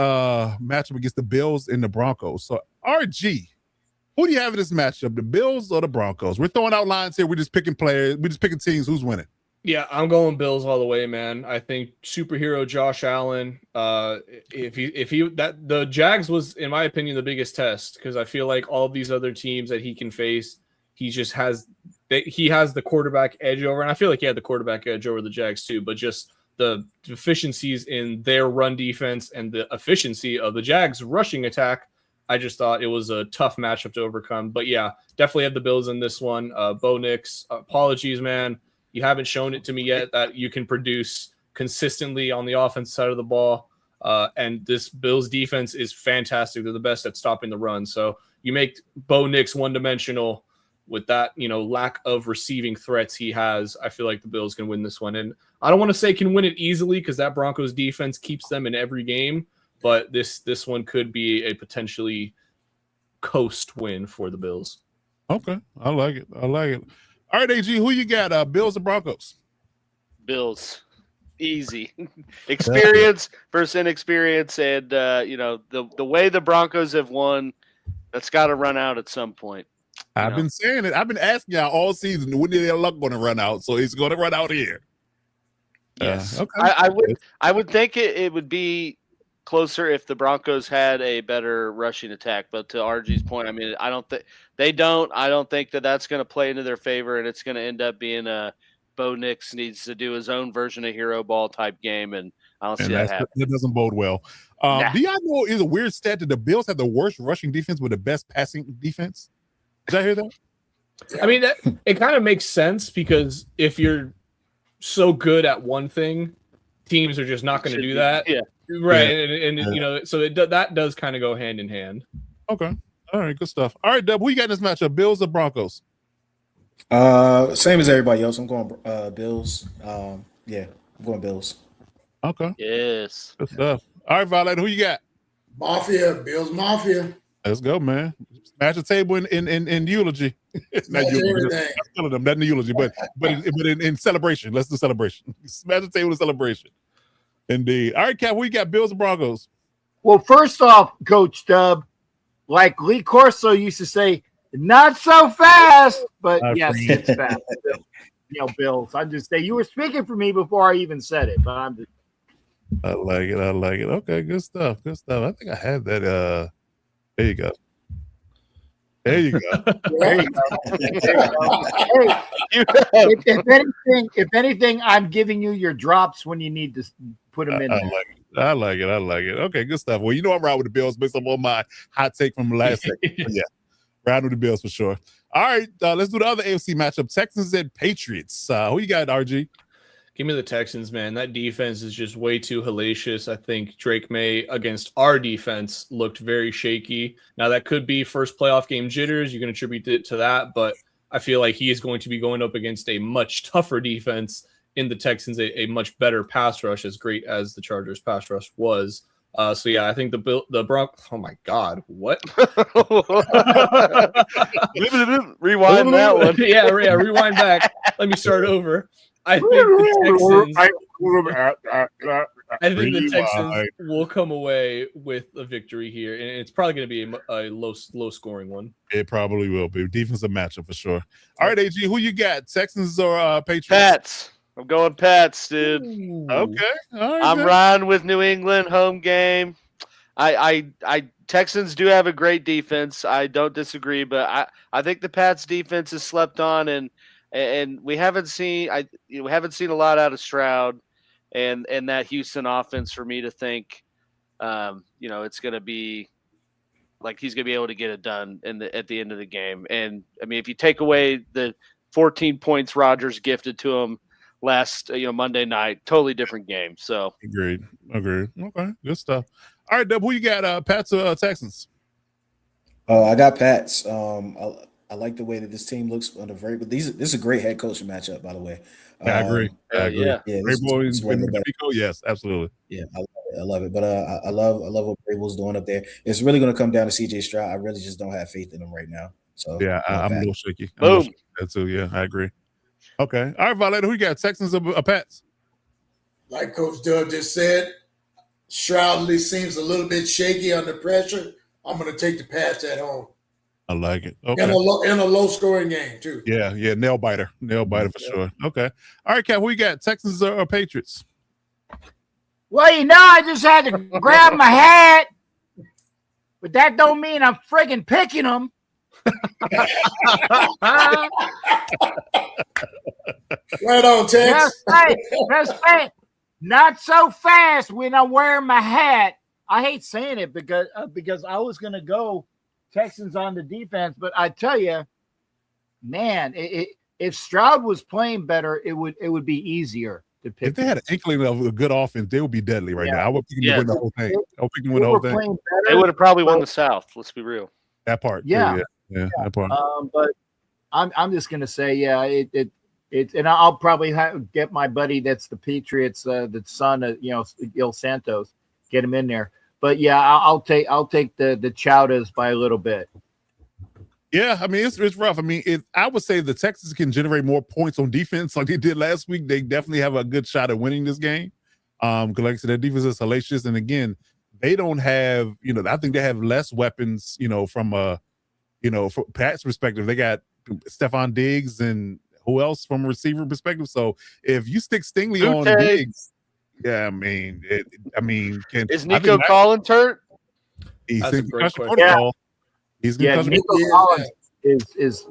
matchup against the Bills and the Broncos. So, RG, who do you have in this matchup, the Bills or the Broncos? We're throwing out lines here. We're just picking players. We're just picking teams. Who's winning? Yeah, I'm going Bills all the way, man. I think superhero Josh Allen. The Jags was, in my opinion, the biggest test because I feel like all of these other teams that he can face, he has the quarterback edge over, and I feel like he had the quarterback edge over the Jags too, but just the deficiencies in their run defense and the efficiency of the Jags rushing attack, I just thought it was a tough matchup to overcome. But yeah, definitely have the Bills in this one. Bo Nix, apologies, man. You haven't shown it to me yet that you can produce consistently on the offense side of the ball. And this Bills defense is fantastic. They're the best at stopping the run. So you make Bo Nix one-dimensional, with that, lack of receiving threats he has, I feel like the Bills can win this one. And I don't want to say can win it easily because that Broncos defense keeps them in every game, but this one could be a potentially coast win for the Bills. Okay, I like it. All right, AG, who you got? Bills or Broncos? Bills. Easy. Experience versus inexperience, and the way the Broncos have won, that's got to run out at some point. I've been saying it. I've been asking y'all all season, when is their luck going to run out? So it's going to run out here. Yes. Okay. I would think it would be closer if the Broncos had a better rushing attack. But to RG's point, I mean, I don't think they don't. I don't think that's going to play into their favor, and it's going to end up being a Bo Nix needs to do his own version of hero ball type game, and I don't see that happening. That doesn't bode well. Do y'all know it's a weird stat that the Bills have the worst rushing defense with the best passing defense? Did I hear that? I mean, it kind of makes sense because if you're so good at one thing, teams are just not going to do that. Yeah. Right. And so that does kind of go hand in hand. Okay. All right. Good stuff. All right, Dub, who you got in this matchup? Bills or Broncos? Same as everybody else. I'm going Bills. I'm going Bills. Okay. Yes. Good stuff. All right, Violet, who you got? Mafia, Bills Mafia. Let's go, man. Smash the table in eulogy. Not eulogy. Not in the eulogy, but in celebration. Let's do celebration. Smash the table in celebration. Indeed. All right, Cap, who you got? Bills or Broncos? Well, first off, Coach Dub, like Lee Corso used to say, not so fast, but yes, it's fast. Bills. I'm just saying, you were speaking for me before I even said it, but I'm just. I like it. Okay, good stuff. I think I had that. There you go. Hey, if anything, I'm giving you your drops when you need to put them in. I like it. Okay, good stuff. Well, I'm riding with the Bills based on my hot take from last second. Yeah, riding with the Bills for sure. All right, let's do the other AFC matchup: Texans and Patriots. Who you got, RG? Give me the Texans, man. That defense is just way too hellacious. I think Drake May against our defense looked very shaky. Now, that could be first playoff game jitters. You can attribute it to that, but I feel like he is going to be going up against a much tougher defense in the Texans, a much better pass rush, as great as the Chargers pass rush was. I think the Broncos. Oh my God, what? Rewind that one. Yeah, rewind back. Let me start over. I think the Texans will come away with a victory here, and it's probably going to be a low scoring one. It probably will be. Defensive matchup for sure. All right, AG, who you got? Texans or Patriots? Pats. I'm going Pats, dude. Ooh. Okay. All right, I'm riding with New England home game. I Texans do have a great defense. I don't disagree, but I think the Pats defense is slept on, and we haven't seen a lot out of Stroud and that Houston offense for me to think it's going to be like he's going to be able to get it done at the end of the game. And I mean, if you take away the 14 points Rodgers gifted to him last Monday night, totally different game. So agreed. Okay, good stuff. All right, Dub, who you got? Pats or Texans? I got Pats. I like the way that this team looks under this is a great head coaching matchup, by the way. I agree. Yeah. Yes, absolutely. Yeah, I love it. But I love what Vrabel's doing up there. It's really going to come down to CJ Stroud. I really just don't have faith in him right now. So yeah, I'm a little shaky. Boom. That too. Yeah, I agree. Okay. All right, Violetta, who you got? Texans or Pats? Like Coach Dub just said, Stroud seems a little bit shaky under pressure. I'm going to take the Pats at home. I like it. Okay. In a low scoring game too. Yeah, nail biter for sure. Okay. All right, Kat, who you got? Texans or Patriots? Well, I just had to grab my hat, but that don't mean I'm friggin' picking them. Right on, Tex. That's right. Not so fast when I'm wearing my hat. I hate saying it because I was gonna go Texans on the defense, but I tell you, man, if Stroud was playing better, it would be easier to pick. If they had an inkling of a good offense, they would be deadly right now. I would pick them to win the whole thing. I would pick them to win the whole thing. They would have probably won the South. Let's be real. That part. Yeah. That part. But I'm just gonna say, yeah, it and I'll probably get my buddy that's the Patriots, the son of Il Santos, get him in there. But yeah, I'll take the Chowdas by a little bit. Yeah, I mean it's rough. I mean, I would say the Texans can generate more points on defense like they did last week, they definitely have a good shot at winning this game. Because like I said, their defense is hellacious, and again, they don't have, I think they have less weapons, from from Pat's perspective. They got Stephon Diggs and who else from a receiver perspective. So if you stick Stingley on Diggs, yeah, I mean, is Nico Collins hurt? He's in concussion protocol. Yeah. He's concussion. Nico Collins is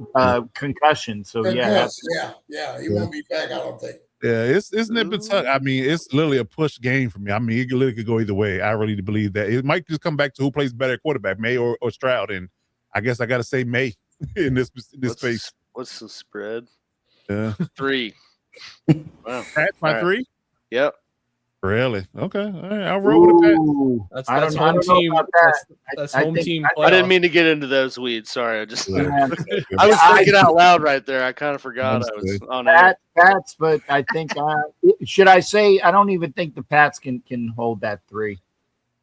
concussion. So he won't be back, I don't think. Yeah, it's nip and tuck. I mean, it's literally a push game for me. I mean, it literally could go either way. I really believe that it might just come back to who plays better at quarterback, May or Stroud. And I guess I got to say May in this space. What's the spread? Yeah, 3. Wow, Pat's my 3. Yep. Really? Okay. All right. I'll roll with Pat. That's home team. That's home team. I didn't mean to get into those weeds. Sorry. I just I was thinking out loud right there. I kind of forgot I was on Pats, but I think should I say I don't even think the Pats can hold that 3.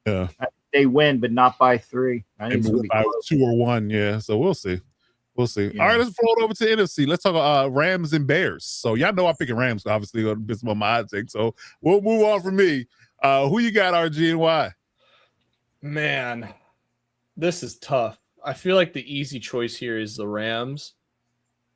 Yeah. They win, but not by 3. I think it's by 2 or 1. Yeah. So we'll see. We'll see. Yeah. All right, let's float over to NFC. Let's talk Rams and Bears. So y'all know I'm picking Rams, obviously, based on my odd take. So we'll move on from me. Who you got, RG, and why? Man, this is tough. I feel like the easy choice here is the Rams.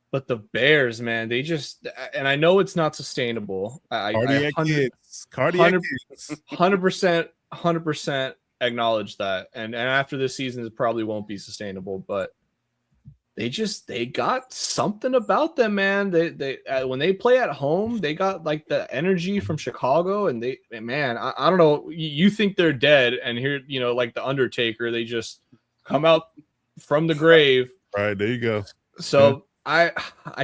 But the Bears, man, they just – and I know it's not sustainable. Cardiac kids. 100% acknowledge that. And after this season, it probably won't be sustainable, but – they got something about them, man. They when they play at home, they got like the energy from Chicago, and I don't know. You think they're dead, and here, like the Undertaker, they just come out from the grave. Right, there you go. So I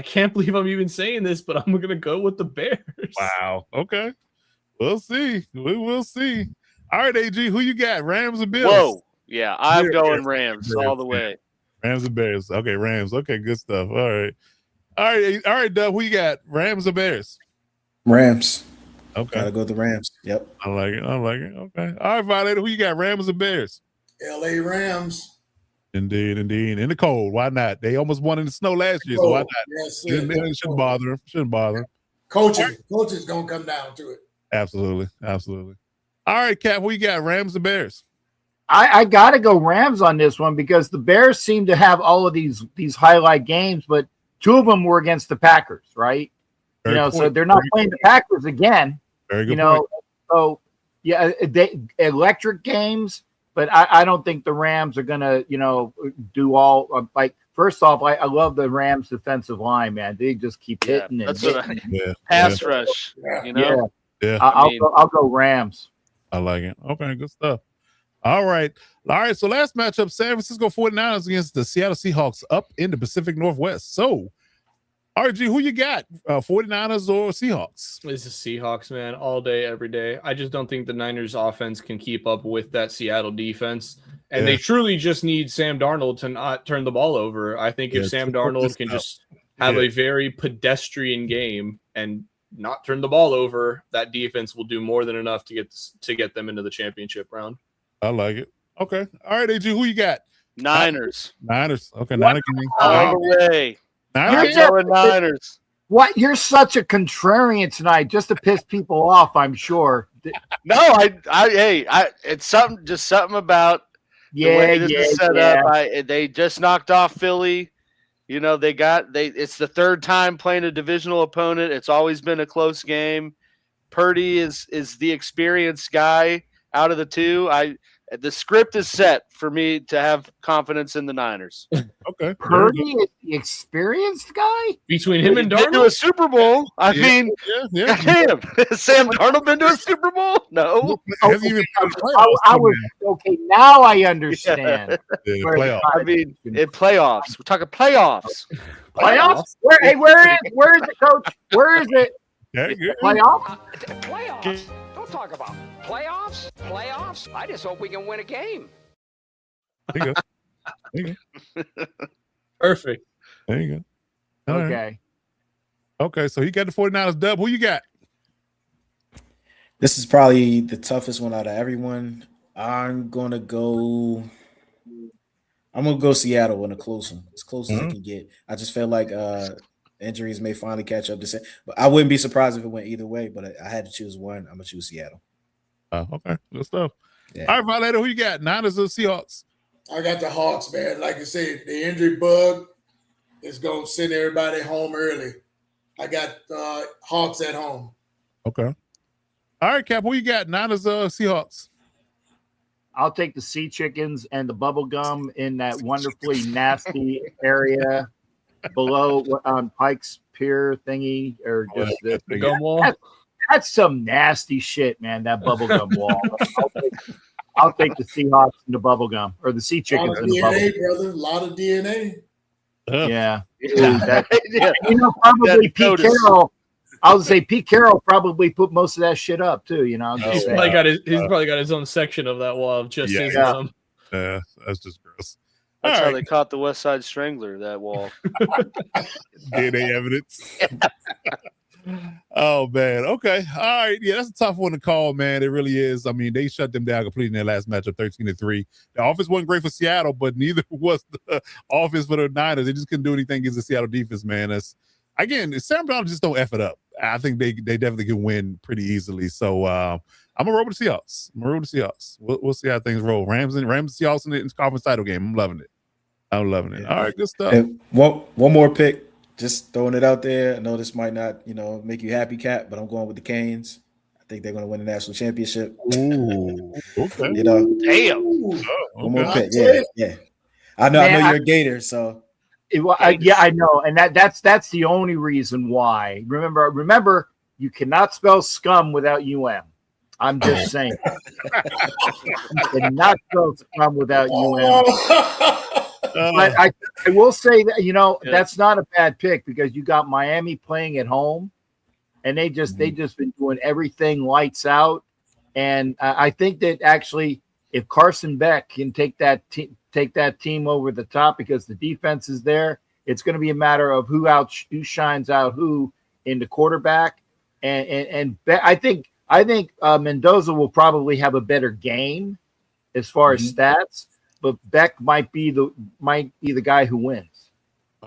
can't believe I'm even saying this, but I'm gonna go with the Bears. Wow. Okay. We'll see. We will see. All right, AG, who you got? Rams or Bills? Whoa. Yeah, I'm going Rams all the way. Rams and Bears. Okay, Rams. Okay, good stuff. All right, Doug. Who you got? Rams or Bears? Rams. Okay, gotta go with the Rams. Yep. I like it. Okay. All right, Violator. Who you got? Rams or Bears? LA Rams. Indeed. In the cold. Why not? They almost won in the snow last year, so why not? Yes, it shouldn't bother them. Coaches gonna come down to it. Absolutely. All right, Cap. Who you got? Rams or Bears? I got to go Rams on this one because the Bears seem to have all of these highlight games, but 2 of them were against the Packers, right? So they're not playing the Packers again. Very good point. So yeah, they electric games, but I don't think the Rams are gonna do all like. First off, I love the Rams defensive line, man. They just keep hitting and pass rush. Yeah. I'll go Rams. I like it. Okay, good stuff. All right. So last matchup, San Francisco 49ers against the Seattle Seahawks up in the Pacific Northwest. So, RG, who you got? 49ers or Seahawks? It's the Seahawks, man, all day, every day. I just don't think the Niners offense can keep up with that Seattle defense. And they truly just need Sam Darnold to not turn the ball over. I think if Sam Darnold can just have a very pedestrian game and not turn the ball over, that defense will do more than enough to get them into the championship round. I like it. Okay. All right, AG, who you got? Niners. Okay, Niners. All the way. Niners. What? You're such a contrarian tonight, just to piss people off, I'm sure. No, it's something about the way this is set up. They just knocked off Philly. It's the 3rd time playing a divisional opponent. It's always been a close game. Purdy is the experienced guy out of the 2. The script is set for me to have confidence in the Niners. Okay. Purdy is the experienced guy? Between him and Darnold? To a Super Bowl. Damn. Sam Darnold been to a Super Bowl? No. I was okay. Now I understand. Playoffs. I mean, in playoffs. We're talking playoffs. Playoffs? Where is it, Coach? Where is it? Playoffs? Playoffs? Don't talk about playoffs. I just hope we can win a game. There you go. Perfect. There you go. All right. Okay. Okay, so you got the 49ers dub. Who you got? This is probably the toughest one out of everyone. I'm gonna go Seattle in a close one, as close as it can get. I just feel like injuries may finally catch up to say, but I wouldn't be surprised if it went either way. But I had to choose one. I'm gonna choose Seattle. Okay, good stuff. Yeah. All right, Violator, who you got? Niners or Seahawks? I got the Hawks, man. Like I said, the injury bug is going to send everybody home early. I got Hawks at home. Okay. All right, Cap, who you got? Niners or Seahawks? I'll take the Sea Chickens and the bubble gum in that wonderfully nasty area below Pike's Pier thingy, or just the gum wall. That's some nasty shit, man. That bubble gum wall. I'll take the Seahawks and the bubble gum, or the Sea Chickens and the bubble gum. Brother. A lot of DNA. Yeah. Yeah. Probably Pete Carroll. I would say Pete Carroll probably put most of that shit up too. He's probably got his own section of that wall of just his gum. Yeah, that's just gross. That's how they caught the West Side Strangler, that wall. DNA evidence. Oh man. Okay. All right. Yeah, that's a tough one to call, man. It really is. I mean, they shut them down completely in their last matchup, 13-3. The offense wasn't great for Seattle, but neither was the offense for the Niners. They just couldn't do anything against the Seattle defense, man. That's again, Sam Brown just don't F it up. I think they definitely can win pretty easily. So I'm gonna roll with the Seahawks. We'll see how things roll. Rams Seahawks in the conference title game. I'm loving it. All right, good stuff. And one more pick. Just throwing it out there. I know this might not, make you happy, Cap, but I'm going with the Canes. I think they're going to win the national championship. Ooh, okay. Damn. One more pick. Yeah. I know you're a Gator, so. I know, and that's the only reason why. Remember, you cannot spell scum without I'm just saying. You cannot spell scum without But I will say that that's not a bad pick, because you got Miami playing at home, and they just been doing everything lights out, and I think that actually if Carson Beck can take that team over the top, because the defense is there, it's going to be a matter of who shines out who in the quarterback, and I think Mendoza will probably have a better game as far as stats. But Beck might be the guy who wins.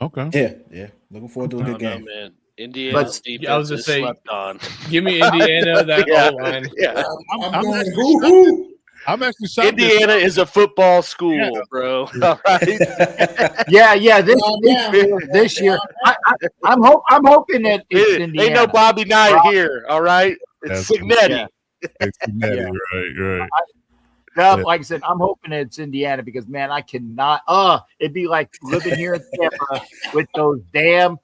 Okay. Yeah. Looking forward to a good game. Man. Indiana's defense I was just saying, slept on. Give me Indiana that O-line. Yeah. I'm actually shocked. Indiana is a football school, bro. All right. Yeah. This year, I'm hoping that it's Indiana. Ain't no Bobby Knight here. All right. It's Signetti. It's Signetti, right. Like I said, I'm hoping it's Indiana, because man, I cannot. It'd be like living here in Tampa with those damn,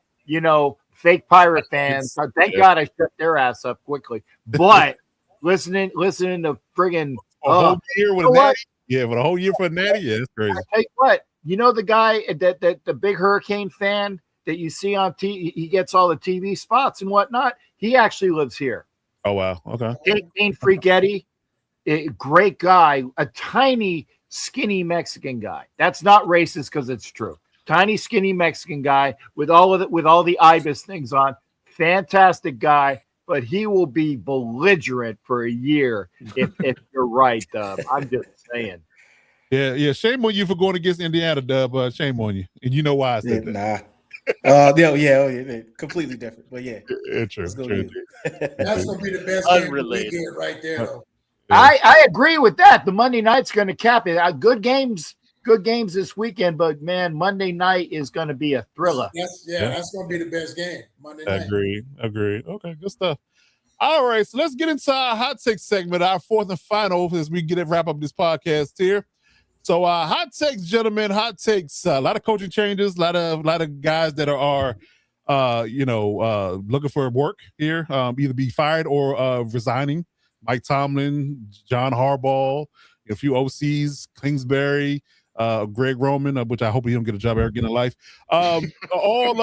fake Pirate fans. Thank God I shut their ass up quickly. But listening to friggin' whole year with a natty. Yeah, but a whole year for a natty. Yeah, it's crazy. I tell you what, the guy that the big Hurricane fan that you see on TV, he gets all the TV spots and whatnot. He actually lives here. Oh wow, okay. Dane Freaketti. A great guy, a tiny, skinny Mexican guy. That's not racist, because it's true. Tiny, skinny Mexican guy with all the ibis things on. Fantastic guy, but he will be belligerent for a year if you're right, Dub. I'm just saying. Yeah. Shame on you for going against Indiana, Dub. Shame on you, and you know why I said that. Yeah, completely different, but yeah, true. That's gonna be the best game right there, though. Yeah. I agree with that. The Monday night's going to cap it. Good games this weekend, but man, Monday night is going to be a thriller. That's going to be the best game. Monday night. Agreed. Okay, good stuff. All right, so let's get into our hot takes segment, our fourth and final, as we wrap up this podcast here. So, hot takes, gentlemen, hot takes. A lot of coaching changes, a lot of guys that are looking for work here, either be fired or resigning. Mike Tomlin, John Harbaugh, a few OCs, Kingsbury, Greg Roman, which I hope he don't get a job ever again in life. All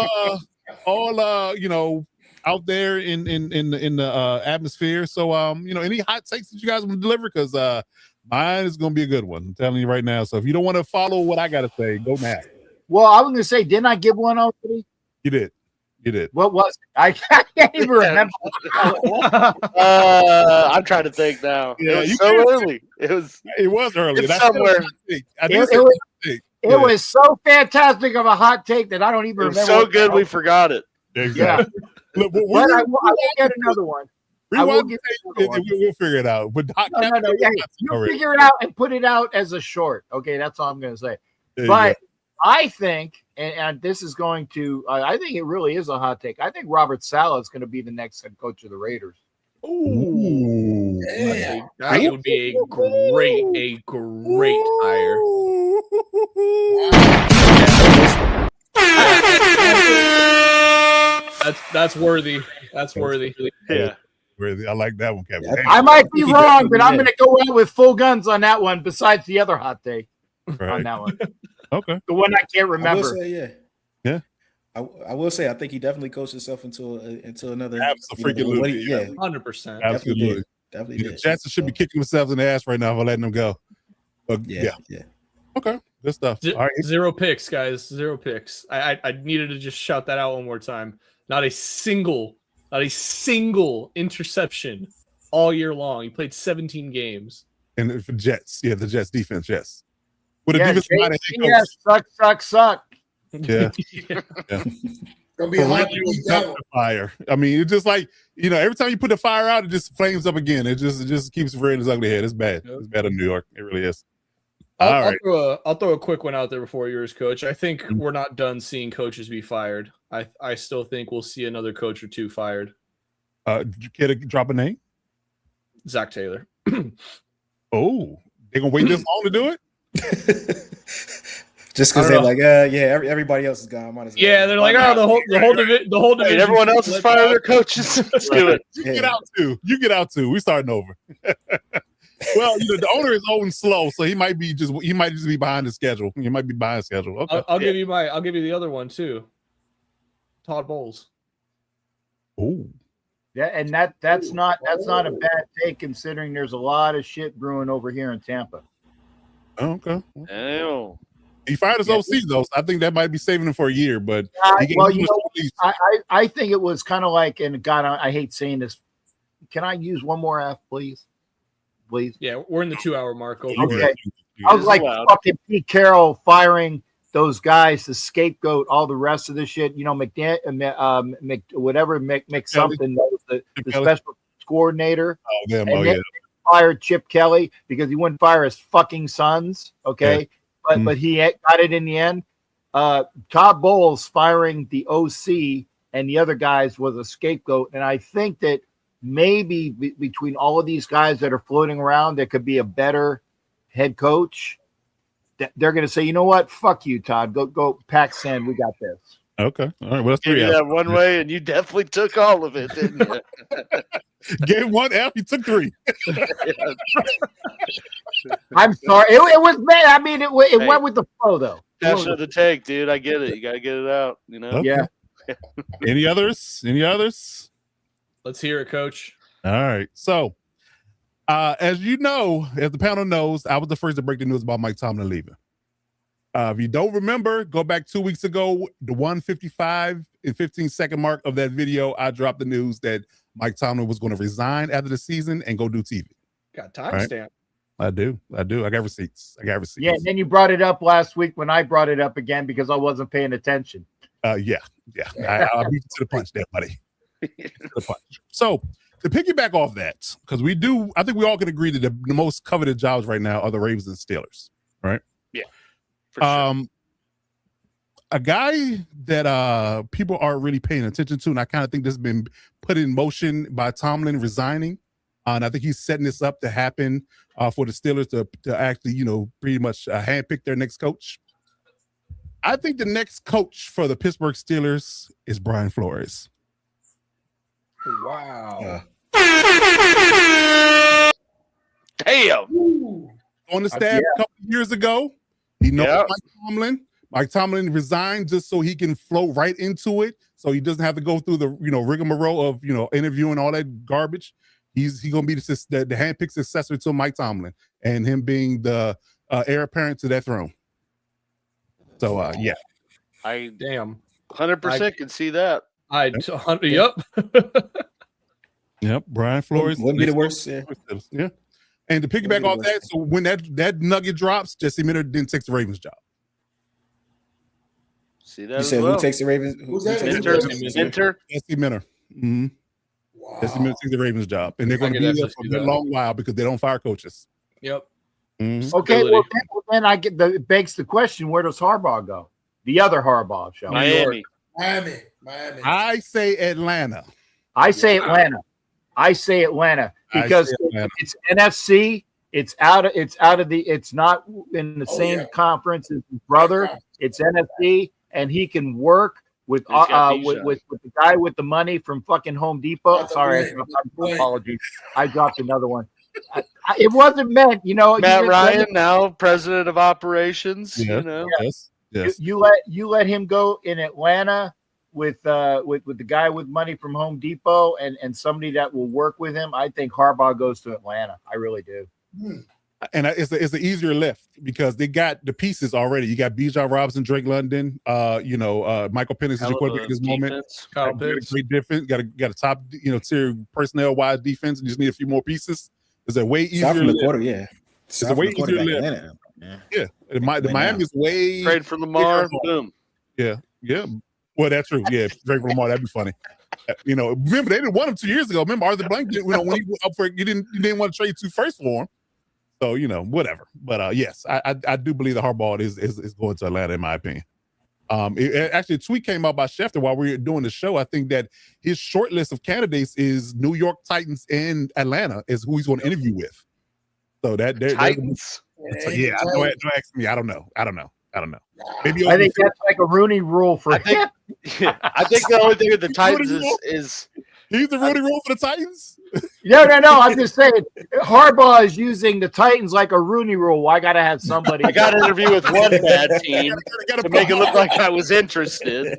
out there in the atmosphere. So any hot takes that you guys want to deliver? Because mine is going to be a good one. I'm telling you right now. So if you don't want to follow what I got to say, go now. Well, I was going to say, didn't I give one already? You did. You did. What was it? I can't even remember. I'm trying to think now. Yeah, it was you so can't- early. It was early. It's That's somewhere. It was so fantastic of a hot take that I don't even It was remember. so what- good we forgot it. Exactly. Look, But I will get another one. I will get another one. We'll figure it out. But No. Yeah, you figure it out and put it out as a short. Okay, that's all I'm going to say. But I think, and this is going to, I think it really is a hot take. I think Robert Saleh is going to be the next head coach of the Raiders. Ooh. Yeah. That would be a great hire. That's worthy. That's worthy. Yeah. Really, I like that one, Kevin. Yeah, I might be wrong, but I'm going to go out with full guns on that one. Besides the other hot take on that one, Okay. the one I can't I will remember. say, Yeah. I will say I think he definitely coached himself into another Absolutely. Yeah, 100%. Absolutely. definitely The did. Jackson should be kicking themselves in the ass right now for letting them go. But yeah. Okay. Good stuff. All right. 0 picks, guys. 0 picks. I needed to just shout that out one more time. Not a single interception all year long. He played 17 games. And for Jets, the Jets defense, yes. With a Yeah, defense minded suck. Yeah. Gonna be hard to beat that one. Fire. I mean, it's just like, every time you put the fire out, it just flames up again. It just keeps rearing its ugly head. It's bad. It's bad in New York. It really is. I'll throw a quick one out there before yours, Coach. I think we're not done seeing coaches be fired. I still think we'll see another coach or two fired. Did you care to drop a name? Zach Taylor. Oh, they're gonna wait this long to do it? Just because they're like, everybody else is gone. Might as well. Yeah, they're like, the whole division. Everyone else is firing their coaches. Let's do it. You get out too. We're starting over. Well, the owner is old and slow, so he might just be behind the schedule. He might be behind schedule. Okay. I'll give you the other one too. Todd Bowles. Oh. Yeah, and that's not a bad take considering there's a lot of shit brewing over here in Tampa. Oh, okay. Ew. He fired his OC though, so I think that might be saving him for a year. But I think it was kind of like, and God, I hate saying this. Can I use one more F, please? Please. Yeah, we're in the 2-hour mark. Okay. I was like fucking Pete Carroll firing those guys to scapegoat all the rest of the shit. Mc something, the special coordinator. Fired Chip Kelly because he wouldn't fire his fucking sons. Okay. Yeah. But he got it in the end. Todd Bowles firing the OC and the other guys was a scapegoat. And I think that maybe between all of these guys that are floating around, there could be a better head coach. They're going to say, you know what? Fuck you, Todd. Go pack sand. We got this. Okay. All right. Well, that's Give you that one way, and you definitely took all of it, didn't you? Gave one F. You took 3. I'm sorry. It was bad. I mean, it went with the flow, though. Passion of the take, dude. I get it. You got to get it out. Okay. Yeah. Any others? Let's hear it, Coach. All right. So, as you know, as the panel knows, I was the first to break the news about Mike Tomlin leaving. If you don't remember, go back 2 weeks ago, the 1:55 and 15-second mark of that video, I dropped the news that Mike Tomlin was going to resign after the season and go do TV. Got timestamp. I do. I got receipts. Yeah, and then you brought it up last week when I brought it up again because I wasn't paying attention. I beat you to the punch there, buddy. So to piggyback off that, because I think we all can agree that the most coveted jobs right now are the Ravens and Steelers, right? Yeah. For sure. A guy that people aren't really paying attention to, and I kind of think this has been put in motion by Tomlin resigning, and I think he's setting this up to happen for the Steelers to actually, pretty much handpick their next coach. I think the next coach for the Pittsburgh Steelers is Brian Flores. Wow. Damn. On the staff a couple of years ago, he knows Mike Tomlin. Mike Tomlin resigned just so he can flow right into it, so he doesn't have to go through the rigmarole of interviewing all that garbage. He's going to be the handpicked successor to Mike Tomlin, and him being the heir apparent to that throne. So I 100% can see that. Yep. Yep. Brian Flores Wouldn't be the worst. Yeah. And to piggyback off that, so when that nugget drops, Jesse Minter didn't take the Ravens job. See that? You as said well. who takes the Ravens? Who's that? Minter. Jesse Minter. Mm-hmm. Wow. Jesse Minter takes the Ravens job, and they're going to be there for a long while because they don't fire coaches. Yep. Mm-hmm. Okay, well then I get it begs the question: where does Harbaugh go? The other Harbaugh, shall we? Miami. I say Atlanta. I say Atlanta because it's NFC. It's out of the. It's not in the same conference as his brother. It's NFC, and he can work with the guy with the money from fucking Home Depot. Sorry, apologies. I dropped another one. It wasn't meant, Matt Ryan, now president of operations. Yes. You let him go in Atlanta with the guy with money from Home Depot and somebody that will work with him. I think Harbaugh goes to Atlanta. I really do. And it's an easier lift because they got the pieces already. You got Bijan Robinson, Drake London, Michael Penix is your quarterback at this moment. Great defense. Got a top tier personnel wise defense. You just need a few more pieces. It's a way easier from the quarter, It's a way easier lift. Yeah. The Miami is way trade for Lamar. Boom. Yeah. Well, that's true. Yeah, trade for Lamar, that'd be funny. Remember they didn't want him 2 years ago. Remember Arthur Blank when he went up for you didn't want to trade 2 first for him. So whatever. But yes, I do believe the Harbaugh is going to Atlanta in my opinion. Actually, a tweet came out by Schefter while we were doing the show. I think that his short list of candidates is New York Titans and Atlanta is who he's going to interview with. So Titans. Yeah, don't ask me. I don't know. Maybe I think that's like a Rooney Rule for him. I think the only thing with the Titans is he's the Rooney Rule for the Titans. No. I'm just saying Harbaugh is using the Titans like a Rooney Rule. I got to have somebody. I got to interview with one bad team to make it look like I was interested.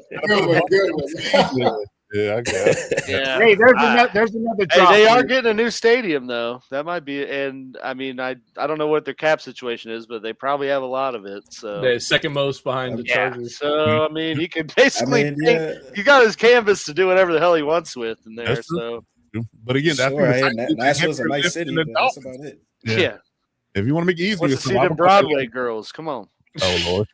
Yeah, I guess. Yeah. Hey, there's another. Hey, they are getting a new stadium though. That might be, and I mean, I don't know what their cap situation is, but they probably have a lot of it. So they're second most behind the Chargers. So I mean, he can basically he got his canvas to do whatever the hell he wants with in there. So, but again, that's Nashville's a nice city. That's about it. Yeah. If you want to make it easy, to see them Broadway girls. Come on. Oh Lord.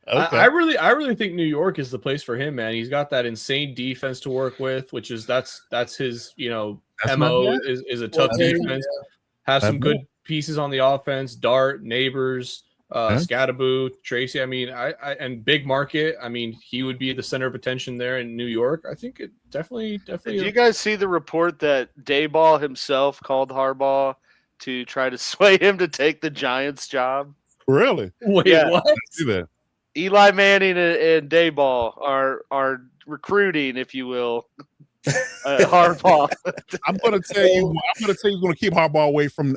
Okay. I really think New York is the place for him, man. He's got that insane defense to work with, which is that's his MO is a tough defense. Have some good pieces on the offense. Dart, Neighbors, Scattaboo, Tracy. I mean, I and big market. I mean, he would be the center of attention there in New York. I think it definitely. Did you guys see the report that Dayball himself called Harbaugh to try to sway him to take the Giants job? Really? Wait, what? See that. Eli Manning and Dayball are recruiting, if you will, Harbaugh. I'm gonna tell you he's gonna keep Harbaugh away from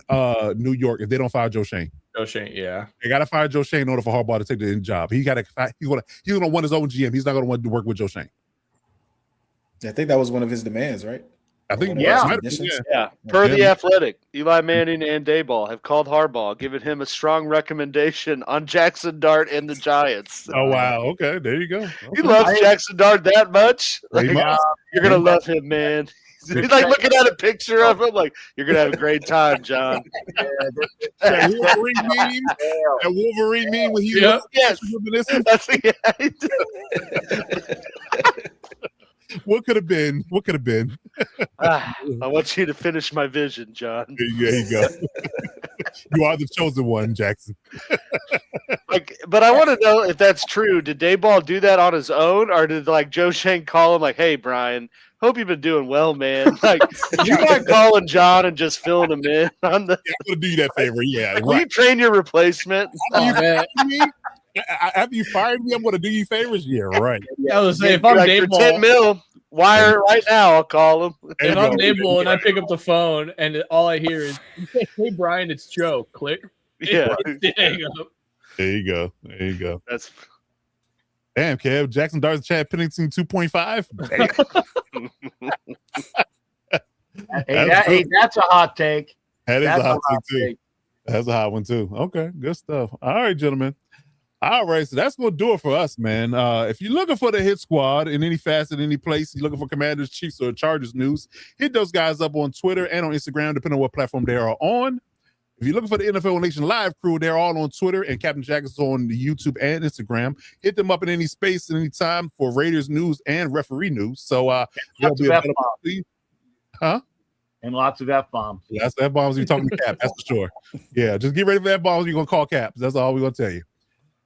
New York if they don't fire Joe Schoen. Yeah. They gotta fire Joe Schoen in order for Harbaugh to take the job. He's gonna want his own GM. He's not gonna want to work with Joe Schoen. I think that was one of his demands, right? I think yeah. Per The Athletic, Eli Manning and Dayball have called Harbaugh, giving him a strong recommendation on Jackson Dart and the Giants. Oh wow, okay, there you go. Okay. He loves Jackson Dart that much. Like, you're gonna love him, man. He's like looking at a picture of him, like you're gonna have a great time, John. That Wolverine meme when he yes. That's What could have been? I want you to finish my vision, John. There you go. You are the chosen one, Jackson. But I want to know if that's true. Did Dayball do that on his own, or did Joe Schoen call him "Hey, Brian, hope you've been doing well, man. You mind calling John and just filling him in on the? Yeah, I'm gonna do you that favor. Yeah, Will you train your replacement? After you fired me, I'm going to do you favors. Yeah, right. I was saying, if I'm Dayball, 10 mil, wire right now. I'll call him. If I'm Dayball and I pick up the phone and all I hear is, "Hey Brian, it's Joe." Click. Yeah. There you go. That's damn, Kev. Jackson Darts, Chad Pennington 2.5. Hey, that's a hot take. That is a hot take too. That's a hot one too. Okay, good stuff. All right, gentlemen. All right, so that's going to do it for us, man. If you're looking for the Hit Squad in any facet, any place, you're looking for Commanders, Chiefs, or Chargers news, hit those guys up on Twitter and on Instagram, depending on what platform they are on. If you're looking for the NFL Nation Live crew, they're all on Twitter, and Captain Jack is on the YouTube and Instagram. Hit them up in any space at any time for Raiders news and referee news. So they'll be available to you. Huh? And lots of F-bombs. Yeah, that's F-bombs you're talking to Cap, that's for sure. Yeah, just get ready for F-bombs. You're going to call Caps. That's all we're going to tell you.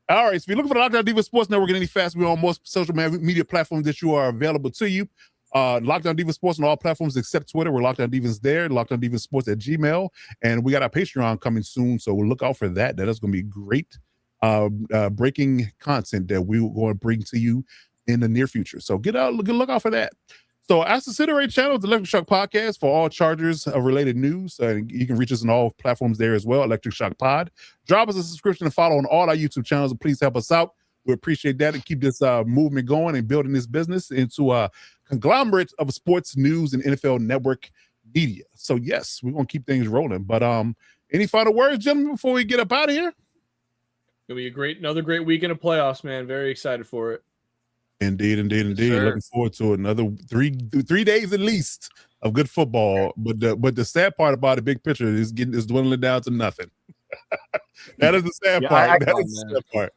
All right, so if you're looking for the Lockdown Divas Sports Network in any fast, we're on most social media platforms that you are available to you. Lockdown Divas Sports on all platforms except Twitter. We're Lockdown Divas there. Lockdown Divas Sports at Gmail. And we got our Patreon coming soon, so we'll look out for that. That is going to be great breaking content that we will going to bring to you in the near future. So look out for that. So as the Considerate channel, the Electric Shock Podcast for all Chargers related news. You can reach us on all platforms there as well, Electric Shock Pod. Drop us a subscription and follow on all our YouTube channels, and please help us out. We appreciate that and keep this movement going and building this business into a conglomerate of sports news and NFL network media. So yes, we're going to keep things rolling. But any final words, gentlemen, before we get up out of here? It'll be another great weekend of playoffs, man. Very excited for it. Indeed. Sure. Looking forward to another 3 days at least of good football. But the sad part about the big picture is dwindling down to nothing. That is the sad part. That is the sad part.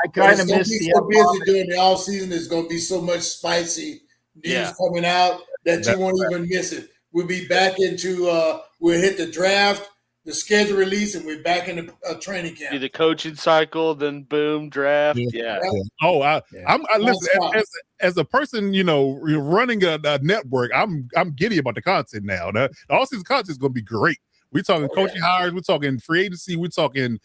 I kind of miss the so busy during the off season. There's going to be so much spicy news coming out that you won't even miss it. We'll be back into we'll hit the draft, the schedule release, and we're back in the training camp. The coaching cycle, then boom, draft. Yeah. Oh, I listen as a person, running a network. I'm giddy about the content now. The all-season content is going to be great. We're talking coaching hires. We're talking free agency. We're talking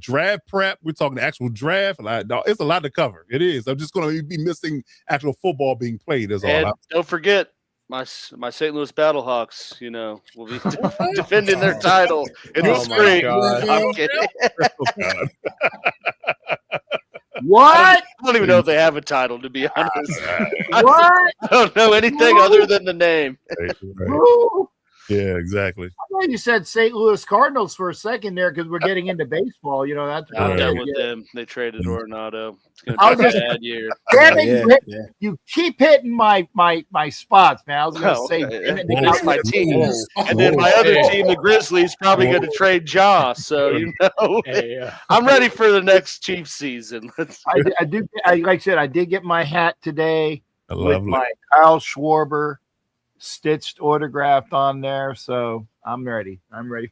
draft prep. We're talking the actual draft. It's a lot to cover. It is. I'm just going to be missing actual football being played. Don't forget. My St. Louis Battlehawks, will be defending their title in the spring. I'm kidding. What? I don't even know if they have a title, to be honest. What? I don't know anything other than the name. Right. Yeah, exactly. I thought you said St. Louis Cardinals for a second there because we're getting into baseball. That's I'm done with them. They traded Arenado. It's going to be a bad year. Damn it, you keep hitting my spots, man. I was going to say, that's my team. And then my other team, the Grizzlies, probably going to trade Ja. So, I'm ready for the next Chiefs season. I do. Like I said, I did get my hat today with my Kyle Schwarber stitched autographed on there, so I'm ready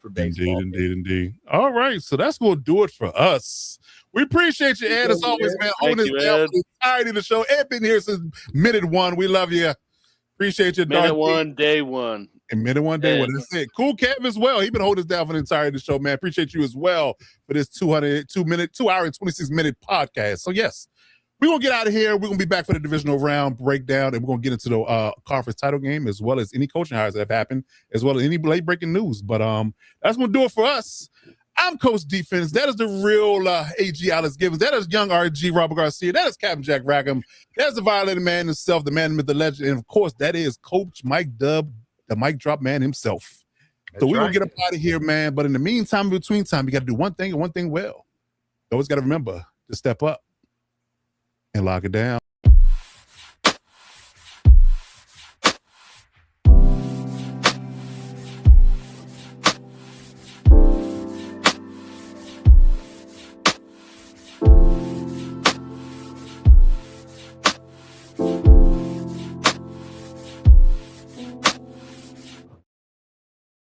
for baseball. Indeed. All right, so that's gonna do it for us. We appreciate you, Ed, as always, man. Holding us down for the entirety of the show. Ed been here since minute one. We love you. Appreciate you, minute one, day one. And minute one, day one. That's it. Cool Kev as well. He been holding us down for the entirety of the show, man. Appreciate you as well for this 2 hour and 26 minute podcast. So yes. We're going to get out of here. We're going to be back for the divisional round breakdown, and we're going to get into the conference title game as well as any coaching hires that have happened, as well as any late-breaking news. But that's going to do it for us. I'm Coach Defense. That is the real AG Alex Givens. That is young RG Robert Garcia. That is Captain Jack Rackham. That is the violated man himself, the man, the myth, the legend. And, of course, that is Coach Mike Dub, the mic drop man himself. So we're going to get up out of here, man. But in the meantime, between time, you got to do one thing and one thing well. You always got to remember to step up and lock it down.